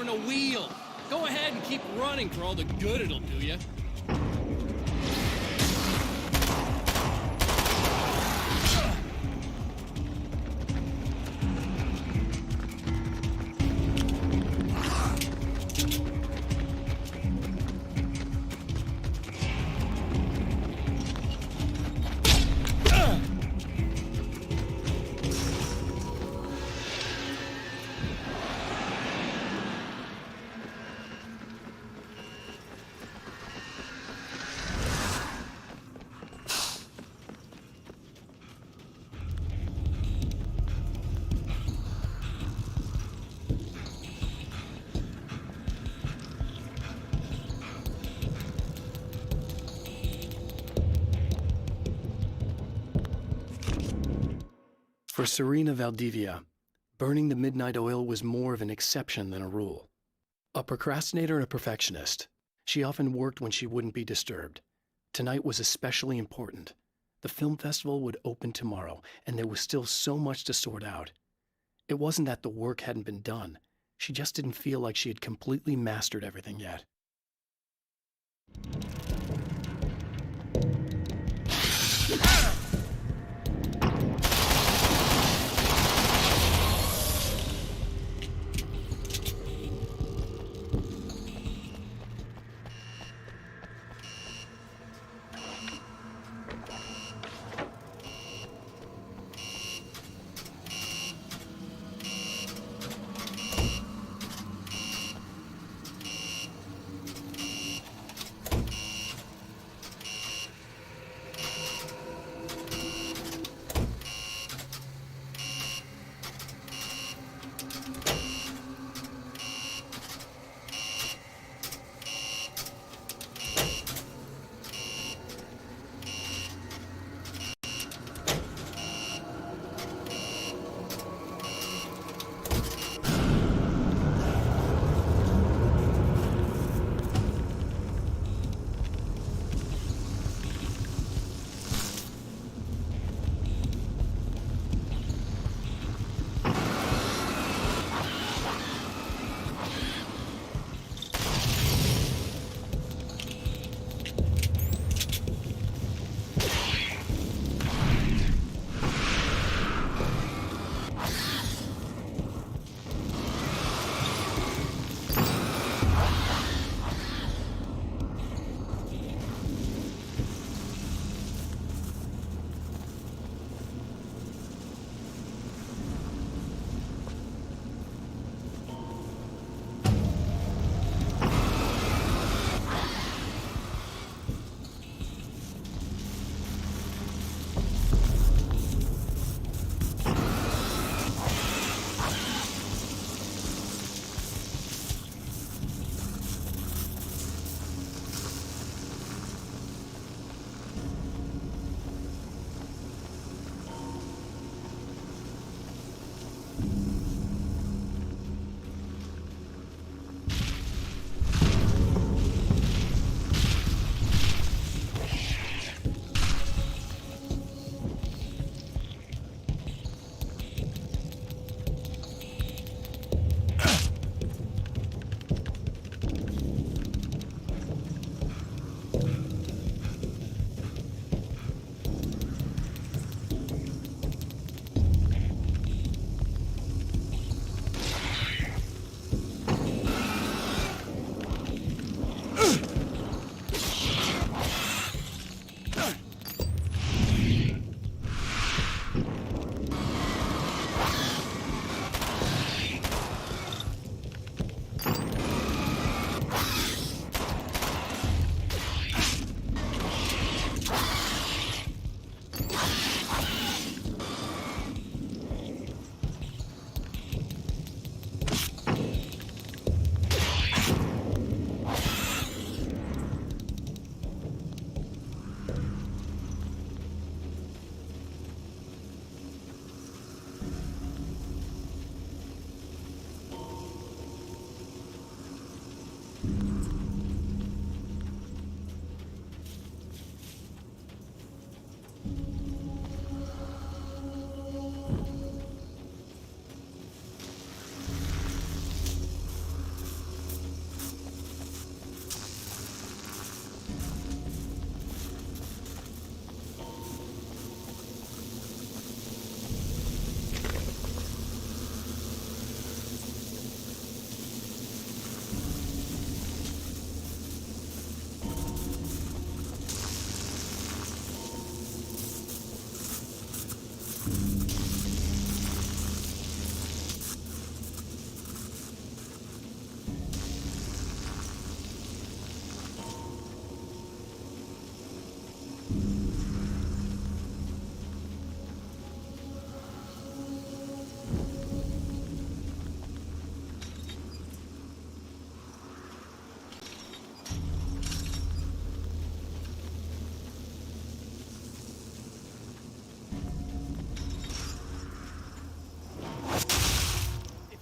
a wheel. Go ahead and keep running for all the good it'll do you. For Serena Valdivia, burning the midnight oil was more of an exception than a rule. A procrastinator and a perfectionist, she often worked when she wouldn't be disturbed. Tonight was especially important. The film festival would open tomorrow, and there was still so much to sort out. It wasn't that the work hadn't been done. She just didn't feel like she had completely mastered everything yet.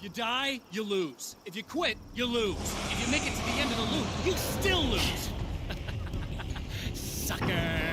you die, you lose. If you quit, you lose. If you make it to the end of the loop, you still lose. Sucker.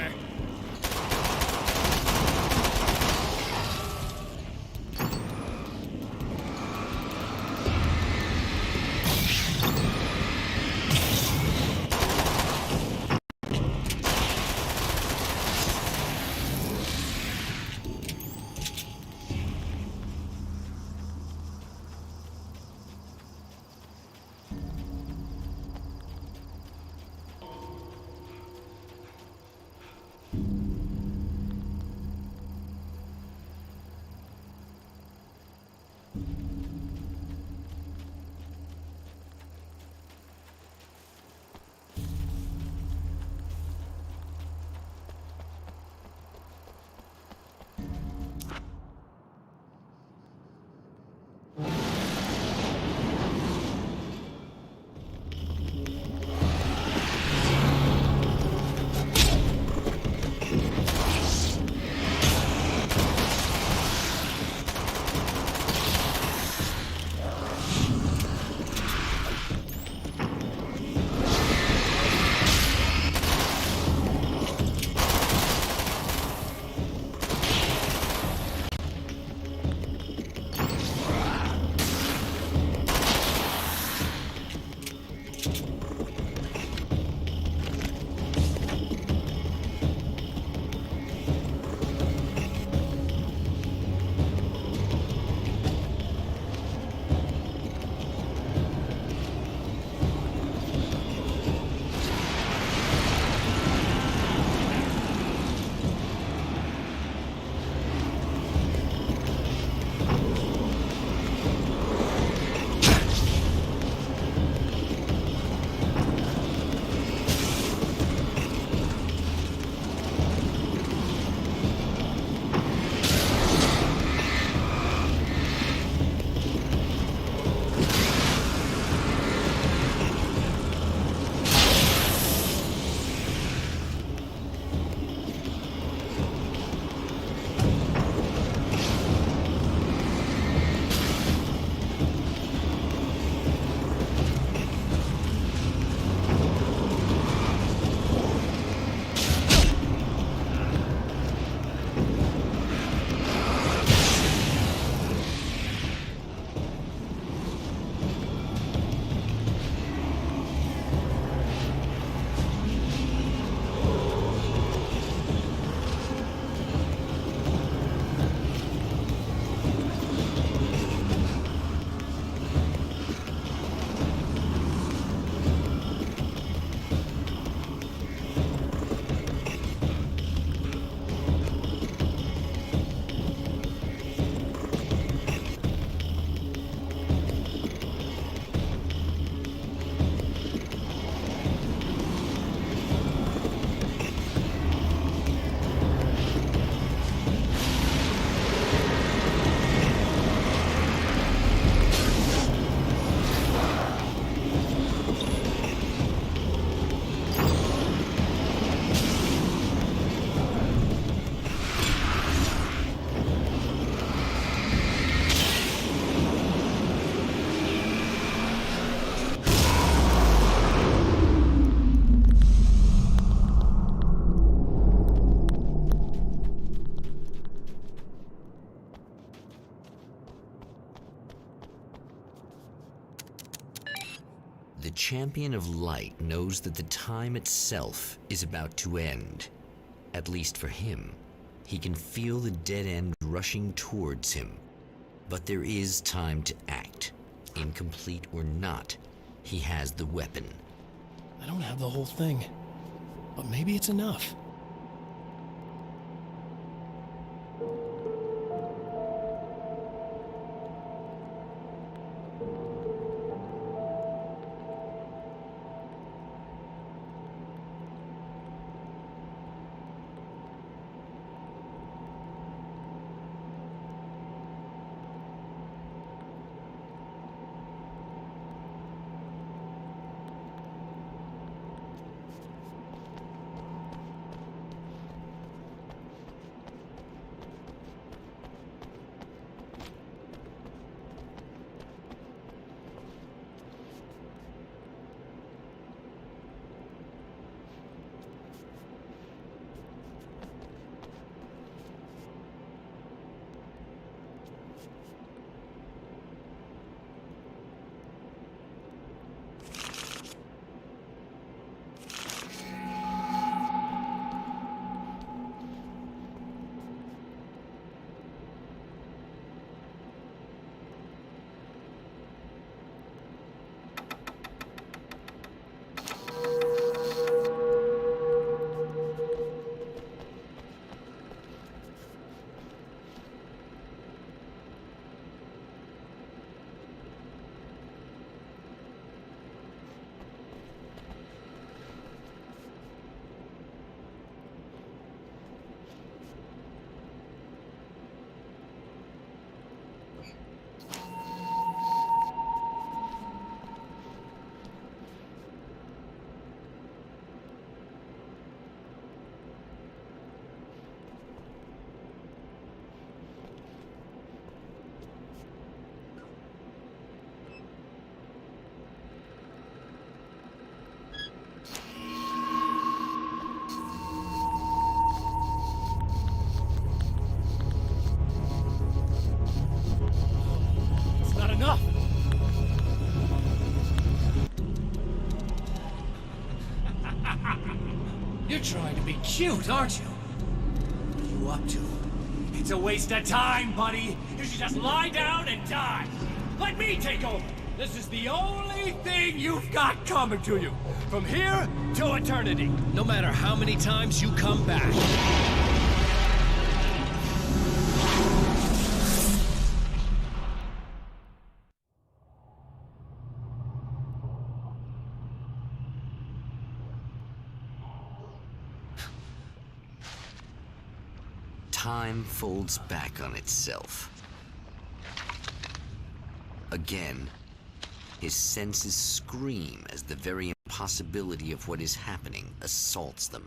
The Champion of Light knows that the time itself is about to end. At least for him. He can feel the dead end rushing towards him. But there is time to act. Incomplete or not, he has the weapon. I don't have the whole thing, but maybe it's enough. It's not enough! You're trying to be cute, aren't you? What are you up to? It's a waste of time, buddy. You should just lie down and die. Let me take over. This is the only thing you've got coming to you. From here to eternity. No matter how many times you come back. Time folds back on itself. Again, his senses scream as the very impossibility of what is happening assaults them.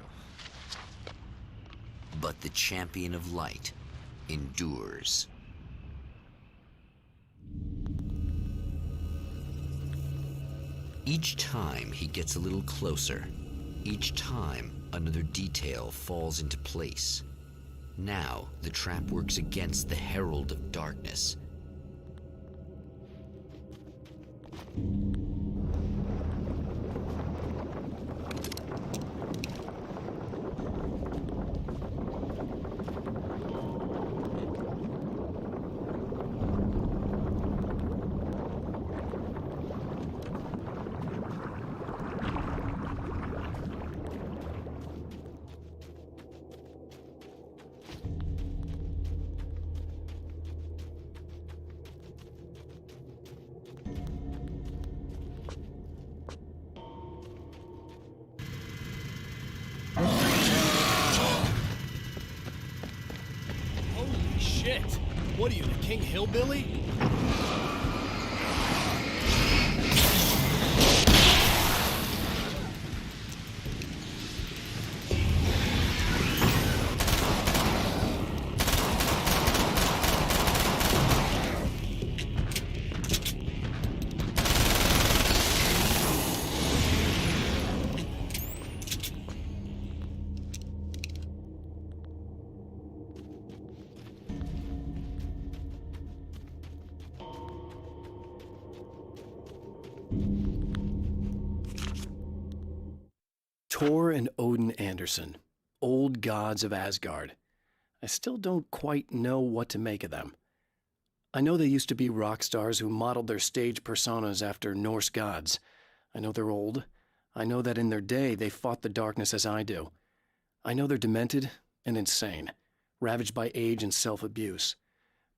But the champion of light endures. Each time he gets a little closer. Each time another detail falls into place. Now, the trap works against the Herald of Darkness. Holy shit! What are you, the King Hillbilly? Thor and Odin Anderson, old gods of Asgard. I still don't quite know what to make of them. I know they used to be rock stars who modeled their stage personas after Norse gods. I know they're old. I know that in their day they fought the darkness as I do. I know they're demented and insane, ravaged by age and self-abuse.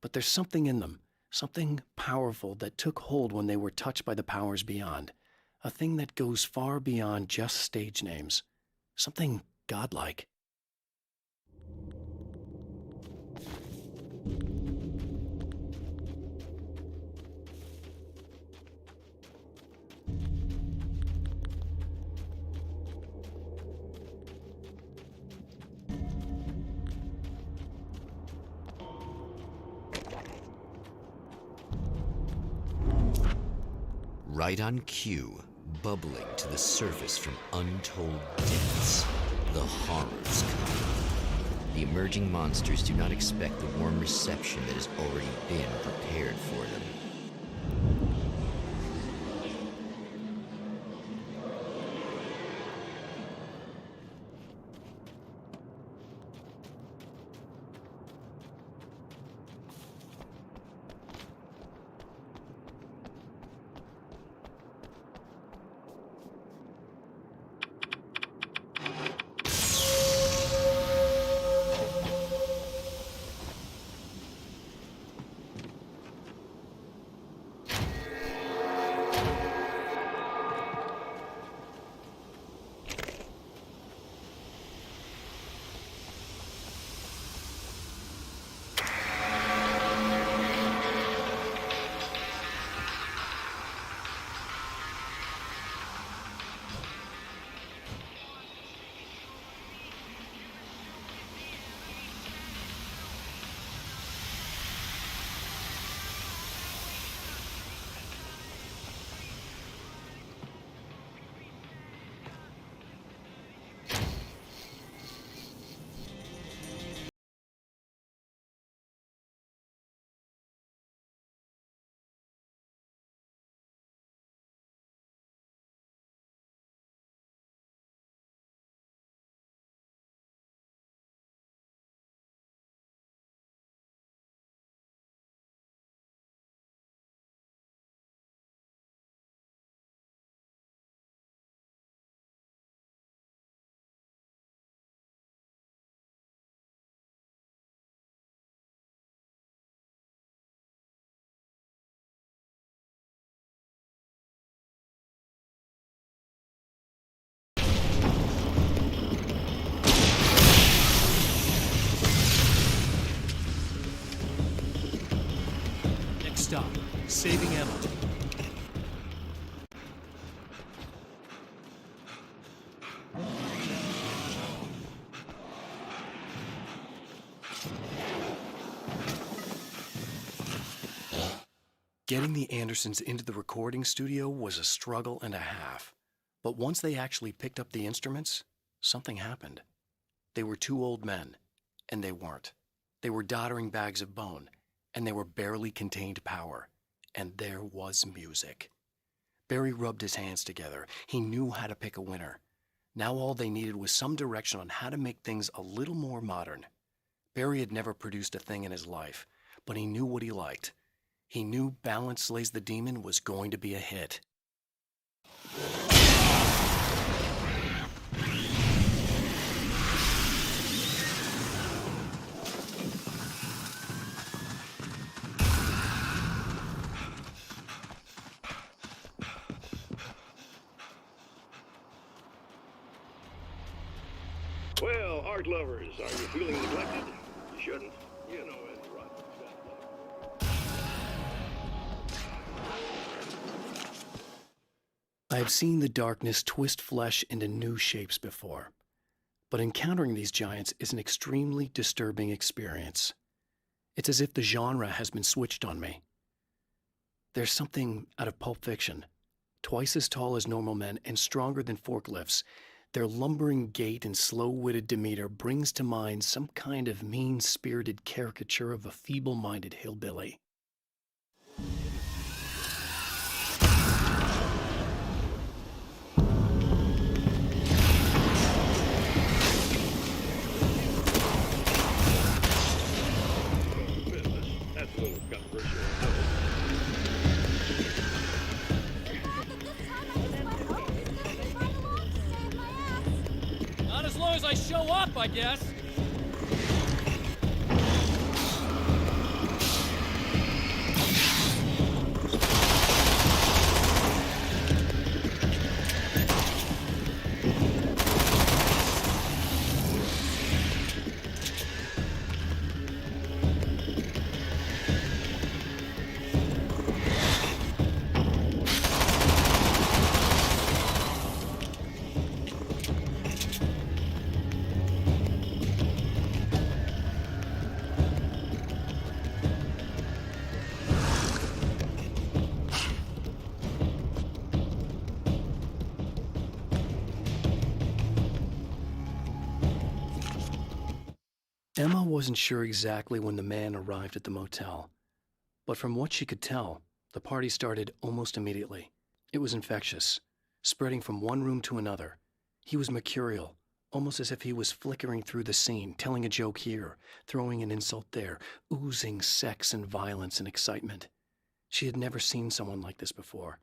But there's something in them, something powerful that took hold when they were touched by the powers beyond. A thing that goes far beyond just stage names. Something godlike. Right on cue, bubbling to the surface from untold depths, the horrors come. The emerging monsters do not expect the warm reception that has already been prepared for them. Stop. Saving ammo. Getting the Andersons into the recording studio was a struggle and a half. But once they actually picked up the instruments, something happened. They were two old men, and they weren't. They were doddering bags of bone, and they were barely contained power. And there was music. Barry rubbed his hands together. He knew how to pick a winner. Now all they needed was some direction on how to make things a little more modern. Barry had never produced a thing in his life, but he knew what he liked. He knew Balance Slays the Demon was going to be a hit. Well, art lovers, are you feeling neglected? You shouldn't. You know Eddie Rodman's got love. I have seen the darkness twist flesh into new shapes before, but encountering these giants is an extremely disturbing experience. It's as if the genre has been switched on me. There's something out of Pulp Fiction. Twice as tall as normal men and stronger than forklifts, their lumbering gait and slow-witted demeanor brings to mind some kind of mean-spirited caricature of a feeble-minded hillbilly. That's a little controversial. Not as long as I show up, I guess. Emma wasn't sure exactly when the man arrived at the motel, but from what she could tell, the party started almost immediately. It was infectious, spreading from one room to another. He was mercurial, almost as if he was flickering through the scene, telling a joke here, throwing an insult there, oozing sex and violence and excitement. She had never seen someone like this before.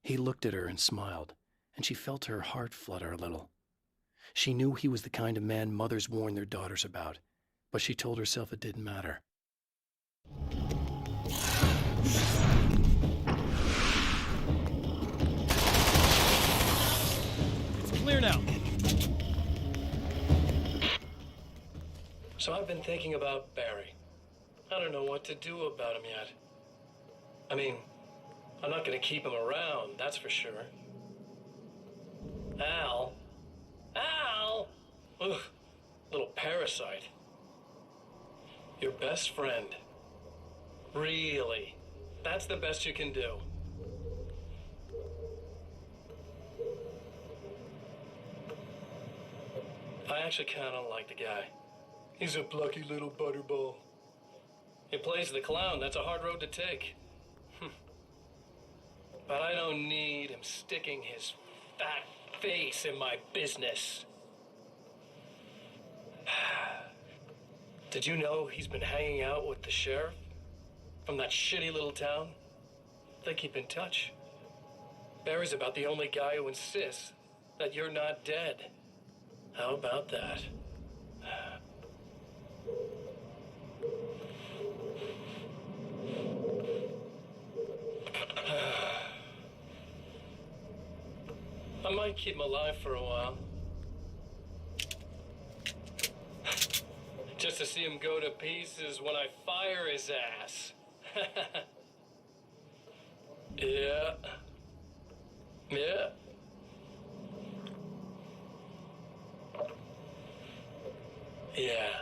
He looked at her and smiled, and she felt her heart flutter a little. She knew he was the kind of man mothers warn their daughters about, but she told herself it didn't matter. It's clear now. So I've been thinking about Barry. I don't know what to do about him yet. I mean, I'm not gonna keep him around, that's for sure. Al? Ugh, little parasite. Your best friend. Really? That's the best you can do. I actually kind of like the guy. He's a plucky little butterball. He plays the clown. That's a hard road to take. But I don't need him sticking his fat face in my business. Did you know he's been hanging out with the sheriff from that shitty little town? They keep in touch. Barry's about the only guy who insists that you're not dead. How about that? I might keep him alive for a while. Just to see him go to pieces when I fire his ass. Yeah. Yeah. Yeah.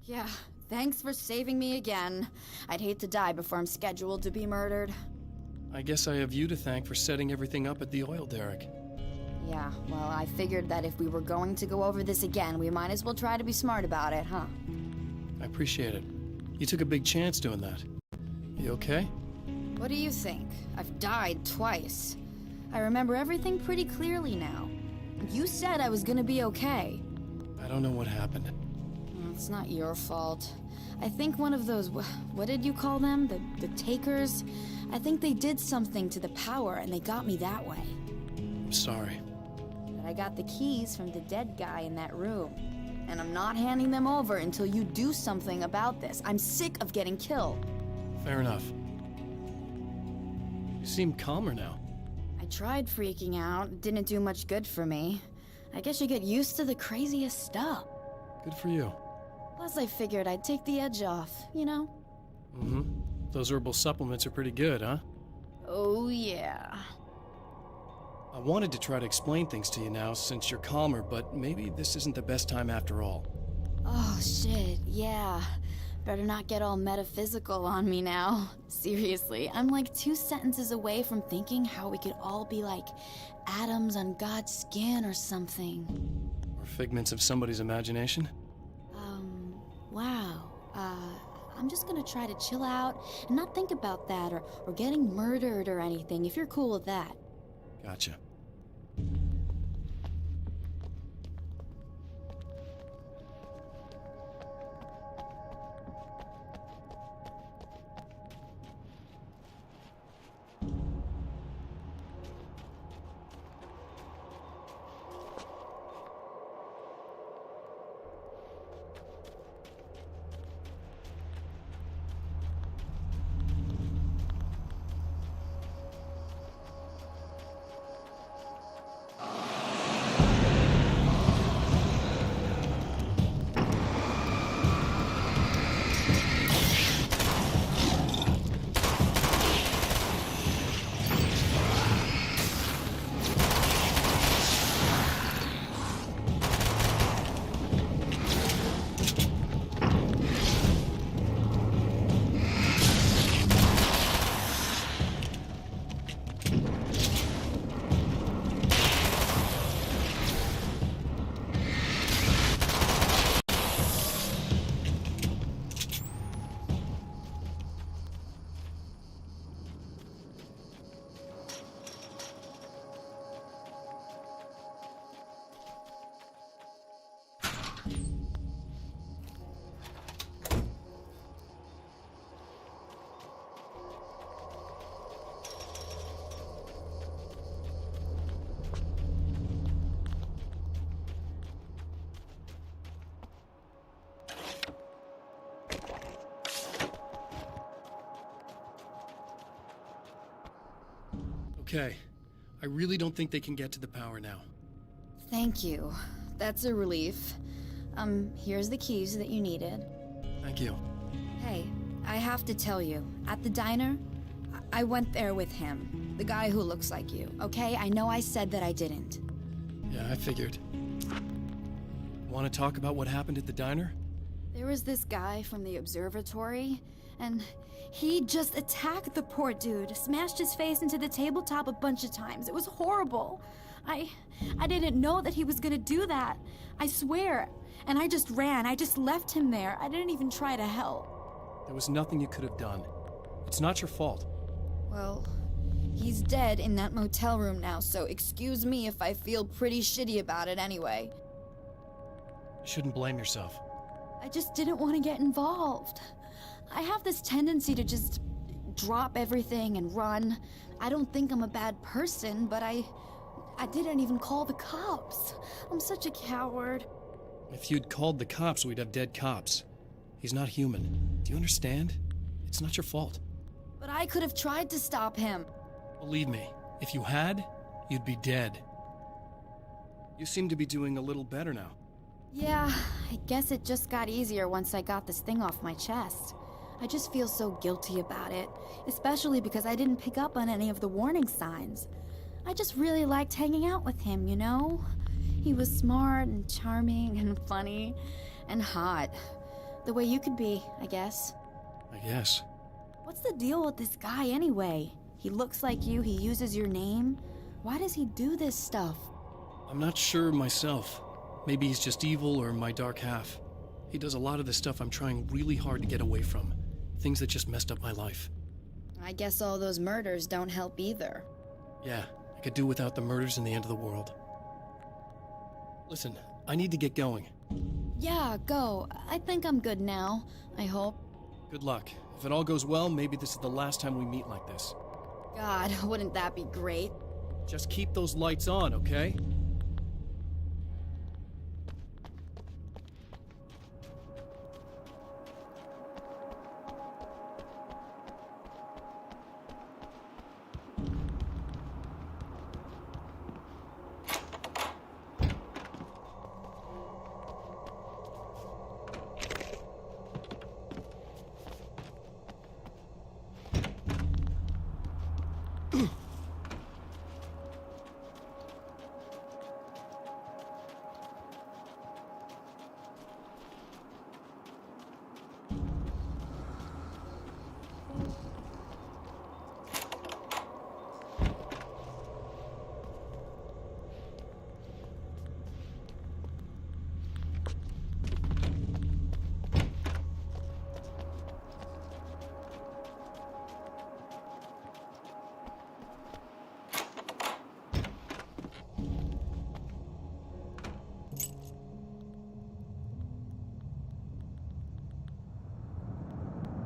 Yeah, thanks for saving me again. I'd hate to die before I'm scheduled to be murdered. I guess I have you to thank for setting everything up at the oil derrick. Yeah, well, I figured that if we were going to go over this again, we might as well try to be smart about it, huh? I appreciate it. You took a big chance doing that. You okay? What do you think? I've died twice. I remember everything pretty clearly now. You said I was gonna be okay. I don't know what happened. It's not your fault. I think one of those, what did you call them? The takers? I think they did something to the power and they got me that way. I'm sorry. But I got the keys from the dead guy in that room. And I'm not handing them over until you do something about this. I'm sick of getting killed. Fair enough. You seem calmer now. I tried freaking out. It didn't do much good for me. I guess you get used to the craziest stuff. Good for you. Plus, I figured I'd take the edge off, you know? Mm-hmm. Those herbal supplements are pretty good, huh? Oh, yeah. I wanted to try to explain things to you now since you're calmer, but maybe this isn't the best time after all. Oh, shit, yeah. Better not get all metaphysical on me now. Seriously, I'm like 2 sentences away from thinking how we could all be like atoms on God's skin or something. Or figments of somebody's imagination? Wow. I'm just gonna try to chill out and not think about that or getting murdered or anything, if you're cool with that. Gotcha. okay. I really don't think they can get to the power now. Thank you. That's a relief. Here's the keys that you needed. Thank you. Hey, I have to tell you, at the diner, I went there with him. The guy who looks like you, okay? I know I said that I didn't. Yeah, I figured. Want to talk about what happened at the diner? There was this guy from the observatory, and he just attacked the poor dude, smashed his face into the tabletop a bunch of times. It was horrible. I didn't know that he was gonna do that. I swear. And I just ran. I just left him there. I didn't even try to help. There was nothing you could have done. It's not your fault. Well, he's dead in that motel room now, so excuse me if I feel pretty shitty about it anyway. You shouldn't blame yourself. I just didn't want to get involved. I have this tendency to just drop everything and run. I don't think I'm a bad person, but I didn't even call the cops. I'm such a coward. If you'd called the cops, we'd have dead cops. He's not human. Do you understand? It's not your fault. But I could have tried to stop him. Believe me, if you had, you'd be dead. You seem to be doing a little better now. Yeah, I guess it just got easier once I got this thing off my chest. I just feel so guilty about it, especially because I didn't pick up on any of the warning signs. I just really liked hanging out with him, you know? He was smart and charming and funny and hot. The way you could be, I guess. I guess. What's the deal with this guy anyway? He looks like you, he uses your name. Why does he do this stuff? I'm not sure myself. Maybe he's just evil or my dark half. He does a lot of the stuff I'm trying really hard to get away from. Things that just messed up my life. I guess all those murders don't help either. Yeah, I could do without the murders and the end of the world. Listen, I need to get going. Yeah, go. I think I'm good now. I hope. Good luck. If it all goes well, maybe this is the last time we meet like this. God, wouldn't that be great? Just keep those lights on, okay?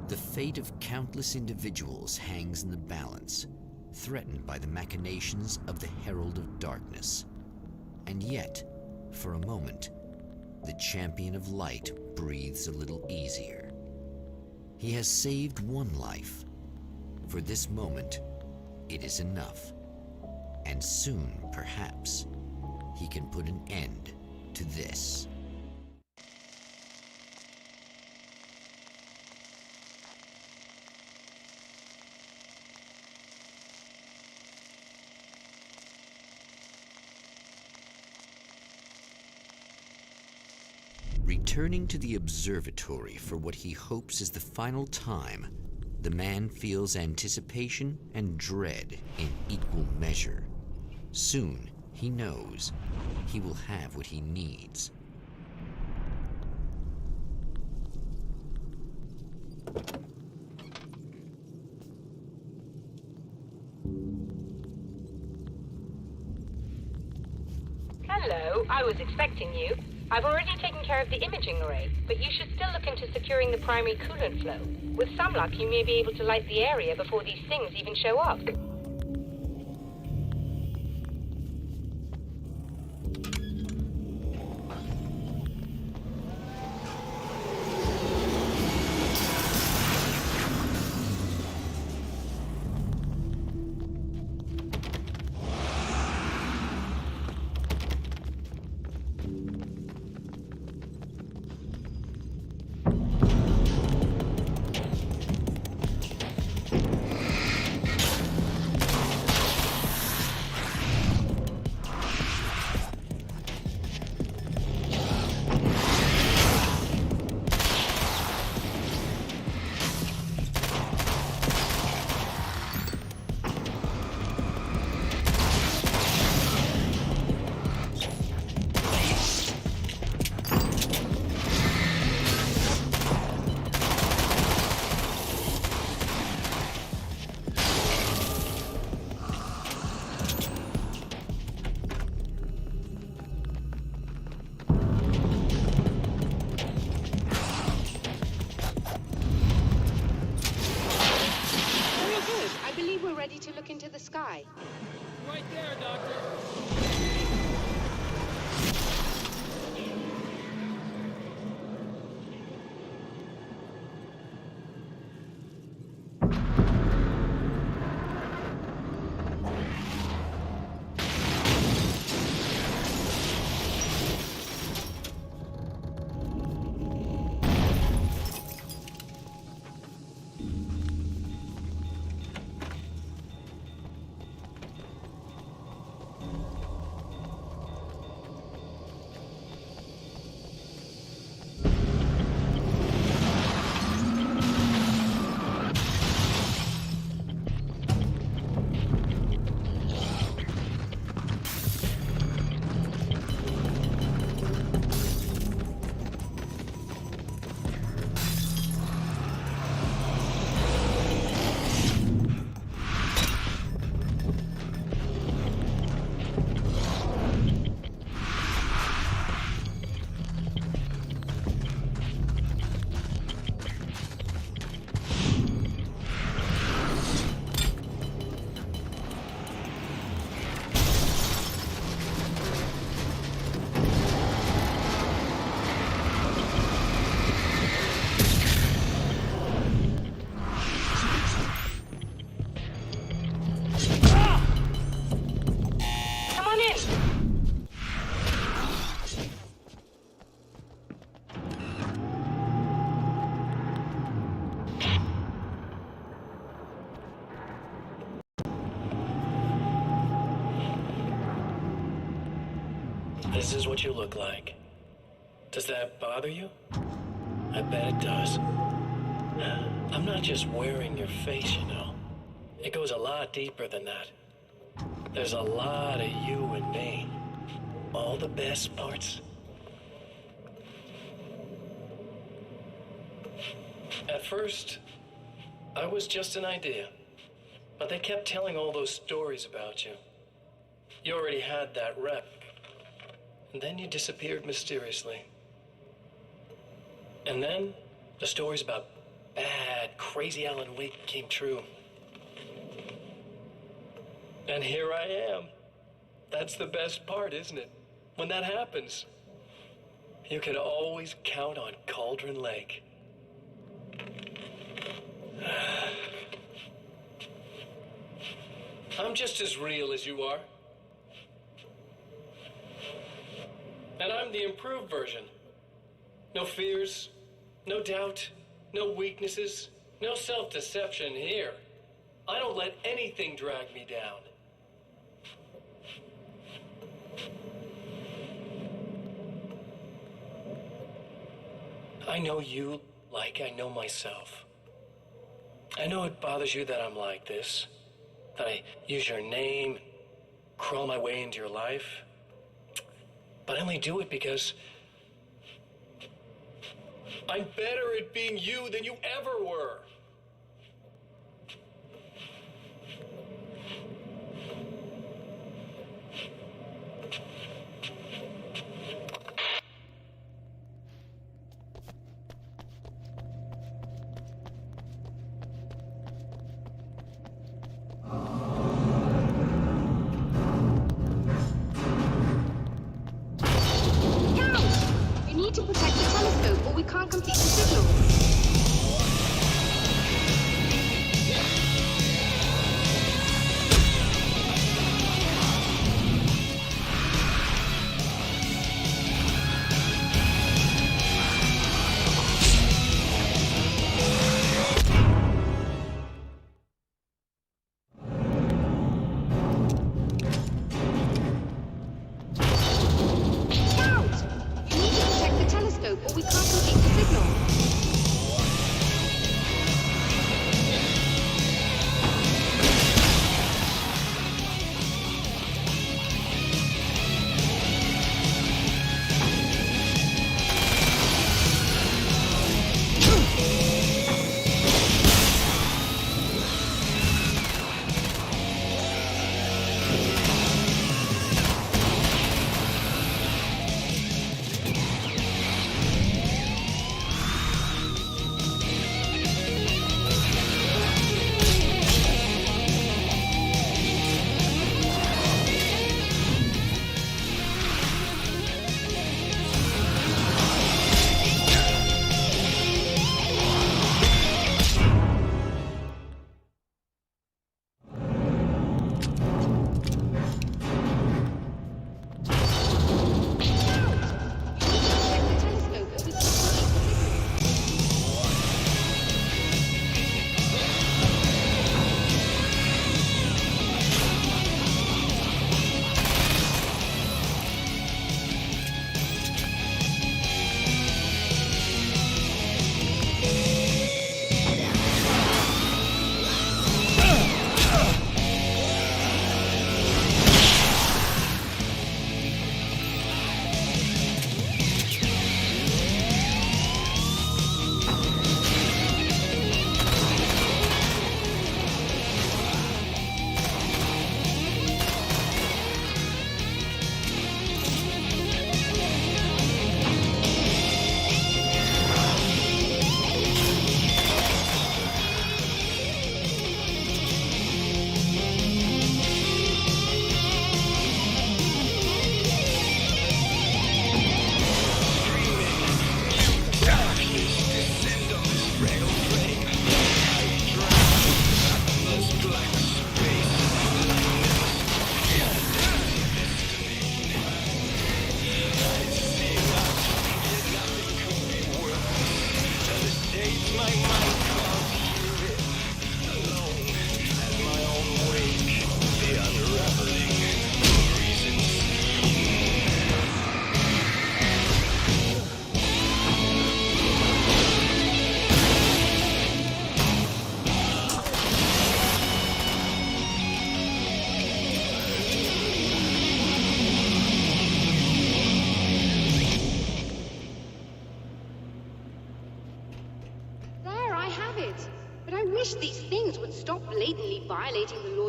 The fate of countless individuals hangs in the balance, threatened by the machinations of the Herald of Darkness. And yet, for a moment, the Champion of Light breathes a little easier. He has saved one life. For this moment, it is enough. And soon, perhaps, he can put an end to this. Returning to the observatory for what he hopes is the final time, the man feels anticipation and dread in equal measure. Soon, he knows, he will have what he needs. Hello, I was expecting you. I've already taken care of the imaging array, but you should still look into securing the primary coolant flow. With some luck, you may be able to light the area before these things even show up. you're ready to look into the sky. Right there, Doctor. This is what you look like. Does that bother you? I bet it does. I'm not just wearing your face, you know. It goes a lot deeper than that. There's a lot of you and me. All the best parts. At first, I was just an idea. But they kept telling all those stories about you. You already had that rep. And then you disappeared mysteriously. And then the stories about bad, crazy Alan Wake came true. And here I am. That's the best part, isn't it? When that happens, you can always count on Cauldron Lake. I'm just as real as you are. And I'm the improved version. No fears, no doubt, no weaknesses, no self-deception here. I don't let anything drag me down. I know you like I know myself. I know it bothers you that I'm like this, that I use your name, crawl my way into your life. But I only do it because I'm better at being you than you ever were. To protect the telescope, or we can't complete the signal. Or we can't complete the signal.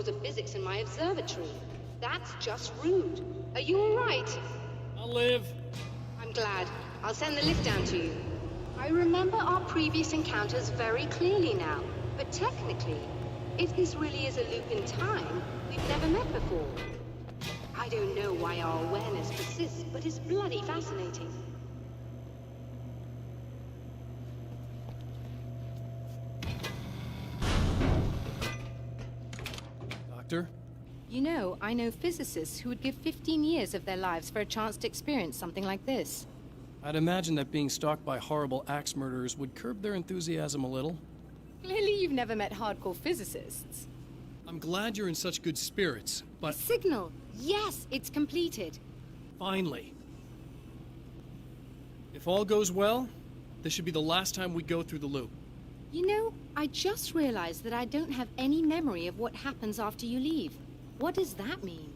laws of physics in my observatory. That's just rude. Are you all right? I'll live. I'm glad. I'll send the lift down to you. I remember our previous encounters very clearly now, but technically, if this really is a loop in time, we've never met before. I don't know why our awareness persists, but it's bloody fascinating. Doctor? You know, I know physicists who would give 15 years of their lives for a chance to experience something like this. I'd imagine that being stalked by horrible axe murderers would curb their enthusiasm a little. Clearly you've never met hardcore physicists. I'm glad you're in such good spirits, but... Signal! Yes, it's completed. Finally. If all goes well, this should be the last time we go through the loop. You know, I just realized that I don't have any memory of what happens after you leave. What does that mean?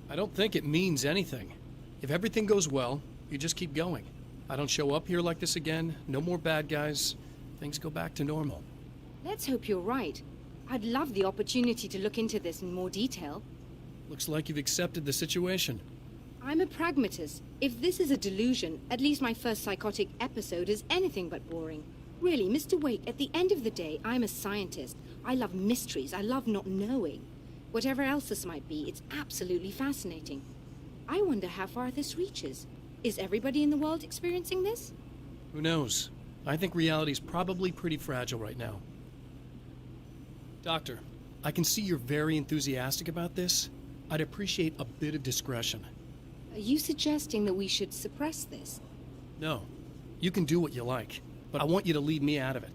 I don't think it means anything. If everything goes well, you just keep going. I don't show up here like this again, no more bad guys. Things go back to normal. Let's hope you're right. I'd love the opportunity to look into this in more detail. Looks like you've accepted the situation. I'm a pragmatist. If this is a delusion, at least my first psychotic episode is anything but boring. Really, Mr. Wake, at the end of the day, I'm a scientist. I love mysteries. I love not knowing. Whatever else this might be, it's absolutely fascinating. I wonder how far this reaches. Is everybody in the world experiencing this? Who knows? I think reality's probably pretty fragile right now. Doctor, I can see you're very enthusiastic about this. I'd appreciate a bit of discretion. Are you suggesting that we should suppress this? No. You can do what you like, but I want you to leave me out of it.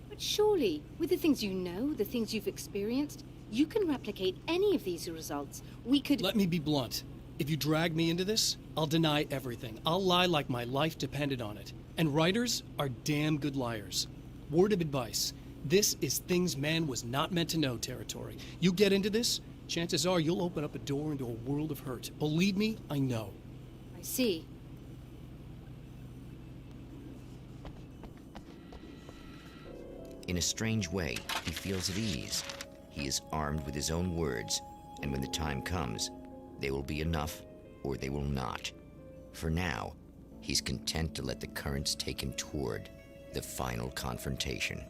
But surely, with the things you know, the things you've experienced, you can replicate any of these results. We could... Let me be blunt. If you drag me into this, I'll deny everything. I'll lie like my life depended on it. And writers are damn good liars. Word of advice. This is things man was not meant to know territory. You get into this, chances are you'll open up a door into a world of hurt. Believe me, I know. I see. In a strange way, he feels at ease. He is armed with his own words, and when the time comes, they will be enough or they will not. For now, he's content to let the currents take him toward the final confrontation.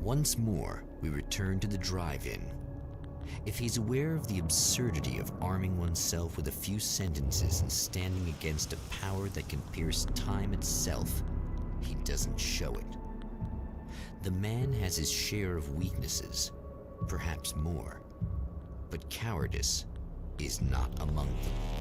Once more, we return to the drive-in. If he's aware of the absurdity of arming oneself with a few sentences and standing against a power that can pierce time itself, he doesn't show it. The man has his share of weaknesses, perhaps more, but cowardice is not among them.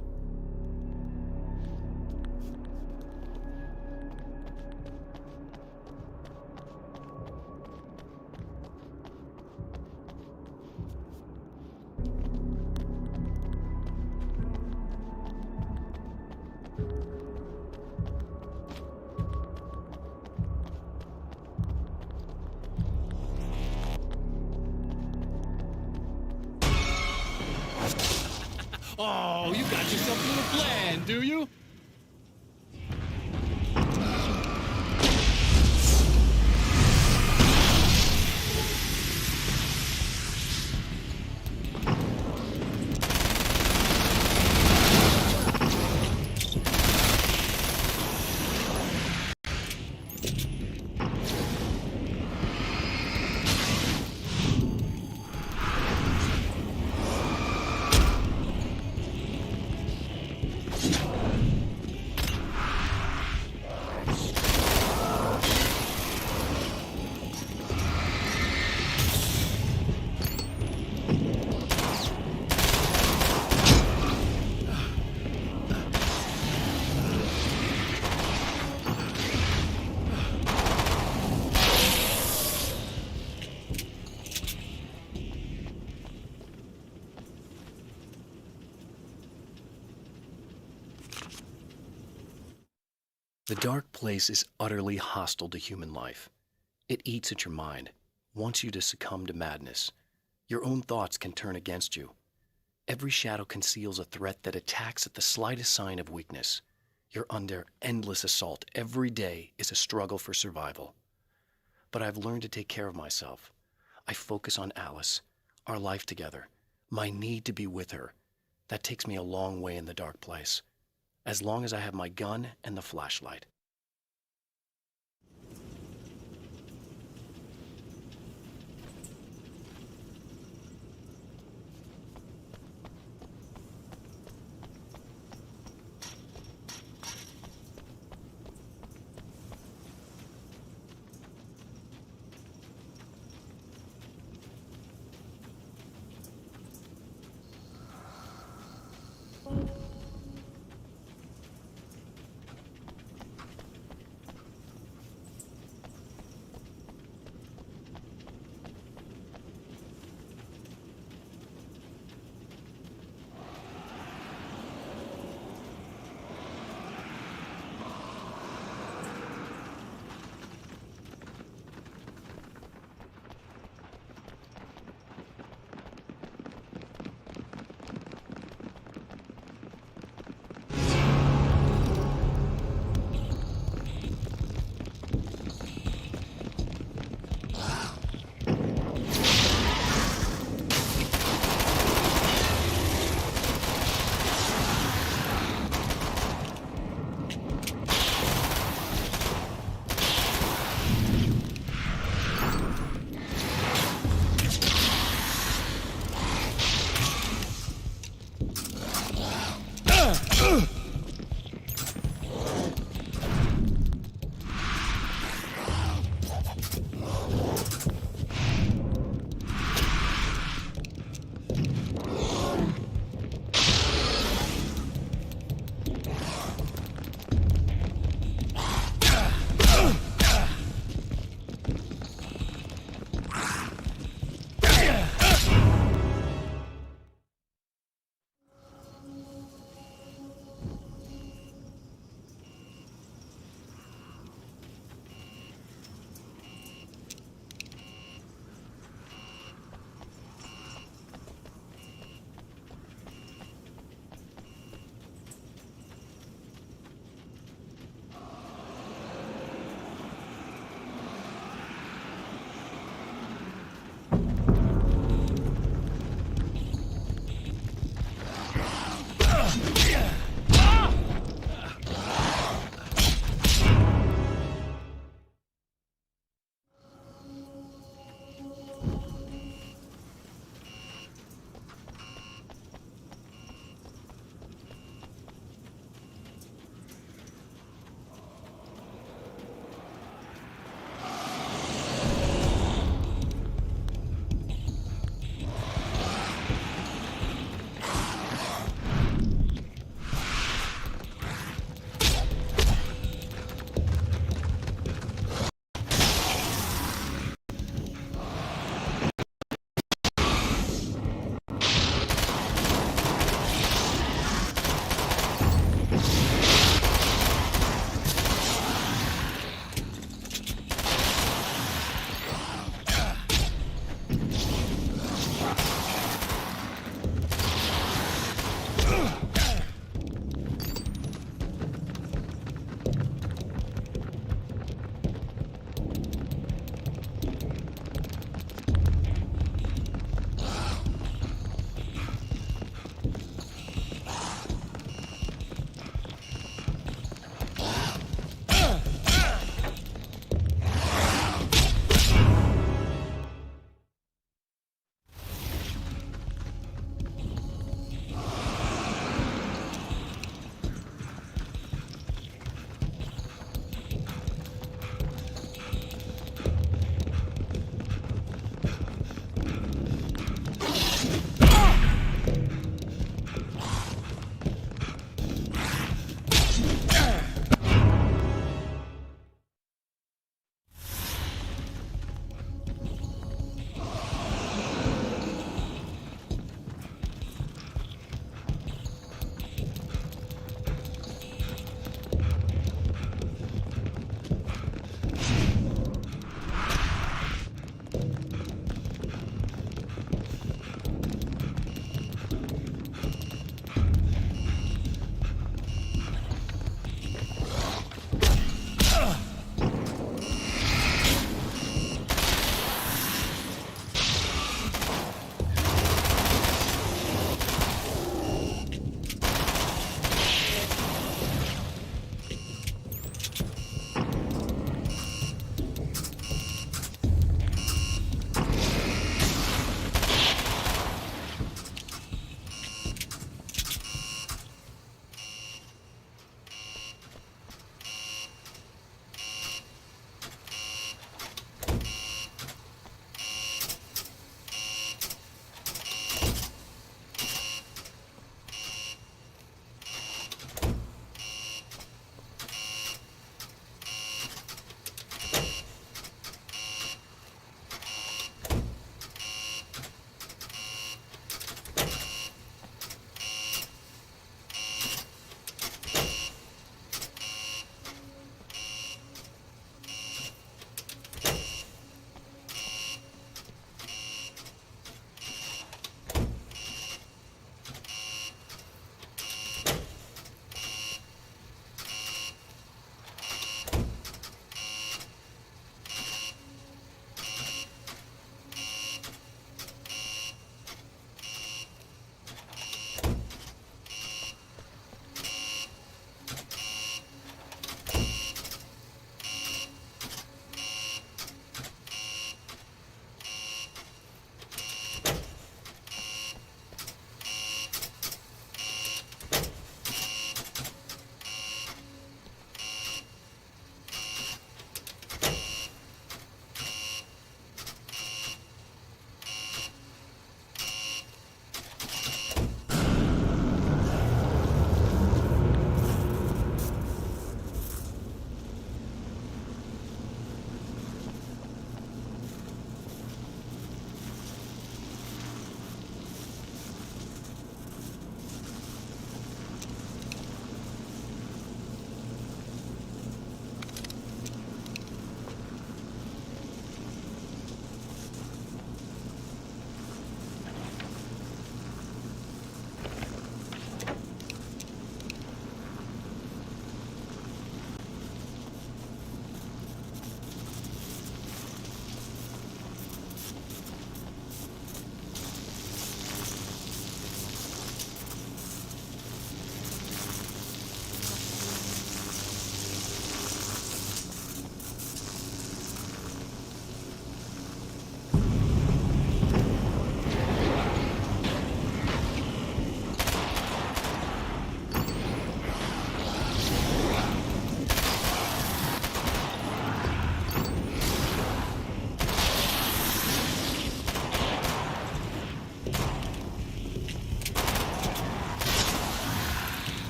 Oh, you got yourself a little plan, do you? The dark place is utterly hostile to human life. It eats at your mind, wants you to succumb to madness, Your own thoughts can turn against you. Every shadow conceals a threat that attacks at the slightest sign of weakness. You're under endless assault. Every day is a struggle for survival. But I've learned to take care of myself. I focus on Alice, our life together, my need to be with her. That takes me a long way in the dark place, as long as I have my gun and the flashlight.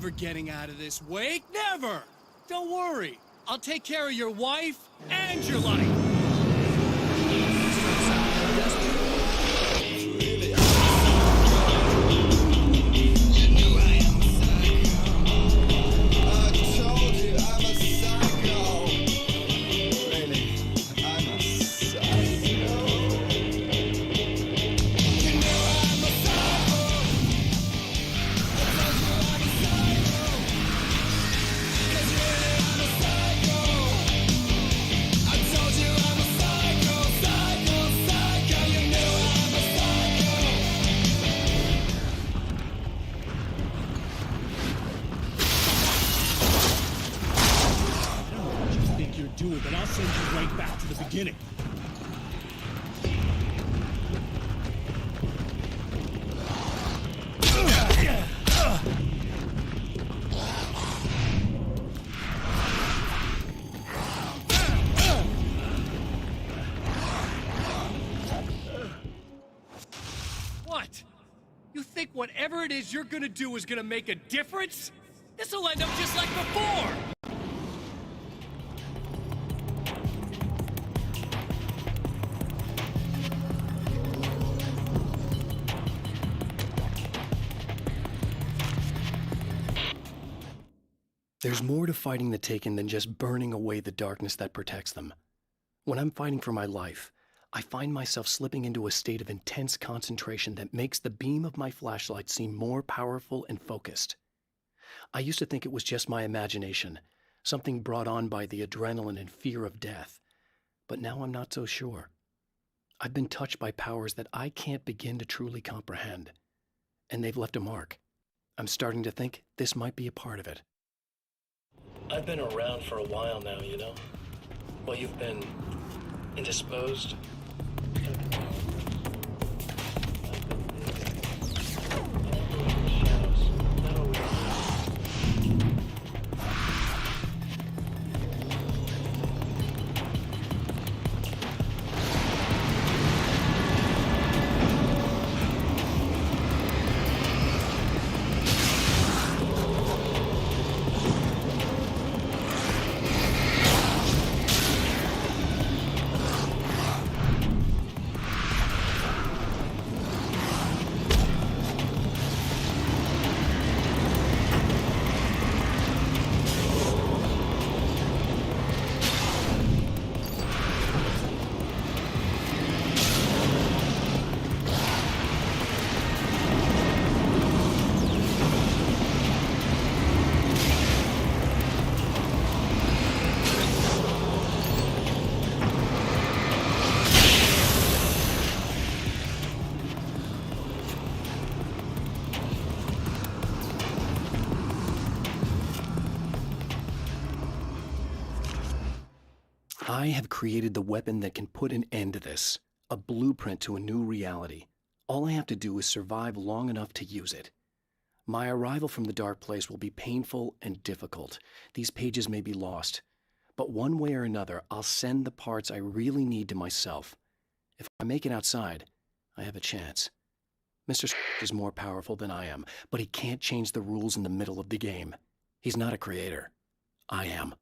never getting out of this, Wake. Never! Don't worry. I'll take care of your wife and your life. But I'll send you right back to the beginning. What? You think whatever it is you're gonna do is gonna make a difference? This'll end up just like before! There's more to fighting the Taken than just burning away the darkness that protects them. When I'm fighting for my life, I find myself slipping into a state of intense concentration that makes the beam of my flashlight seem more powerful and focused. I used to think it was just my imagination, something brought on by the adrenaline and fear of death, but now I'm not so sure. I've been touched by powers that I can't begin to truly comprehend, and they've left a mark. I'm starting to think this might be a part of it. I've been around for a while now, you know? Well, you've been indisposed. I have created the weapon that can put an end to this, a blueprint to a new reality. All I have to do is survive long enough to use it. My arrival from the dark place will be painful and difficult. These pages may be lost, but one way or another, I'll send the parts I really need to myself. If I make it outside, I have a chance. Mr. is more powerful than I am, but he can't change the rules in the middle of the game. He's not a creator. I am.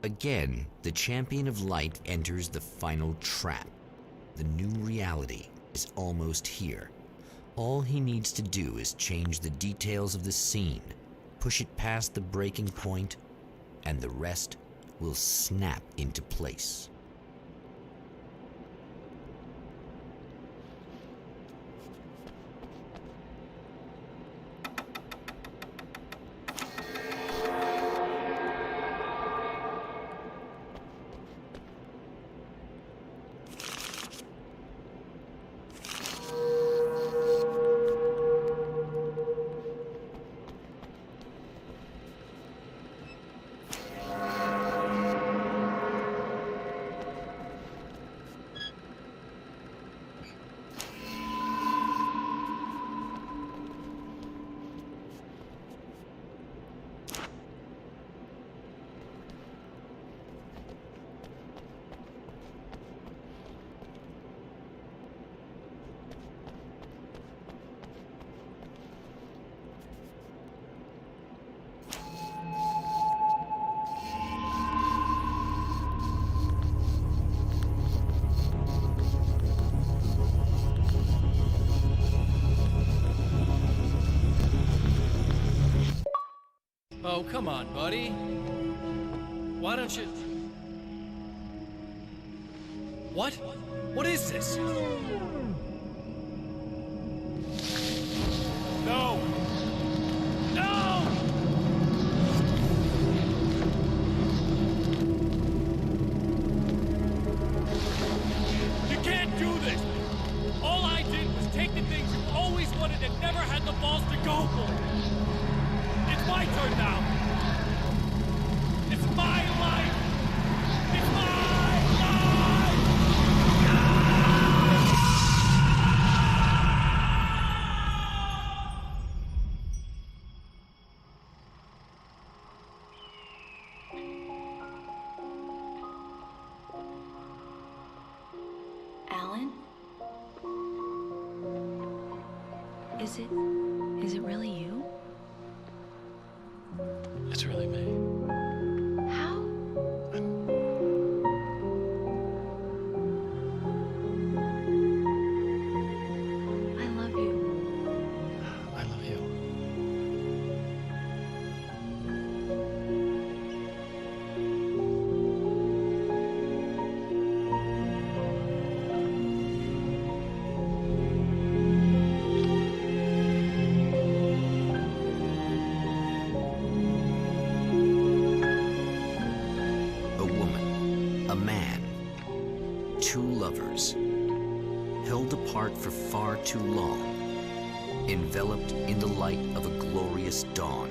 Again, the champion of light enters the final trap. The new reality is almost here. All he needs to do is change the details of the scene, push it past the breaking point, and the rest will snap into place. Oh, come on, buddy. Why don't you... What? What is this? No! No! You can't do this! All I did was take the things you always wanted and never had the balls to go for! It's my turn now! It's my life! It's my life! Alan? Is it really you? It's really me. How? I love you. I love you. A man, two lovers, held apart for far too long, enveloped in the light of a glorious dawn.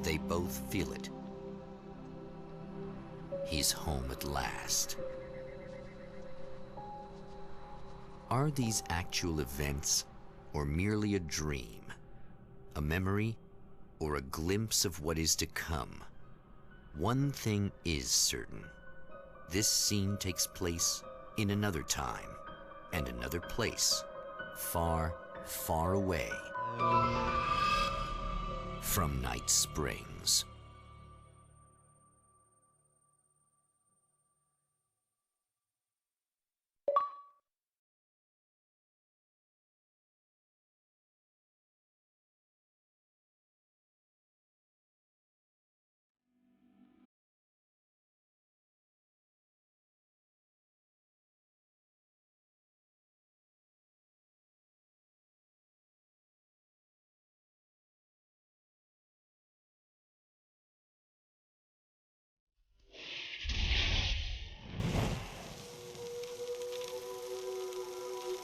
They both feel it. He's home at last. Are these actual events, or merely a dream? A memory, or a glimpse of what is to come? One thing is certain. This scene takes place in another time and another place, far, far away from Night Springs.